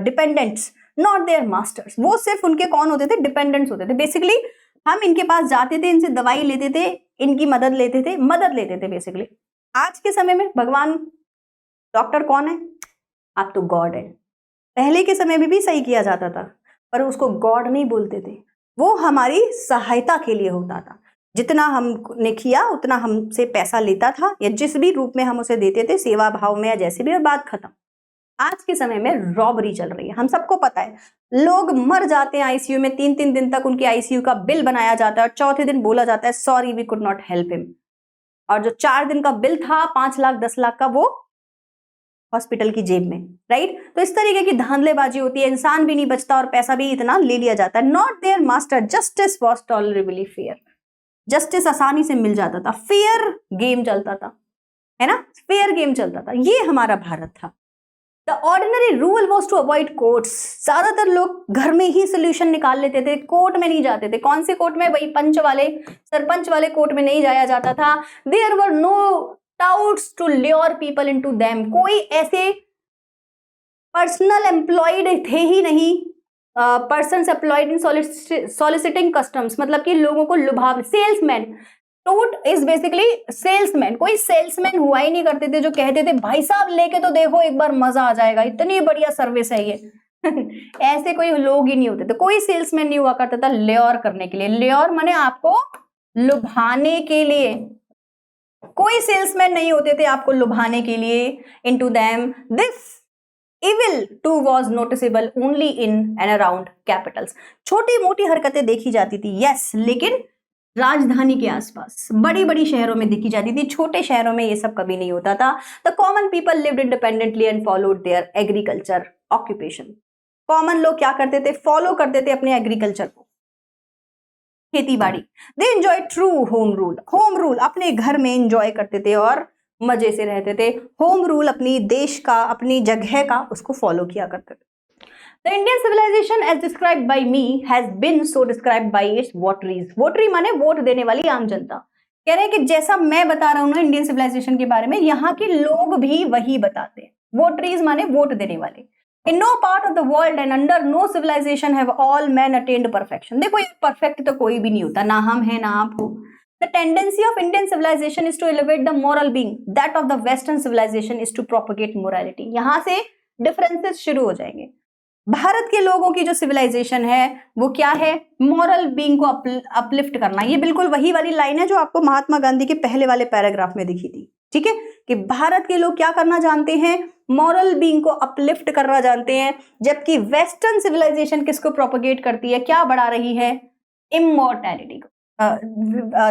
dependents, not their masters। वो सिर्फ उनके कौन होते थे? डिपेंडेंट्स होते थे। बेसिकली हम इनके पास जाते थे, इनसे दवाई लेते थे, इनकी मदद लेते थे बेसिकली। आज के समय में भगवान डॉक्टर कौन है? आप तो गॉड है। पहले के समय में भी सही किया जाता था, पर उसको गॉड नहीं बोलते थे, वो हमारी सहायता के लिए होता था। जितना हमने किया उतना हमसे पैसा लेता था, या जिस भी रूप में हम उसे देते थे, सेवा भाव में या जैसे भी, और बात खत्म। आज के समय में रॉबरी चल रही है, हम सबको पता है। लोग मर जाते हैं आईसीयू में, 3-3 दिन तक उनके आईसीयू का बिल बनाया जाता है, और चौथे दिन बोला जाता है sorry we could not help him. और जो 4 दिन का बिल था 5 लाख 10 लाख का, वो हॉस्पिटल की जेब में, राइट। तो इस तरीके की धांधलेबाजी होती है, इंसान भी नहीं बचता और पैसा भी इतना ले लिया जाता है। Not their master, justice was tolerably fair. Justice आसानी से मिल जाता था, फेयर गेम चलता था, है ना, फेयर गेम चलता था। ये हमारा भारत था। The ordinary rule was to avoid courts. ज्यादातर लोग घर में ही सोल्यूशन निकाल लेते थे, कोर्ट में नहीं जाते थे। कौन से कोर्ट में? वही पंच वाले, सरपंच वाले कोर्ट में नहीं जाया जाता था। There were no touts to lure people into them. कोई ऐसे पर्सनल एम्प्लॉयड थे ही नहीं person employed in soliciting customs, मतलब कि लोगों को लुभाव, salesman, tout is basically salesman. कोई सेल्समैन हुआ ही नहीं करते थे जो कहते थे भाई साहब लेके तो देखो एक बार मजा आ जाएगा, इतनी बढ़िया सर्विस है ये ऐसे कोई लोग ही नहीं होते थे, कोई सेल्समैन नहीं हुआ करता था ल्योर करने के लिए। ल्योर माने आपको लुभाने के लिए, कोई सेल्समैन नहीं होते थे आपको लुभाने के लिए। Into them this evil too was noticeable only in and around capitals. छोटी मोटी हरकतें देखी जाती थी, यस, लेकिन राजधानी के आसपास बड़ी बड़ी शहरों में देखी जाती थी, छोटे शहरों में ये सब कभी नहीं होता था। The common people lived independently and followed there agriculture occupation. Common लोग क्या करते थे, फॉलो करते थे अपने एग्रीकल्चर को, खेती बाड़ी। They enjoy true home rule, home rule अपने घर में एंजॉय करते थे और मजे से रहते थे। होम रूल अपनी देश का, अपनी जगह का, उसको फॉलो किया करते थे। The Indian civilization as described by me has been so described by its votaries. वोटरी माने वोट देने वाली आम जनता। कह रहे हैं कि जैसा मैं बता रहा हूं ना इंडियन सिविलाइजेशन के बारे में, यहाँ के लोग भी वही बताते हैं। वोटरीज माने वोट देने वाले। In no part of the world and under no civilization have all men attained perfection. देखो ये परफेक्ट तो कोई भी नहीं होता, ना हम हैं ना आप हो। The tendency of Indian civilization is to elevate the moral being. That of the Western civilization is to propagate morality. यहाँ से डिफरेंसेस शुरू हो जाएंगे। भारत के लोगों की जो सिविलाइजेशन है वो क्या है, मॉरल बीइंग को अपलिफ्ट करना। ये बिल्कुल वही वाली लाइन है जो आपको महात्मा गांधी के पहले वाले पैराग्राफ में दिखी थी, ठीक है, कि भारत के लोग क्या करना जानते हैं, मॉरल बीइंग को अपलिफ्ट करना जानते हैं। जबकि वेस्टर्न सिविलाइजेशन किसको प्रोपगेट करती है, क्या बढ़ा रही है, इमॉर्टैलिटी को।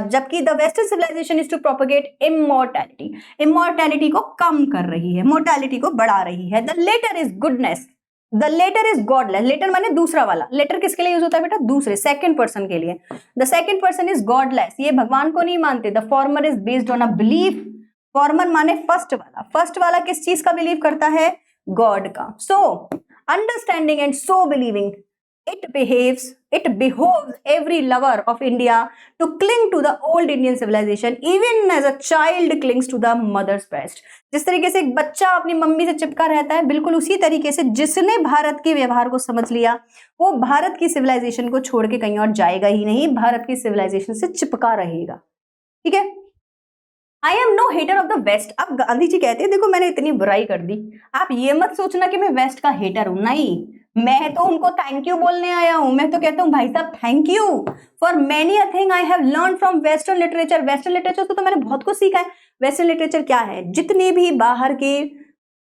जबकि the western civilisation is to propagate immortality, immortality को कम कर रही है, मोर्टैलिटी को बढ़ा रही है। The latter is goodness, the latter is godless. Latter माने दूसरा वाला, लेटर किसके लिए यूज होता है बेटा, दूसरे, सेकंड पर्सन के लिए। The second person is godless, ये भगवान को नहीं मानते। The former is based on a belief, farmer माने फर्स्ट वाला, फर्स्ट वाला किस चीज का बिलीव करता है, गॉड का। So understanding and so believing it behoves every lover of India to cling to the old Indian civilization even as a child clings to the mother's breast. जिस तरीके से एक बच्चा अपनी मम्मी से चिपका रहता है, बिल्कुल उसी तरीके से जिसने भारत के व्यवहार को समझ लिया वो भारत की सिविलाइजेशन को छोड़ के कहीं और जाएगा ही नहीं, भारत की सिविलाइजेशन से चिपका रहेगा, ठीक है। I am no hater of the west. अब गांधी जी कहते हैं देखो मैंने इतनी बुराई कर दी, आप ये मत सोचना कि मैं वेस्ट का हेटर हूं, नहीं, मैं तो उनको थैंक यू बोलने आया हूं। मैं तो कहता हूं भाई साहब thank you for many a thing I have learn from western literature. Western literature से तो मैंने बहुत कुछ सीखा है। वेस्टर्न लिटरेचर क्या है, जितने भी बाहर के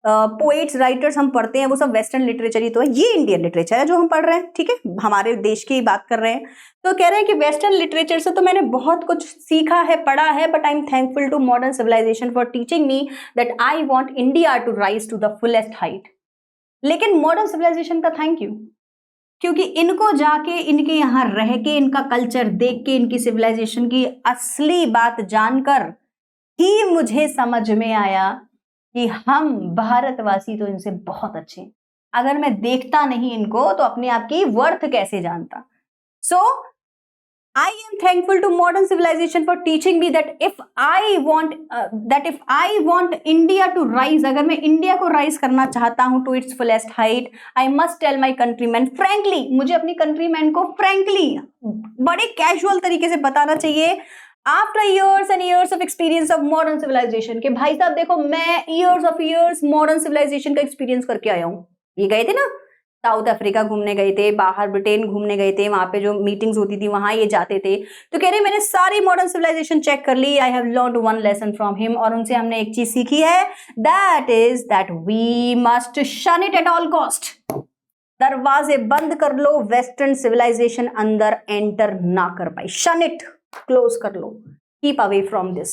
पोएट्स राइटर्स हम पढ़ते हैं वो सब वेस्टर्न लिटरेचर ही तो है। ये इंडियन लिटरेचर है जो हम पढ़ रहे हैं, ठीक है, हमारे देश की बात कर रहे हैं। तो कह रहे हैं कि वेस्टर्न लिटरेचर से तो मैंने बहुत कुछ सीखा है, पढ़ा है, but I am thankful to modern civilization for teaching me that I want India to rise to the fullest height. लेकिन मॉडर्न सिविलाइजेशन का थैंक यू, क्योंकि इनको जाके, इनके यहाँ रह के, इनका कल्चर देख के, इनकी सिविलाइजेशन की असली बात जानकर ही मुझे समझ में आया कि हम भारतवासी तो इनसे बहुत अच्छे हैं। अगर मैं देखता नहीं इनको तो अपने आप की वर्थ कैसे जानता। सो I am thankful to modern civilization for teaching me that if I want India to rise, अगर मैं इंडिया को राइज करना चाहता हूं to its fullest height, I must tell my countrymen frankly, मुझे अपनी कंट्रीमैन को frankly, बड़े कैजुअल तरीके से बताना चाहिए after years and years of experience of modern civilization, कि भाई साहब देखो मैं years मॉडर्न सिविलाइजेशन का एक्सपीरियंस करके आया हूं। ये गए थे ना साउथ अफ्रीका घूमने गए थे, बाहर ब्रिटेन घूमने गए थे, वहां पे जो मीटिंग्स होती थी वहां ये जाते थे। तो कह रहे मैंने सारी मॉडर्न सिविलाइजेशन चेक कर ली, I have learned one lesson from him, और उनसे हमने एक चीज सीखी है, that is that we must shun it at all cost. दरवाजे बंद कर लो, वेस्टर्न सिविलाइजेशन अंदर एंटर ना कर पाई, शन इट, क्लोज कर लो, कीप अवे फ्रॉम दिस।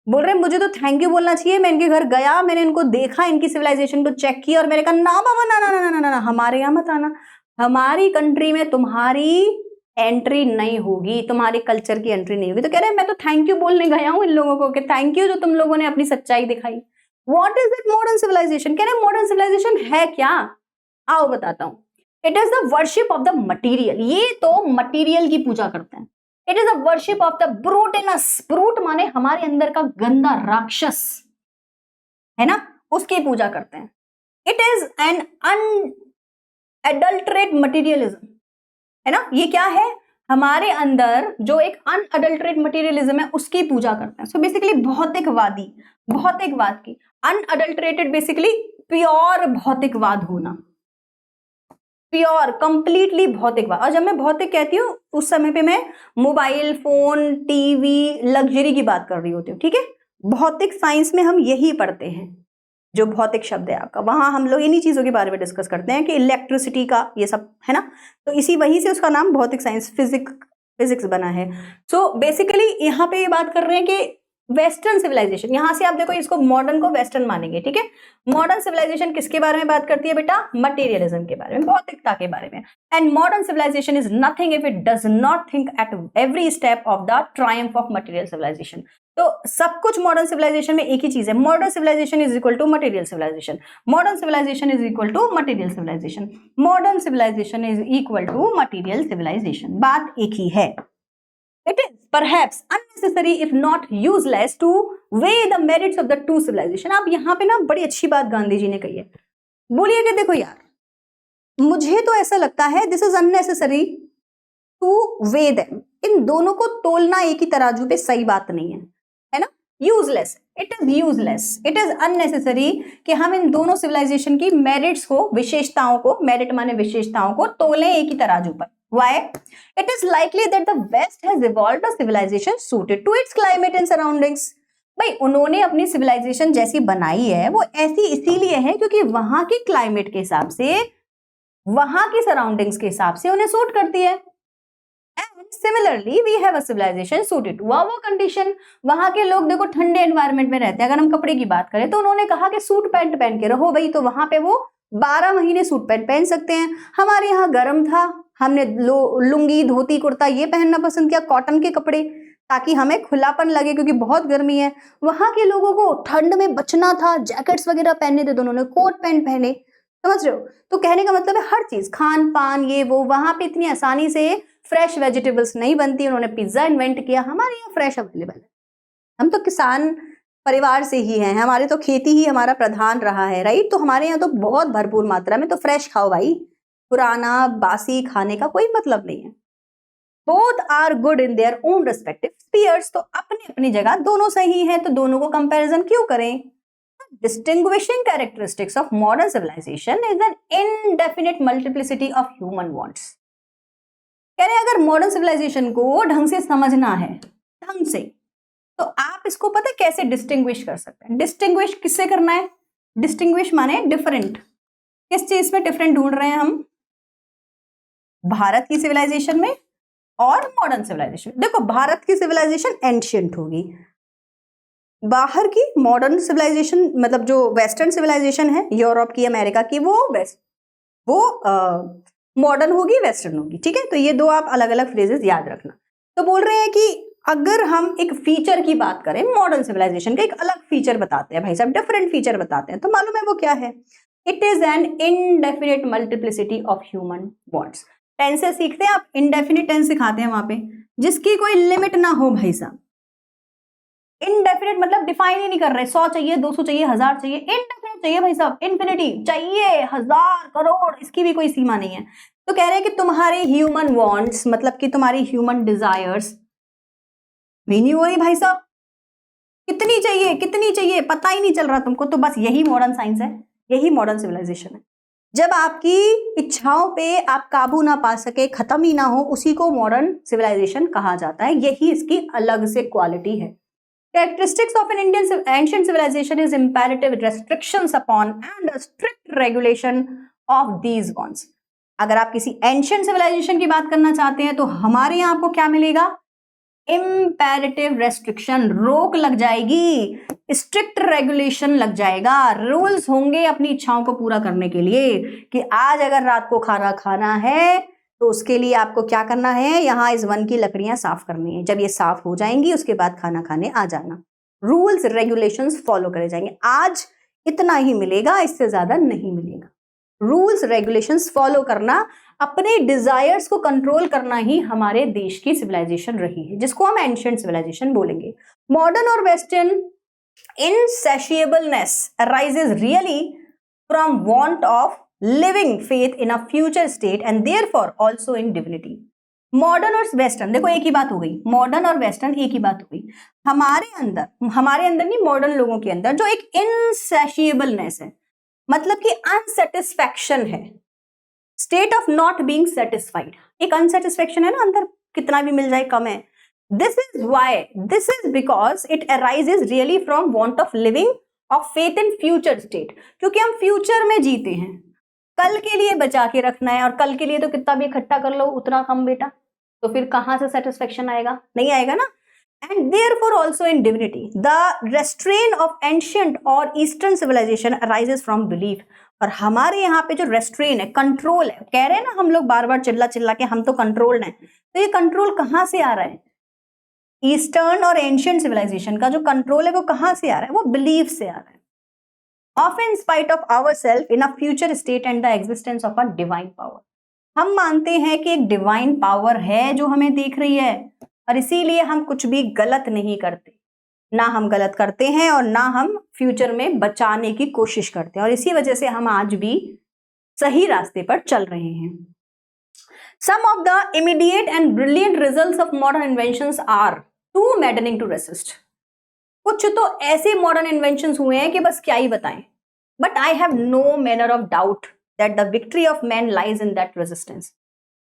बोल रहे हैं मुझे तो थैंक यू बोलना चाहिए, मैं इनके घर गया, मैंने इनको देखा, इनकी सिविलाइजेशन को चेक किया और मैंने कहा ना बाबा ना ना ना ना ना, हमारे यहाँ मत आना, हमारी कंट्री में तुम्हारी एंट्री नहीं होगी, तुम्हारे कल्चर की एंट्री नहीं होगी। तो कह रहे हैं मैं तो थैंक यू बोलने गया हूँ इन लोगों को कि थैंक यू जो तुम लोगों ने अपनी सच्चाई दिखाई। What is it modern civilization? कह रहे हैं मॉडर्न सिविलाइजेशन है क्या, आओ बताता हूँ। It is the worship of the material, ये तो मटीरियल की पूजा करते हैं। It is a worship of the brute in us, brute माने हमारे अंदर का गंदा राक्षस है ना, उसकी पूजा करते हैं। It is N adulterate materialism, है ना, ये क्या है, हमारे अंदर जो एक अनअडल्टरेट मटीरियलिज्म है उसकी पूजा करते हैं। सो बेसिकली भौतिकवादी, भौतिकवाद की, अनअडल्टरेटेड बेसिकली प्योर भौतिकवाद होना, प्योर कंप्लीटली भौतिकवाद। और जब मैं भौतिक कहती हूँ उस समय पे मैं मोबाइल फोन टीवी लग्जरी की बात कर रही होती हूँ, ठीक है। भौतिक साइंस में हम यही पढ़ते हैं, जो भौतिक शब्द है आपका, वहां हम लोग इन्हीं चीजों के बारे में डिस्कस करते हैं कि इलेक्ट्रिसिटी का ये सब, है ना। तो इसी वहीं से उसका नाम भौतिक साइंस फिजिक्स बना है। सो बेसिकली यहाँ पे ये बात कर रहे हैं कि वेस्टर्न सिविलाइजेशन, यहां से आप देखो इसको मॉडर्न को वेस्टर्न मानेंगे, ठीक है। मॉडर्न सिविलाइजेशन किसके बारे में बात करती है बेटा, मटेरियलिज्म के बारे में, भौतिकता के बारे में। And modern civilization is nothing if it does not think at every step of the triumph of material civilization. तो सब कुछ मॉडर्न सिविलाइजेशन में एक ही चीज है, modern civilization is equal to material civilization, modern civilization is equal to material civilization, modern civilization is equal to material civilization, बात एक ही है। It is perhaps unnecessary if not useless to weigh the merits of the two civilization। अब यहाँ पे ना बड़ी अच्छी बात गांधी जी ने कही है, बोलिए कि देखो यार, मुझे तो ऐसा लगता है this is unnecessary to weigh them, इन दोनों को तोलना एक ही तराजू पे सही बात नहीं है ना, useless, it is useless, it is unnecessary कि हम इन दोनों सिविलाइजेशन की मेरिट्स को, विशेषताओं को, मेरिट माने विशेषताओं को तोलें एक ही तराजू पर। Why? It is likely that the West has evolved a civilization suited to its climate and surroundings। भाई उन्होंने अपनी सिविलाइजेशन जैसी बनाई है वो ऐसी इसीलिए है क्योंकि वहां के क्लाइमेट के हिसाब से, वहां की सराउंडिंग्स के हिसाब से उन्हें सूट करती है। And similarly we have a civilization suited to our condition। वहां के लोग देखो ठंडे एनवायरमेंट में रहते हैं, अगर हम कपड़े की बात करें तो उन्होंने कहा कि सूट पैंट पहन के रहो भाई, तो वहां पे वो 12 महीने सूट पैंट पहन सकते हैं। हमारे यहाँ गर्म था, हमने लुंगी धोती कुर्ता ये पहनना पसंद किया, कॉटन के कपड़े, ताकि हमें खुलापन लगे क्योंकि बहुत गर्मी है। वहां के लोगों को ठंड में बचना था, जैकेट्स वगैरह पहनने थे तो उन्होंने कोट पैंट पहने, समझ रहे हो। तो कहने का मतलब है हर चीज, खान पान ये वो, वहां पे इतनी आसानी से फ्रेश वेजिटेबल्स नहीं बनती, उन्होंने पिज्जा इन्वेंट किया, हमारे यहाँ फ्रेश अवेलेबल है। हम तो किसान परिवार से ही हैं, हमारे तो खेती ही हमारा प्रधान रहा है, राइट। तो हमारे यहाँ तो बहुत भरपूर मात्रा में तो फ्रेश खाओ भाई, पुराना बासी खाने का कोई मतलब नहीं है। Both are good in their own respective spheres, तो अपनी अपनी जगह दोनों सही है, तो दोनों को कंपैरिजन क्यों करें। Distinguishing characteristics of modern civilization is an indefinite multiplicity of human wants. कह रहे अगर मॉडर्न सिविलाइजेशन को ढंग से समझना है, ढंग से, तो आप इसको पता है कैसे डिस्टिंग्विश कर सकते हैं। डिस्टिंग्विश किससे करना है, डिस्टिंग्विश माने डिफरेंट, किस चीज में डिफरेंट ढूंढ रहे हैं हम, भारत की सिविलाइजेशन में और मॉडर्न सिविलाइजेशन। देखो भारत की सिविलाइजेशन एंशिएंट होगी, बाहर की मॉडर्न सिविलाइजेशन मतलब जो वेस्टर्न सिविलाइजेशन है यूरोप की, अमेरिका की, वो मॉडर्न होगी, वेस्टर्न होगी, ठीक है। तो ये दो आप अलग अलग फ्रेजेस याद रखना। तो बोल रहे हैं कि अगर हम एक फीचर की बात करें, मॉडर्न सिविलाइजेशन का एक अलग फीचर बताते हैं भाई साहब, डिफरेंट फीचर बताते हैं, तो मालूम है वो क्या है, it is an indefinite multiplicity of human wants. Tense से सीखते हैं आप, इनडेफिनिट टेंस सिखाते हैं वहां पे, जिसकी कोई लिमिट ना हो भाई साहब। इनडेफिनिट मतलब डिफाइन ही नहीं कर रहे, 100 चाहिए, 200 चाहिए, 1000 चाहिए, इनडेफिनिट चाहिए भाई साहब, इन्फिनिटी चाहिए, 1000 करोड़, इसकी भी कोई सीमा नहीं है। तो कह रहे हैं कि तुम्हारी ह्यूमन वांट्स मतलब कि तुम्हारी ह्यूमन डिजायर्स भी नहीं हो रही भाई साहब, कितनी चाहिए पता ही नहीं चल रहा तुमको। तो बस यही मॉडर्न साइंस है, यही मॉडर्न सिविलाइजेशन है। जब आपकी इच्छाओं पे आप काबू ना पा सके, खत्म ही ना हो, उसी को मॉडर्न सिविलाइजेशन कहा जाता है, यही इसकी अलग से क्वालिटी है। Characteristics of an Indian ancient civilization is imperative restrictions upon and a strict regulation of these wants। अगर आप किसी एंशियंट सिविलाइजेशन की बात करना चाहते हैं तो हमारे यहाँ आपको क्या मिलेगा, इम्पेरेटिव रेस्ट्रिक्शन, रोक लग जाएगी, स्ट्रिक्ट रेगुलेशन लग जाएगा, रूल्स होंगे अपनी इच्छाओं को पूरा करने के लिए कि आज अगर रात को खाना खाना है तो उसके लिए आपको क्या करना है, यहाँ इस वन की लकड़ियां साफ करनी है, जब ये साफ हो जाएंगी उसके बाद खाना खाने आ जाना, रूल्स रेगुलेशंस फॉलो करे जाएंगे। आज इतना ही मिलेगा, इससे ज्यादा नहीं मिलेगा। रूल्स रेगुलेशंस फॉलो करना, अपने डिजायर्स को कंट्रोल करना ही हमारे देश की सिविलाइजेशन रही है, जिसको हम एंशिएंट सिविलाइजेशन बोलेंगे। मॉडर्न और western insatiableness arises really from want of living faith in a future state and therefore also in divinity. Modern और वेस्टर्न, देखो एक ही बात हो गई, मॉडर्न और वेस्टर्न एक ही बात हो गई। हमारे अंदर नहीं, मॉडर्न लोगों के अंदर जो एक इनसैशिएबलनेस है, मतलब कि अनसेटिस्फैक्शन है, state of not being satisfied, एक अनसेटिस्फैक्शन है ना अंदर, कितना भी मिल जाए कम है। This is because it arises really from want of living of faith in future state, क्योंकि हम फ्यूचर में जीते हैं, कल के लिए बचा के रखना है, और कल के लिए तो कितना भी इकट्ठा कर लो उतना कम बेटा, तो फिर कहां से सेटिस्फेक्शन आएगा, नहीं आएगा ना। And therefore also in divinity the restraint of ancient और eastern civilisation arises from belief. और हमारे यहाँ पे जो रेस्ट्रेन है, कंट्रोल है, कह रहे हैं ना हम लोग बार बार चिल्ला चिल्ला के हम तो कंट्रोल्ड हैं, तो ये कंट्रोल कहां से आ रहा है? ईस्टर्न और एंशिएंट सिविलाइजेशन का जो कंट्रोल है वो कहां से आ रहा है? वो बिलीफ से आ रहा है। Often in spite of ourselves in a future state and the existence of a divine power, हम मानते हैं कि एक डिवाइन पावर है जो हमें देख रही है, और इसीलिए हम कुछ भी गलत नहीं करते, ना हम गलत करते हैं और ना हम फ्यूचर में बचाने की कोशिश करते हैं, और इसी वजह से हम आज भी सही रास्ते पर चल रहे हैं। Some of the immediate and brilliant results of modern inventions are too maddening to resist. कुछ तो ऐसे मॉडर्न इन्वेंशंस हुए हैं कि बस क्या ही बताएं, but I have no manner of doubt that the victory of man lies in that resistance.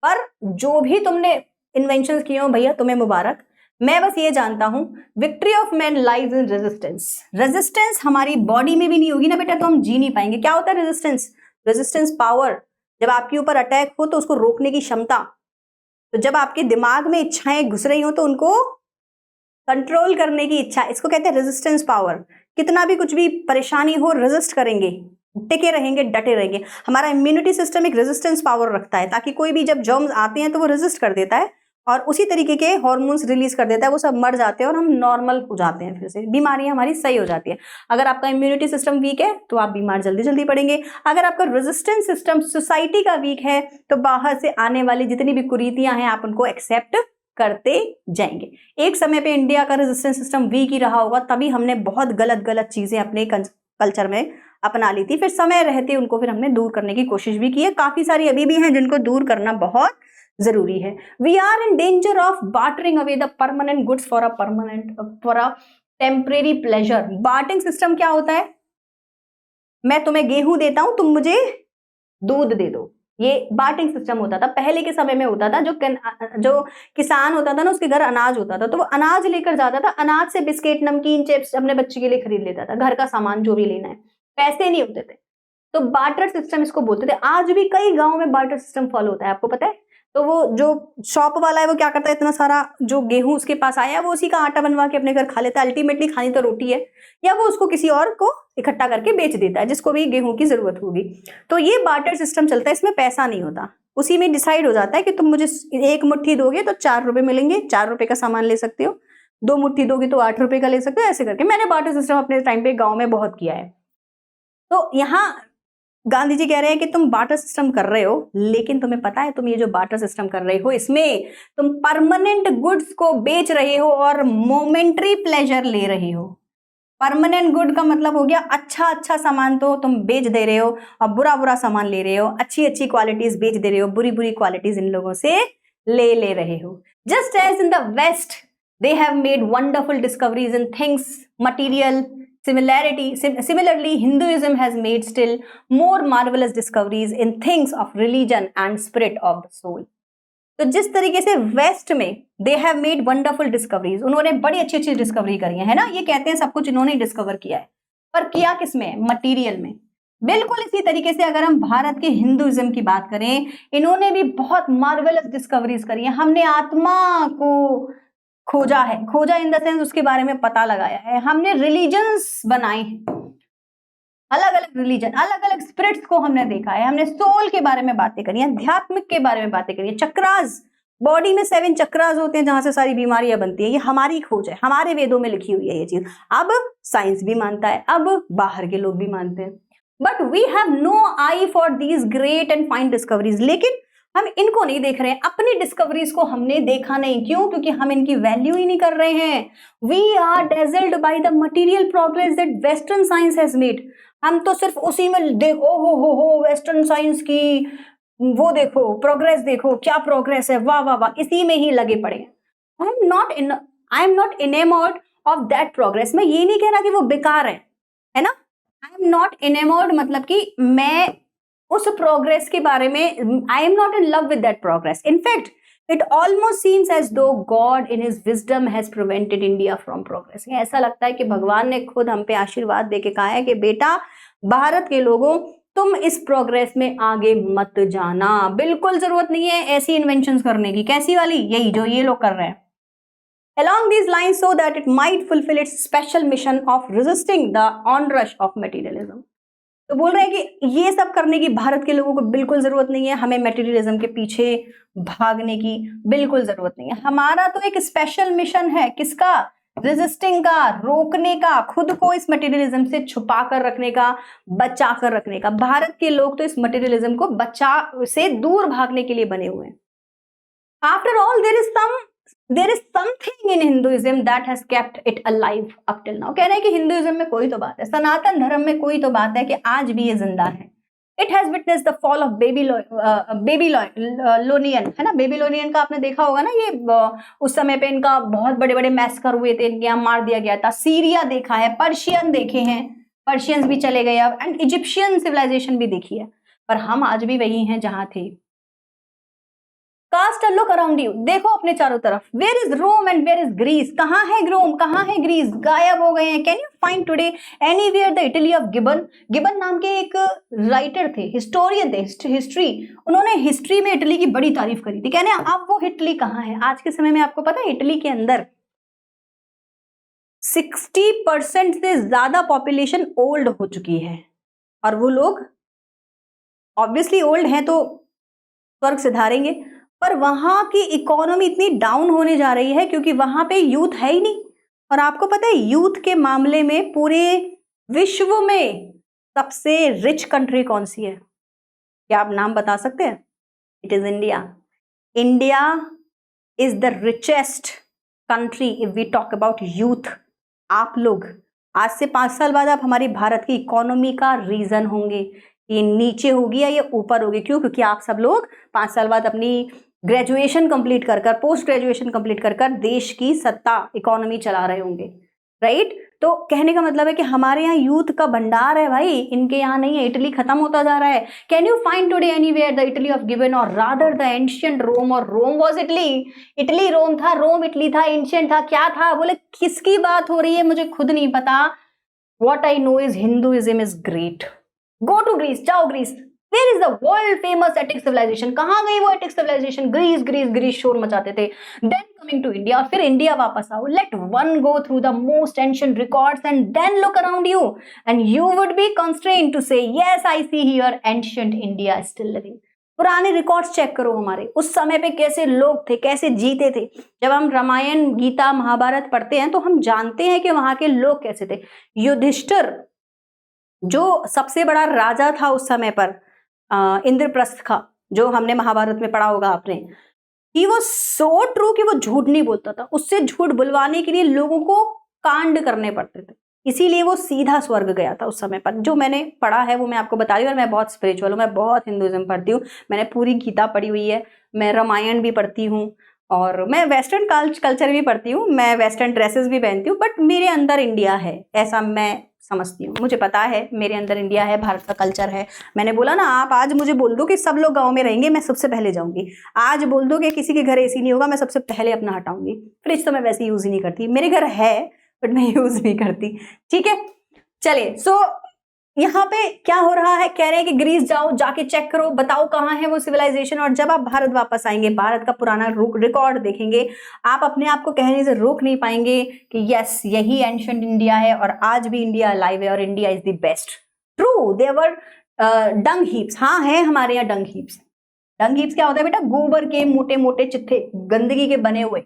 पर जो भी तुमने इन्वेंशंस किए हो भैया तुम्हें मुबारक, मैं बस ये जानता हूं victory of man lies in resistance. Resistance हमारी बॉडी में भी नहीं होगी ना बेटा तो हम जी नहीं पाएंगे। क्या होता है रेजिस्टेंस? रेजिस्टेंस पावर, जब आपके ऊपर अटैक हो तो उसको रोकने की क्षमता। तो जब आपके दिमाग में इच्छाएं घुस रही हो तो उनको कंट्रोल करने की इच्छा, इसको कहते हैं रेजिस्टेंस पावर। कितना भी कुछ भी परेशानी हो रेजिस्ट करेंगे, टिके रहेंगे, डटे रहेंगे। हमारा इम्यूनिटी सिस्टम एक रेजिस्टेंस पावर रखता है ताकि कोई भी जब जर्म्स आते हैं तो वो रेजिस्ट कर देता है और उसी तरीके के हार्मोन्स रिलीज कर देता है, वो सब मर जाते हैं और हम नॉर्मल हो जाते हैं, फिर से बीमारियां हमारी सही हो जाती है। अगर आपका इम्यूनिटी सिस्टम वीक है तो आप बीमार जल्दी जल्दी पड़ेंगे। अगर आपका रेजिस्टेंस सिस्टम सोसाइटी का वीक है तो बाहर से आने वाली जितनी भी कुरीतियां हैं आप उनको एक्सेप्ट करते जाएंगे। एक समय पे इंडिया का रेजिस्टेंस सिस्टम वीक ही रहा होगा, तभी हमने बहुत गलत चीजें अपने कल्चर में अपना ली थी, फिर समय रहते उनको फिर हमने दूर करने की कोशिश भी की है। काफी सारी अभी भी हैं जिनको दूर करना बहुत जरूरी है। We are in danger of bartering away the permanent goods for a temporary pleasure. Barter system क्या होता है? मैं तुम्हें गेहूं देता हूं, तुम मुझे दूध दे दो, ये बार्टिंग सिस्टम होता था। पहले के समय में होता था जो किसान होता था ना उसके घर अनाज होता था तो वो अनाज लेकर जाता था, अनाज से बिस्किट नमकीन चिप्स अपने बच्चे के लिए खरीद लेता था, घर का सामान जो भी लेना है, पैसे नहीं होते थे, तो बार्टर सिस्टम इसको बोलते थे। आज भी कई गांव में बार्टर सिस्टम फॉलो होता है, आपको पता है। तो वो जो शॉप वाला है वो क्या करता है, इतना सारा जो गेहूं उसके पास आया वो उसी का आटा बनवा के अपने घर खा लेता है। अल्टीमेटली खानी तो रोटी है, या वो उसको किसी और को इकट्ठा करके बेच देता है जिसको भी गेहूं की जरूरत होगी। तो ये बार्टर सिस्टम चलता है, इसमें पैसा नहीं होता, उसी में डिसाइड हो जाता है कि तुम मुझे 1 मुट्ठी दोगे तो 4 रुपए मिलेंगे, 4 रुपए का सामान ले सकते हो, 2 मुट्ठी दोगे तो 8 रुपए का ले सकते हो, ऐसे करके। मैंने बार्टर सिस्टम अपने टाइम पे गाँव में बहुत किया है। तो यहाँ गांधी जी कह रहे हैं कि तुम बार्टर सिस्टम कर रहे हो, लेकिन तुम्हें पता है तुम ये जो बार्टर सिस्टम कर रहे हो इसमें तुम परमानेंट गुड्स को बेच रहे हो और मोमेंटरी प्लेजर ले रहे हो। परमानेंट गुड का मतलब हो गया अच्छा सामान तो तुम बेच दे रहे हो और बुरा सामान ले रहे हो, अच्छी क्वालिटीज बेच दे रहे हो, बुरी क्वालिटीज इन लोगों से ले रहे हो। Just as in the west they have made wonderful discoveries in things material, Similarly, Hinduism has made still more marvelous discoveries in things of religion and spirit of the soul. तो जिस तरीके से waste में they have made wonderful discoveries, उन्होंने बड़ी अच्छी discovery करी है ना, ये कहते हैं सब कुछ इन्होंने डिस्कवर किया है, पर किया किसमें? मटीरियल में। बिल्कुल इसी तरीके से अगर हम भारत के हिंदुइज्म की बात करें, इन्होंने भी बहुत मार्वेलस डिस्कवरीज करी है। हमने आत्मा को खोजा इन द सेंस उसके बारे में पता लगाया है। हमने रिलीजन्स बनाए हैं, अलग अलग रिलीजन, अलग अलग स्पिरिट्स को हमने देखा है, हमने सोल के बारे में बातें करी हैं, अध्यात्मिक के बारे में बातें करी हैं, चक्रास, बॉडी में 7 चक्रास होते हैं जहां से सारी बीमारियां बनती है, ये हमारी खोज है, हमारे वेदों में लिखी हुई है ये चीज। अब साइंस भी मानता है, अब बाहर के लोग भी मानते हैं, but we have no eye for these great and fine discoveries. लेकिन हम इनको नहीं देख रहे हैं, अपनी डिस्कवरीज को हमने देखा नहीं। क्यों? क्योंकि हम इनकी वैल्यू ही नहीं कर रहे हैं। We are dazzled by the material progress that western science has made. हम तो सिर्फ उसी में देखो, हो वेस्टर्न साइंस की वो देखो, प्रोग्रेस देखो, क्या प्रोग्रेस है, वाह वाह वाह, इसी में ही लगे पड़े हैं। I am not enamoured of that progress. मैं ये नहीं कह रहा कि वो बेकार है ना। आई एम नॉट इनेमोर्ड मतलब कि मैं उस प्रोग्रेस के बारे में, I am not in love with that progress. In fact it almost seems as though God in his wisdom has prevented India from progress. ऐसा लगता है कि भगवान ने खुद हम पे आशीर्वाद देके कहा है कि बेटा भारत के लोगों, तुम इस प्रोग्रेस में आगे मत जाना, बिल्कुल जरूरत नहीं है ऐसी इन्वेंशंस करने की। कैसी वाली? यही जो ये लोग कर रहे हैं। Along these lines, so that it might fulfill its special mission of resisting the onrush of materialism. तो बोल रहे हैं कि ये सब करने की भारत के लोगों को बिल्कुल जरूरत नहीं है, हमें मटेरियलिज्म के पीछे भागने की बिल्कुल जरूरत नहीं है। हमारा तो एक स्पेशल मिशन है, किसका? रेजिस्टिंग का, रोकने का, खुद को इस मटेरियलिज्म से छुपा कर रखने का, बचा कर रखने का। भारत के लोग तो इस मटेरियलिज्म को बचा से दूर भागने के लिए बने हुए हैं। After all there is something in Hinduism that has kept it alive up till now. कह रहे हैं कि हिंदुइज्म में कोई तो बात है, सनातन धर्म में कोई तो बात है कि आज भी ये जिंदा है। It has witnessed the fall of Babylonian, है ना। बेबीलोनियन का आपने देखा होगा ना, ये उस समय पे इनका बहुत बड़े बड़े मैस्कर हुए थे, इनके यहाँ मार दिया गया था। सीरिया देखा है, पर्शियन देखे हैं, पर्शियंस भी चले गए अब, एंड इजिप्शियन सिविलाइजेशन भी देखी है, पर हम आज भी वही हैं जहां थे। Cast a look around you, देखो अपने चारों तरफ। Where is Rome and where is Greece? कहाँ है रोम, कहाँ है ग्रीस? गायब हो गए हैं। Can you find today anywhere the Italy of gibbon? Gibbon नाम के एक राइटर थे, हिस्टोरियन थे, हिस्ट्री, उन्होंने हिस्ट्री में इटली की बड़ी तारीफ करी थी। कहने अब वो इटली कहाँ है? आज के समय में आपको पता है इटली के अंदर 60% से ज्यादा पॉपुलेशन ओल्ड हो चुकी है, और वो लोग ऑब्वियसली ओल्ड हैं तो स्वर्ग सिधारेंगे, पर वहां की इकोनॉमी इतनी डाउन होने जा रही है क्योंकि वहां पे यूथ है ही नहीं। और आपको पता है यूथ के मामले में पूरे विश्व में सबसे रिच कंट्री कौन सी है? क्या आप नाम बता सकते हैं? It is India. India is the richest country if we talk about youth. आप लोग आज से 5 साल बाद आप हमारी भारत की इकोनॉमी का रीजन होंगे, ये नीचे होगी या ये ऊपर होगी। क्यों? क्योंकि आप सब लोग 5 साल बाद अपनी ग्रेजुएशन कंप्लीट कर कर, पोस्ट ग्रेजुएशन कंप्लीट कर कर देश की सत्ता, इकोनॉमी चला रहे होंगे, राइट। तो कहने का मतलब है कि हमारे यहाँ यूथ का भंडार है भाई, इनके यहाँ नहीं है। इटली खत्म होता जा रहा है। Can you find today anywhere the Italy of given और रादर द एंशियंट रोम? और रोम वाज इटली, इटली रोम था, रोम इटली था, एंशियंट था, क्या था? बोले किसकी बात हो रही है मुझे खुद नहीं पता। What I know is Hinduism is great. Go to Greece, जाओ Greece. Where is the world famous Attic civilization? कहाँ गई वो Attic civilization? Greece Greece Greece शोर मचाते थे। Then coming to India, फिर इंडिया वापस आओ। Let one go through the most ancient records and then look around you, and you would be constrained to say, yes, I see here ancient India is still living. पुराने records check करो हमारे, उस समय पे कैसे लोग थे, कैसे जीते थे। जब हम रामायण, गीता, महाभारत पढ़ते हैं तो हम जानते हैं कि वहां के लोग कैसे थे। युधिष्ठिर जो सबसे बड़ा राजा था उस समय पर, इंद्रप्रस्थ का, जो हमने महाभारत में पढ़ा होगा आपने, ही वाज सो ट्रू कि वो झूठ नहीं बोलता था। उससे झूठ बुलवाने के लिए लोगों को कांड करने पड़ते थे, इसीलिए वो सीधा स्वर्ग गया था उस समय पर। जो मैंने पढ़ा है वो मैं आपको बता रही हूँ। और मैं बहुत स्पिरिचुअल हूँ, मैं बहुत हिंदुइज्म पढ़ती हूँ, मैंने पूरी गीता पढ़ी हुई है, मैं रामायण भी पढ़ती हूँ, और मैं वेस्टर्न कल्चर भी पढ़ती हूँ, मैं वेस्टर्न ड्रेसेस भी पहनती हूँ, बट मेरे अंदर इंडिया है, ऐसा मैं समझती हूँ। मुझे पता है मेरे अंदर इंडिया है, भारत का कल्चर है। मैंने बोला ना, आप आज मुझे बोल दो कि सब लोग गांव में रहेंगे, मैं सबसे पहले जाऊंगी। आज बोल दो कि किसी के घर एसी नहीं होगा, मैं सबसे पहले अपना हटाऊंगी। फ्रिज तो मैं वैसे यूज ही नहीं करती, मेरे घर है बट मैं यूज नहीं करती, ठीक है। चलिए, सो यहाँ पे क्या हो रहा है? कह रहे हैं कि ग्रीस जाओ, जाके चेक करो, बताओ कहाँ है वो सिविलाइजेशन। और जब आप भारत वापस आएंगे, भारत का पुराना रिकॉर्ड देखेंगे, आप अपने आप को कहने से रोक नहीं पाएंगे कि यस, यही एंशिएंट इंडिया है और आज भी इंडिया अलाइव है और India is the best. True, there are dung heaps, हाँ है हमारे यहाँ डंग हीप्स। डंग हीप्स क्या होता है बेटा? गोबर के मोटे मोटे चित्थे, गंदगी के बने हुए,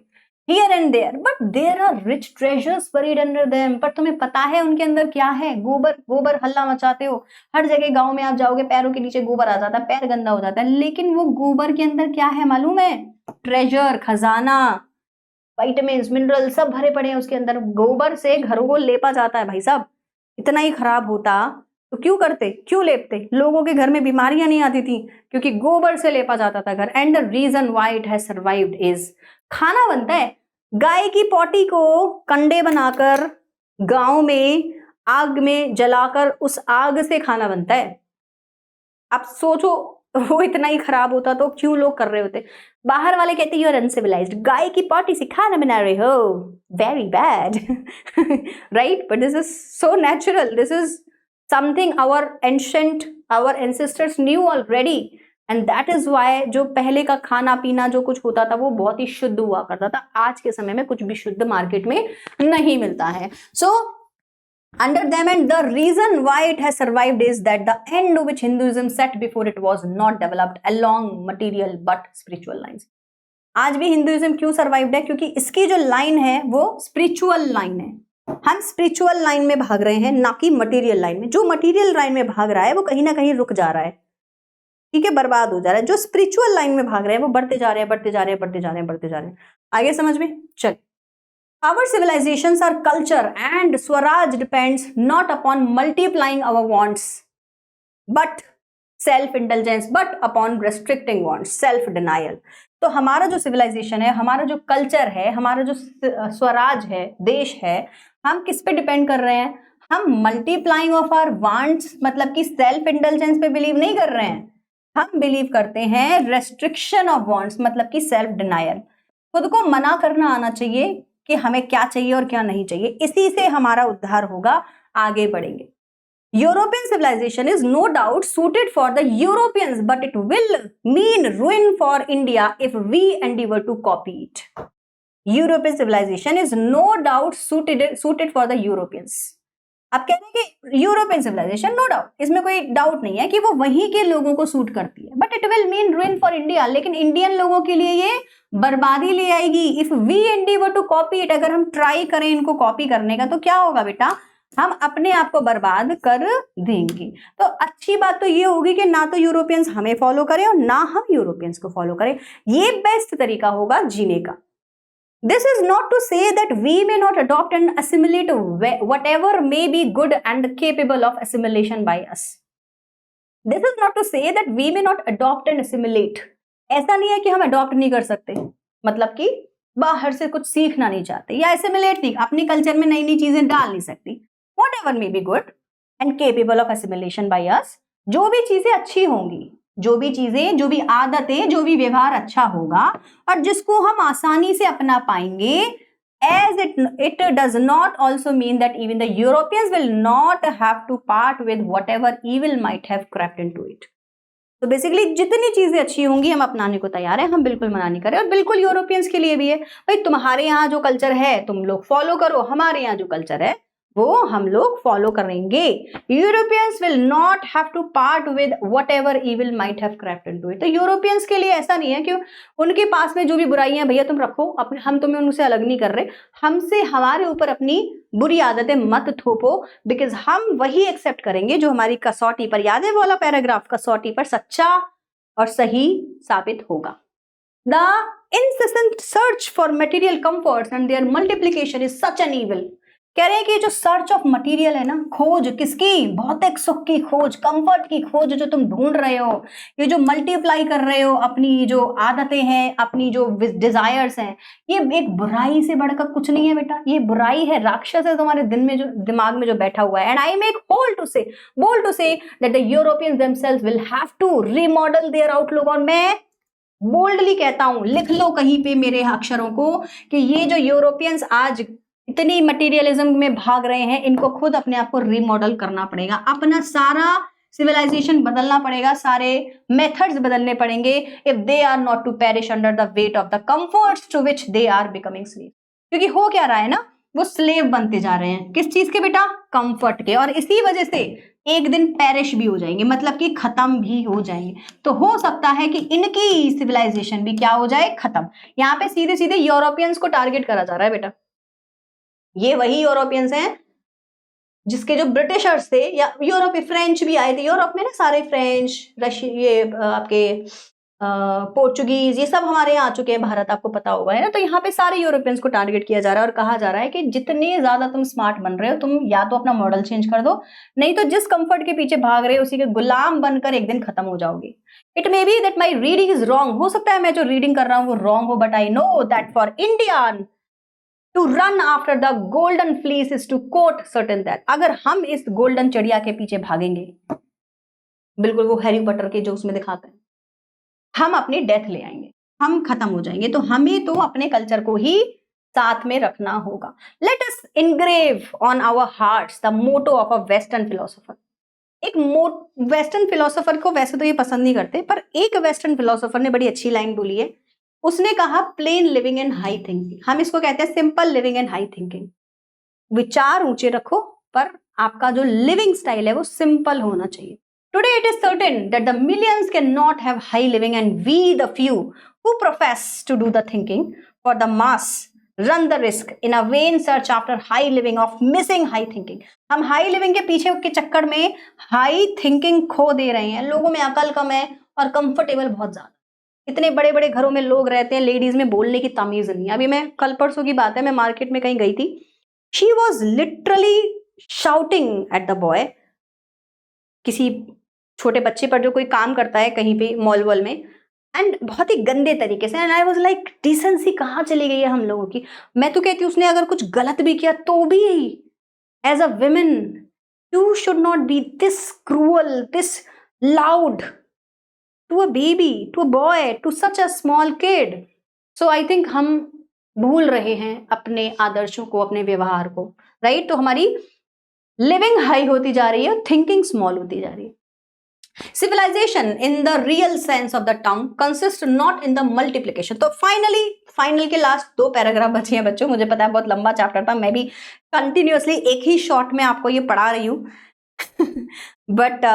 here and there, but there are rich treasures buried under them. पर तुम्हें पता है उनके अंदर क्या है? गोबर, गोबर हल्ला मचाते हो हर जगह, गांव में आप जाओगे पैरों के नीचे गोबर आ जाता है, पैर गंदा हो जाता है, लेकिन वो गोबर के अंदर क्या है मालूम है? ट्रेजर, खजाना, विटामिन, मिनरल सब भरे पड़े हैं उसके अंदर। गोबर से घरों को लेपा जाता है भाई साहब। इतना ही खराब होता तो क्यों करते, क्यों लेपते? लोगों के घर में बीमारियां नहीं आती थी क्योंकि गोबर से लेपा जाता था घर। And the reason why it has survived is, खाना बनता है गाय की पॉटी को कंडे बनाकर गांव में आग में जलाकर, उस आग से खाना बनता है। आप सोचो वो इतना ही खराब होता तो क्यों लोग कर रहे होते? बाहर वाले कहते यू आर अनसिविलाइज्ड, गाय की पॉटी से खाना बना रहे हो, very bad, right? But this is so natural, this is something our ancestors knew already, and that is why जो पहले का खाना पीना जो कुछ होता था वो बहुत ही शुद्ध हुआ करता था। आज के समय में कुछ भी शुद्ध मार्केट में नहीं मिलता है। So under them, and the reason why it has survived is that the end which Hinduism set before it was not developed along material but spiritual lines. आज भी हिंदुइज्म क्यों सर्वाइव्ड है? क्योंकि इसकी जो लाइन है वो स्पिरिचुअल लाइन है। हम स्पिरिचुअल लाइन में भाग रहे हैं, ना कि मटेरियल लाइन में। जो मटेरियल लाइन में भाग रहा है वो कहीं ना कहीं रुक जा रहा है, ठीक है, बर्बाद हो जा रहा है। जो स्पिरिचुअल लाइन में भाग रहे हैं वो बढ़ते जा रहे हैं, बढ़ते जा रहे हैं, बढ़ते जा रहे हैं, बढ़ते जा रहे हैं। आगे समझ में चल। Our civilizations, our culture and Swaraj depends not upon multiplying our wants, but self-indulgence, but upon restricting wants, self-denial. तो हमारा जो सिविलाइजेशन है, हमारा जो कल्चर है, हमारा जो स्वराज है, देश है, हम किस पे डिपेंड कर रहे हैं? हम मल्टीप्लाइंग ऑफ आवर वांट्स, मतलब कि सेल्फ इंडल्जेंस पे बिलीव नहीं कर रहे हैं। हम बिलीव करते हैं रेस्ट्रिक्शन ऑफ वांट्स, मतलब कि सेल्फ डिनायल। खुद को मना करना आना चाहिए कि हमें क्या चाहिए और क्या नहीं चाहिए। इसी से हमारा उद्धार होगा, आगे बढ़ेंगे। European civilization is no doubt suited for the Europeans, but it will mean ruin for India if we endeavor to copy it. European civilization is no doubt suited for the Europeans. आप कह रहे हैं कि European civilisation, no doubt, इसमें कोई doubt नहीं है कि वो वहीं के लोगों को सूट करती है, but it will mean ruin for India. लेकिन इंडियन लोगों के लिए ये बर्बादी ले आएगी। If we endeavour to copy it, अगर हम ट्राई करें इनको कॉपी करने का, तो क्या होगा बेटा? हम अपने आप को बर्बाद कर देंगे। तो अच्छी बात तो ये होगी कि ना तो यूरोपियंस हमें फॉलो करें और ना हम यूरोपियंस को फॉलो करें। ये बेस्ट तरीका होगा जीने का। This is not to say that we may not adopt and assimilate whatever may be good and capable of assimilation by us. This is not to say that we may not adopt and assimilate. ऐसा नहीं है कि हम adopt नहीं कर सकते, मतलब कि बाहर से कुछ सीखना नहीं चाहते या एसिमिलेट नहीं, अपने कल्चर में नई नई चीजें डाल नहीं सकती। Whatever may be good and capable of assimilation by us, जो भी चीजें अच्छी होंगी, जो भी चीजें, जो भी आदतें, जो भी व्यवहार अच्छा होगा और जिसको हम आसानी से अपना पाएंगे, as it does not also mean that even the Europeans will not have to part with whatever evil might have crept into it. तो बेसिकली जितनी चीजें अच्छी होंगी हम अपनाने को तैयार हैं, हम बिल्कुल मना नहीं करें। और बिल्कुल यूरोपियंस के लिए भी है, भाई तुम्हारे यहाँ जो कल्चर है तुम लोग फॉलो करो, हमारे यहाँ जो कल्चर है वो हम लोग फॉलो करेंगे। Europeans will not have to part with whatever evil might have crept into it. तो यूरोपियंस के लिए ऐसा नहीं है कि उनके पास में जो भी बुराइयां भैया तुम रखो, हम तुम्हें उनसे अलग नहीं कर रहे, हमसे हमारे ऊपर अपनी बुरी आदतें मत थोपो, बिकॉज हम वही एक्सेप्ट करेंगे जो हमारी कसौटी पर, याद है वाला पैराग्राफ, कसौटी पर सच्चा और सही साबित होगा। The incessant search for material comforts and their multiplication is such an evil. कह रहे हैं कि जो सर्च ऑफ मटेरियल है ना, खोज किसकी? भौतिक सुख की खोज, कंफर्ट की खोज जो तुम ढूंढ रहे हो, ये जो मल्टीप्लाई कर रहे हो अपनी जो आदतें हैं, अपनी जो डिजायर्स हैं, ये एक बुराई से बढ़कर कुछ नहीं है बेटा। ये बुराई है, राक्षस है तुम्हारे दिमाग में जो बैठा हुआ है। And I make bold to say that the Europeans themselves will have to remodel their outlook. और मैं बोल्डली कहता हूं, लिख लो कहीं पे मेरे अक्षरों को, कि ये जो यूरोपियंस आज इतनी मटेरियलिज्म में भाग रहे हैं, इनको खुद अपने आप को रीमॉडल करना पड़ेगा, अपना सारा सिविलाइजेशन बदलना पड़ेगा, सारे मेथड्स बदलने पड़ेंगे, if they are not to perish under the weight of the comforts to which they are becoming slave. क्योंकि हो क्या रहा है ना, वो स्लेव बनते जा रहे हैं, किस चीज के बेटा? कंफर्ट के। और इसी वजह से एक दिन पेरिश भी हो जाएंगे, मतलब कि खत्म भी हो जाएंगे। तो हो सकता है कि इनकी सिविलाइजेशन भी क्या हो जाए? खत्म। यहाँ पे सीधे सीधे यूरोपियंस को टारगेट करा जा रहा है बेटा। ये वही यूरोपियंस हैं जिसके जो ब्रिटिशर्स थे, या यूरोप फ्रेंच भी आए थे यूरोप में ना, सारे फ्रेंच, रशिया, ये आपके पोर्चुगीज, ये सब हमारे यहाँ आ चुके हैं भारत, आपको पता होगा, है ना। तो यहाँ पे सारे यूरोपियंस को टारगेट किया जा रहा है और कहा जा रहा है कि जितने ज्यादा तुम स्मार्ट बन रहे हो, तुम या तो अपना मॉडल चेंज कर दो, नहीं तो जिस कंफर्ट के पीछे भाग रहे हो उसी के गुलाम बनकर एक दिन खत्म हो जाओगे। It may be that my reading is wrong, हो सकता है मैं जो रीडिंग कर रहा हूँ वो रॉन्ग हो, but I know that for India to run after the golden fleece is to court certain that. अगर हम इस गोल्डन चिड़िया के पीछे भागेंगे, बिल्कुल वो हैरी पॉटर के जो उसमें दिखाते हैं, हम अपनी डेथ ले आएंगे, हम खत्म हो जाएंगे। तो हमें तो अपने कल्चर को ही साथ में रखना होगा। Let us engrave on our hearts the motto of a western philosopher. एक वेस्टर्न फिलोसोफर को वैसे तो ये पसंद नहीं करते, पर एक वेस्टर्न फिलोसोफर ने बड़ी अच्छी लाइन बोली है। उसने कहा plane living and high thinking. हम इसको कहते हैं simple living and high thinking. विचार ऊंचे रखो, पर आपका जो लिविंग स्टाइल है वो सिंपल होना चाहिए। Today it is certain that the millions cannot have high living, and we the few who profess to do the thinking for the mass run the risk in a vain search after high living of missing high thinking। हम high living के पीछे के चक्कर में high thinking खो दे रहे हैं। लोगों में अकल कम है और कंफर्टेबल बहुत ज्यादा। इतने बड़े बड़े घरों में लोग रहते हैं, लेडीज में बोलने की तमीज नहीं। अभी मैं कल परसों की बात है, मैं मार्केट में कहीं गई थी, she was literally shouting at the boy, किसी छोटे बच्चे पर जो कोई काम करता है कहीं पे मॉल वॉल में, एंड बहुत ही गंदे तरीके से। And I was like decency कहाँ चली गई है हम लोगों की। मैं तो कहती हूँ उसने अगर कुछ गलत भी किया तो भी as a women you should not be this cruel, this loud to a baby, to a boy, to such a small kid. So I think हम भूल रहे हैं अपने आदर्शों को, अपने व्यवहार को, राइट। तो हमारी लिविंग हाई होती जा रही है, थिंकिंग स्मॉल होती जा रही है। Civilization in the real sense of the term consists not in the multiplication। तो फाइनल के लास्ट 2 पैराग्राफ बचे हैं बच्चों। मुझे पता है बहुत लंबा चैप्टर था, मैं भी कंटिन्यूअसली एक ही शॉट में आपको ये पढ़ा रही हूँ बट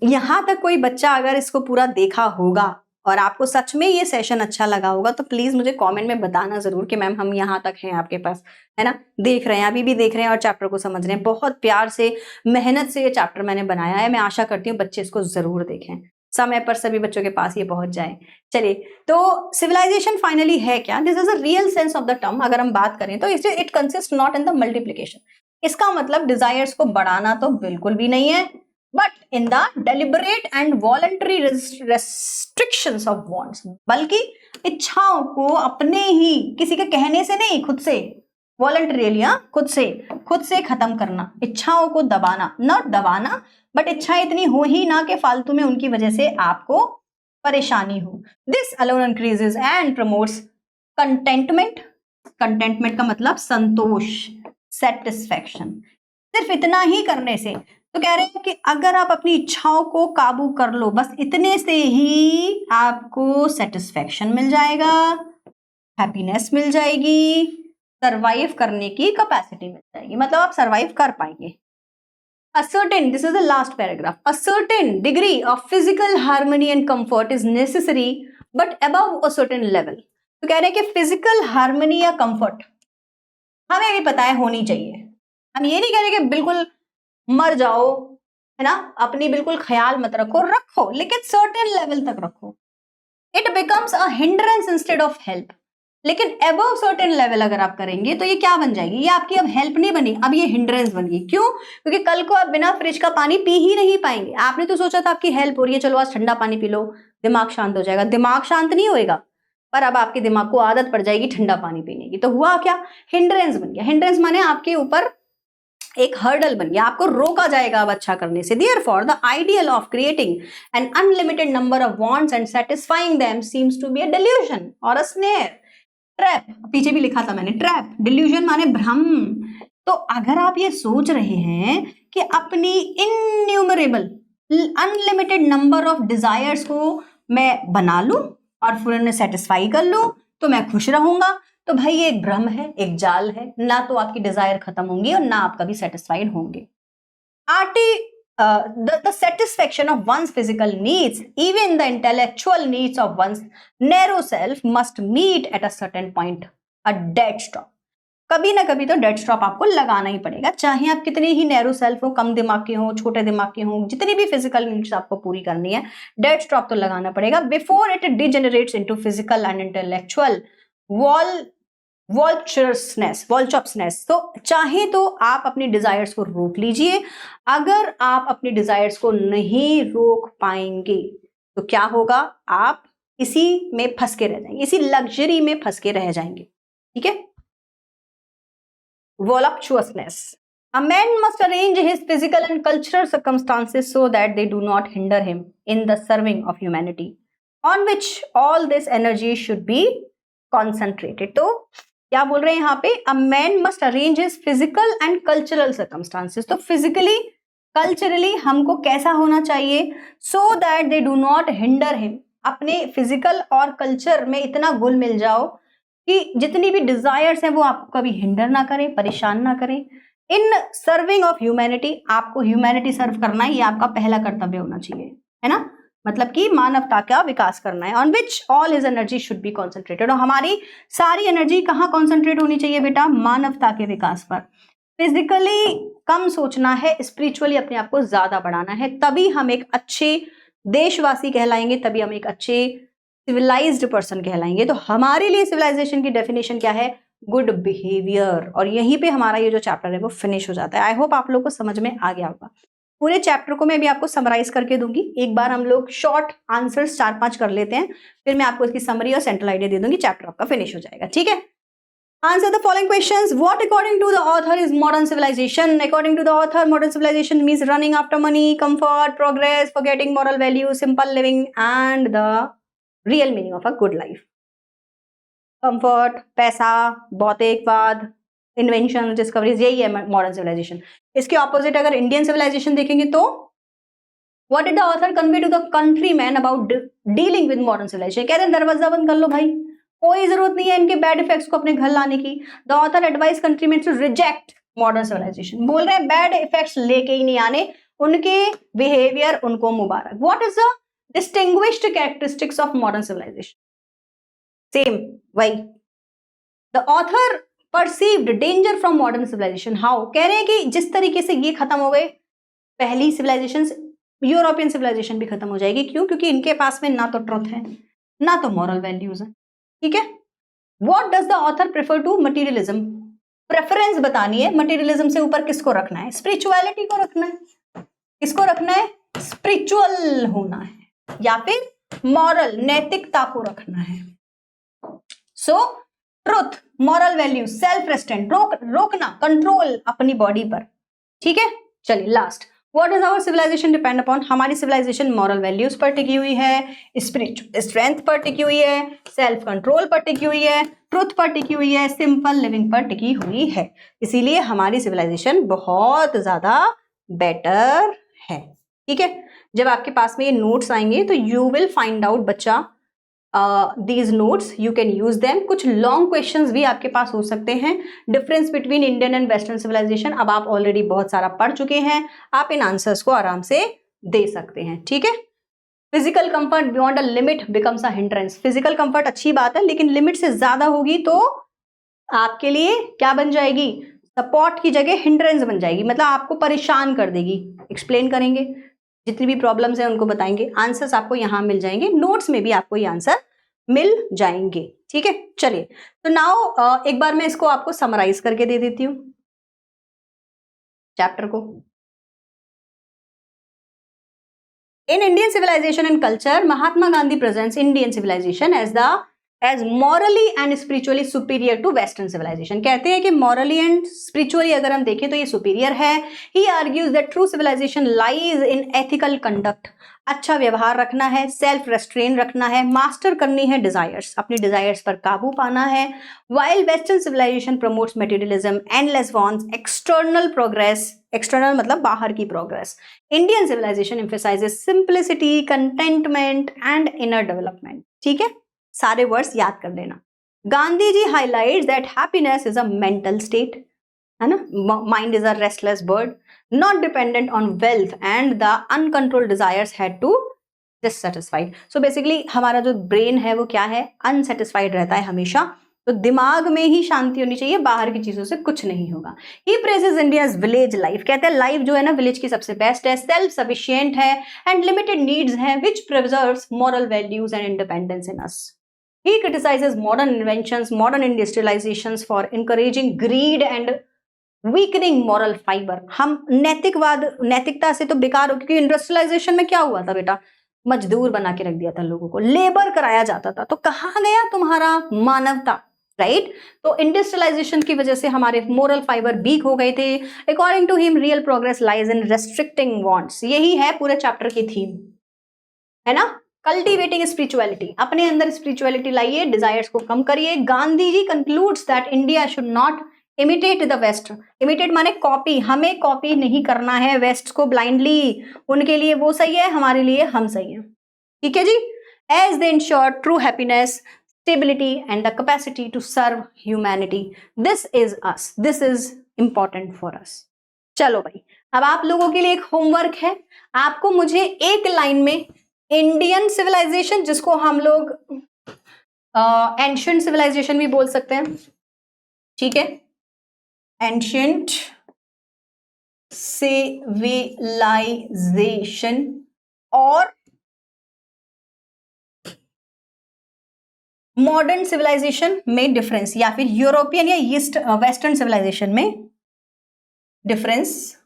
यहाँ तक कोई बच्चा अगर इसको पूरा देखा होगा और आपको सच में ये सेशन अच्छा लगा होगा तो प्लीज मुझे कमेंट में बताना जरूर कि मैम हम यहाँ तक हैं आपके पास, है ना। देख रहे हैं, अभी भी देख रहे हैं और चैप्टर को समझ रहे हैं। बहुत प्यार से, मेहनत से ये चैप्टर मैंने बनाया है। मैं आशा करती हूँ बच्चे इसको जरूर देखें, समय पर सभी बच्चों के पास ये पहुंच जाए। चलिए, तो सिविलाइजेशन फाइनली है क्या? This is a real sense of the term. अगर हम बात करें तो it consist not in the multiplication. इसका मतलब डिजायर्स को बढ़ाना तो बिल्कुल भी नहीं है, but in the deliberate and voluntary restrictions of wants. बल्कि इच्छाओं को अपने ही, किसी के कहने से नहीं, खुद से, वॉलंटरीली, खुद से खत्म करना, इच्छाओं को दबाना, नॉट दबाना बट इच्छाएं इतनी हो ही ना कि फालतू में उनकी वजह से आपको परेशानी हो। This alone increases and promotes contentment. Contentment का मतलब संतोष, सेटिस्फैक्शन। सिर्फ इतना ही करने से, तो कह रहे हैं कि अगर आप अपनी इच्छाओं को काबू कर लो, बस इतने से ही आपको सेटिस्फैक्शन मिल जाएगा, हैप्पीनेस मिल जाएगी, सरवाइव करने की कैपेसिटी मिल जाएगी, मतलब आप सरवाइव कर पाएंगे। A certain, this is the last paragraph, a certain degree of physical harmony and comfort is necessary but above a certain level। तो कह रहे हैं कि फिजिकल हार्मनी या कंफर्ट हमें भी पता है होनी चाहिए। हम ये नहीं कह रहे कि बिल्कुल मर जाओ, है ना, अपनी बिल्कुल ख्याल मत रखो, लेकिन सर्टेन लेवल तक रखो। It becomes a hindrance instead of help. लेकिन अबव सर्टेन लेवल अगर आप करेंगे तो ये क्या बन जाएगी? ये आपकी अब हेल्प नहीं बनी, अब ये हिंड्रेंस बन गई। क्यों? क्योंकि कल को आप बिना फ्रिज का पानी पी ही नहीं पाएंगे। आपने तो सोचा था आपकी हेल्प हो रही है, चलो आज ठंडा पानी पी लो, दिमाग शांत हो जाएगा। दिमाग शांत नहीं होएगा, पर अब आपके दिमाग को आदत पड़ जाएगी ठंडा पानी पीने की। तो हुआ क्या? हिंड्रेंस बन गया। हिंड्रेंस माने आपके ऊपर एक हर्डल बन गया, आपको रोका जाएगा अब अच्छा करने से। Therefore, the ideal of creating an unlimited number of wants and satisfying them seems to be a delusion or a snare। Trap, पीछे भी लिखा था मैंने, ट्रैप, डिल्यूजन माने भ्रम। तो अगर आप ये सोच रहे हैं कि अपनी innumerable unlimited number of desires को मैं बना लूं और फिर उन्हें सेटिस्फाई कर लूं तो मैं खुश रहूंगा, तो भाई ये एक भ्रम है, एक जाल है। ना तो आपकी डिजायर खत्म होंगी और ना आप कभी सेटिस्फाइड होंगे। The satisfaction of one's physical needs, even the intellectual needs of one's narrow self, must meet at a certain point, a dead stop। कभी ना कभी तो डेड स्टॉप आपको लगाना ही पड़ेगा, चाहे आप कितने ही नैरो सेल्फ हो, कम दिमाग के हो, छोटे दिमाग के हो, जितनी भी फिजिकल नीड्स आपको पूरी करनी है, डेड स्टॉप तो लगाना पड़ेगा before it degenerates into physical and intellectual vulturousness. तो चाहे तो आप अपनी डिजायर्स को रोक लीजिए, अगर आप अपनी डिजायर्स को नहीं रोक पाएंगे तो क्या होगा, आप इसी में फंस के रह जाएंगे, इसी लग्जरी में फंस के रह जाएंगे। ठीक है, voluptuousness. A man must arrange his physical and cultural circumstances so that they do not hinder him in the serving of humanity, on which all this energy should be concentrated. तो क्या बोल रहे हैं यहाँ पे, a man must arrange his physical and cultural circumstances. तो physically, culturally हमको कैसा होना चाहिए, so that they do not hinder him. अपने फिजिकल और कल्चर में इतना घुल मिल जाओ कि जितनी भी डिजायर्स हैं वो आपको कभी हिंडर ना करें, परेशान ना करें। इन सर्विंग ऑफ ह्यूमैनिटी, आपको ह्यूमैनिटी सर्व करना ही आपका पहला कर्तव्य होना चाहिए, है ना, मतलब कि मानवता का विकास करना है। On which all his energy should be concentrated, और हमारी सारी एनर्जी कहाँ कॉन्सेंट्रेट होनी चाहिए बेटा, मानवता के विकास पर। फिजिकली कम सोचना है, स्पिरिचुअली अपने आप को ज्यादा बढ़ाना है, तभी हम एक अच्छे देशवासी कहलाएंगे, तभी हम एक अच्छे सिविलाइज्ड पर्सन कहलाएंगे। तो हमारे लिए सिविलाइजेशन की डेफिनेशन क्या है, गुड बिहेवियर। और यहीं पे हमारा ये जो चैप्टर है वो फिनिश हो जाता है। आई होप आप लोग को समझ में आ गया होगा। पूरे चैप्टर को मैं भी आपको समराइज करके दूंगी, एक बार हम लोग शॉर्ट आंसर्स 4-5 कर लेते हैं, फिर मैं आपको इसकी समरी और सेंट्रल आइडिया दे दूंगी, चैप्टर आपका फिनिश हो जाएगा। ठीक है, answer the following questions. What according to the author is modern civilization? According to the author, modern civilization means running after money, comfort, progress, forgetting moral values, simple living and the real meaning of a good life. Comfort, पैसा, भौतिकवाद, invention, discoveries, यही है modern civilisation. इसके opposite अगर Indian civilisation देखेंगे तो What did the author convey to the countrymen about dealing with modern civilization? कहते हैं दरवाजा बंद कर लो भाई, कोई जरूरत नहीं है इनके बैड इफेक्ट्स को अपने घर लाने की। The author advice countrymen to reject modern civilization, बोल रहे हैं बैड इफेक्ट्स लेके ही नहीं आने, उनके बिहेवियर उनको मुबारक। What is the distinguished characteristics of modern civilisation? Same वही। The author perceived danger from modern civilisation, how, कह रहे हैं कि जिस तरीके से ये खत्म हो गए पहली सिविलाइजेशन, यूरोपियन सिविलाइजेशन भी खत्म हो जाएगी। क्यों? क्योंकि इनके पास में ना तो ट्रुथ है ना तो मॉरल वैल्यूज है। ठीक है, what does the author prefer to materialism, preference बतानी है मटीरियलिज्म से ऊपर किसको रखना है, स्पिरिचुअलिटी को रखना है, किसको रखना है, स्पिरिचुअल होना है या फिर मॉरल नैतिकता को रखना है। So truth, moral value, self restraint, रोकना, कंट्रोल अपनी बॉडी पर। ठीक है, चलिए last, What does our civilization depend upon? हमारी civilization moral values पर टिकी हुई है, spiritual strength पर टिकी हुई है, self control पर टिकी हुई है, truth पर टिकी हुई है, simple living पर टिकी हुई है। इसीलिए हमारी civilization बहुत ज्यादा better है। ठीक है, जब आपके पास में ये नोट्स आएंगे तो you will find out बच्चा these notes you can use them। कुछ लॉन्ग क्वेश्चंस भी आपके पास हो सकते हैं। Difference between Indian and western civilization अब आप ऑलरेडी बहुत सारा पढ़ चुके हैं, आप इन आंसर्स को आराम से दे सकते हैं। ठीक है, physical comfort beyond a limit becomes a hindrance, physical comfort अच्छी बात है लेकिन लिमिट से ज्यादा होगी तो आपके लिए क्या बन जाएगी, सपोर्ट की जगह हिंड्रेंस बन जाएगी, मतलब आपको परेशान कर देगी। एक्सप्लेन करेंगे, जितनी भी प्रॉब्लम्स हैं उनको बताएंगे, आंसर्स आपको यहाँ मिल जाएंगे, नोट्स में भी आपको ये आंसर मिल जाएंगे। ठीक है, चलिए तो नाउ एक बार मैं इसको आपको समराइज करके दे देती हूँ चैप्टर को। In Indian civilisation and culture, Mahatma Gandhi presents Indian civilization as morally and spiritually superior to western civilization. कहते हैं कि मॉरली एंड स्पिरिचुअली अगर हम देखें तो ये सुपीरियर है। He argues that true civilisation lies in ethical conduct, अच्छा व्यवहार रखना है, सेल्फ रेस्ट्रेन रखना है, मास्टर करनी है डिजायर्स, अपनी डिजायर्स पर काबू पाना है। While western civilisation promotes materialism, endless wants, external progress, external मतलब बाहर की progress. Indian civilisation emphasises simplicity, contentment and inner development. ठीक है, सारे वर्ड्स याद कर लेना। Gandhi ji highlights that happiness is a mental state, है ना, mind is a restless bird not dependent on wealth and the uncontrolled desires had to dissatisfied। So basically हमारा जो ब्रेन है वो क्या है, अनसेटिस्फाइड रहता है हमेशा, तो दिमाग में ही शांति होनी चाहिए, बाहर की चीजों से कुछ नहीं होगा। ही प्रेजेस इंडियाज विलेज लाइफ, कहते हैं लाइफ जो है ना विलेज की सबसे बेस्ट है, सेल्फ सफिशिएंट है एंड लिमिटेड नीड्स है, which preserves moral values and independence in us. He criticizes modern inventions, modern industrializations for encouraging greed and weakening moral fiber. हम नैतिकता से तो बेकार हो, क्योंकि इंडस्ट्रियलाइजेशन में क्या हुआ था बेटा, मजदूर बना के रख दिया था लोगों को, लेबर कराया जाता था, तो कहाँ गया तुम्हारा मानवता, राइट? तो इंडस्ट्रियलाइजेशन की वजह से हमारे मोरल फाइबर वीक हो गए थे। According to him real progress lies in restricting wants, यही है पूरे चैप्टर की थीम, है ना? कल्टिवेटिंग स्पिरिचुअलिटी, अपने अंदर स्पिरिचुअलिटी लाइए, डिजायर्स को कम करिए। Gandhi ji concludes that India should not imitate the west, imitate माने कॉपी, हमें कॉपी नहीं करना है वेस्ट को ब्लाइंडली, उनके लिए वो सही है, हमारे लिए हम सही है, ठीक है जी। As they ensure true happiness, stability and the capacity to serve humanity, this is us, this is important for us. चलो भाई, अब आप लोगों के लिए एक होमवर्क है, आपको मुझे एक लाइन में इंडियन सिविलाइजेशन, जिसको हम लोग एंशिएंट सिविलाइजेशन भी बोल सकते हैं, ठीक है, एंशिएंट सिविलाइजेशन और मॉडर्न सिविलाइजेशन में डिफरेंस, या फिर यूरोपियन या ईस्ट वेस्टर्न सिविलाइजेशन में डिफरेंस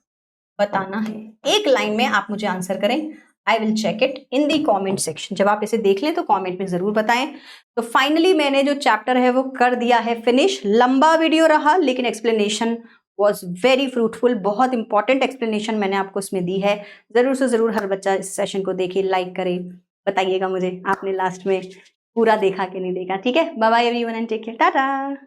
बताना है। एक लाइन में आप मुझे आंसर करें, I will check it in the comment section. जब आप इसे देख लें तो कॉमेंट में जरूर बताएं। तो फाइनली मैंने जो चैप्टर है वो कर दिया है फिनिश। लंबा वीडियो रहा लेकिन एक्सप्लेनेशन वॉज वेरी फ्रूटफुल, बहुत इंपॉर्टेंट एक्सप्लेनेशन मैंने आपको इसमें दी है। जरूर से जरूर हर बच्चा इस सेशन को देखे, लाइक करे, बताइएगा मुझे आपने लास्ट में पूरा देखा कि नहीं देखा, ठीक है। Bye bye everyone and take care, Tata.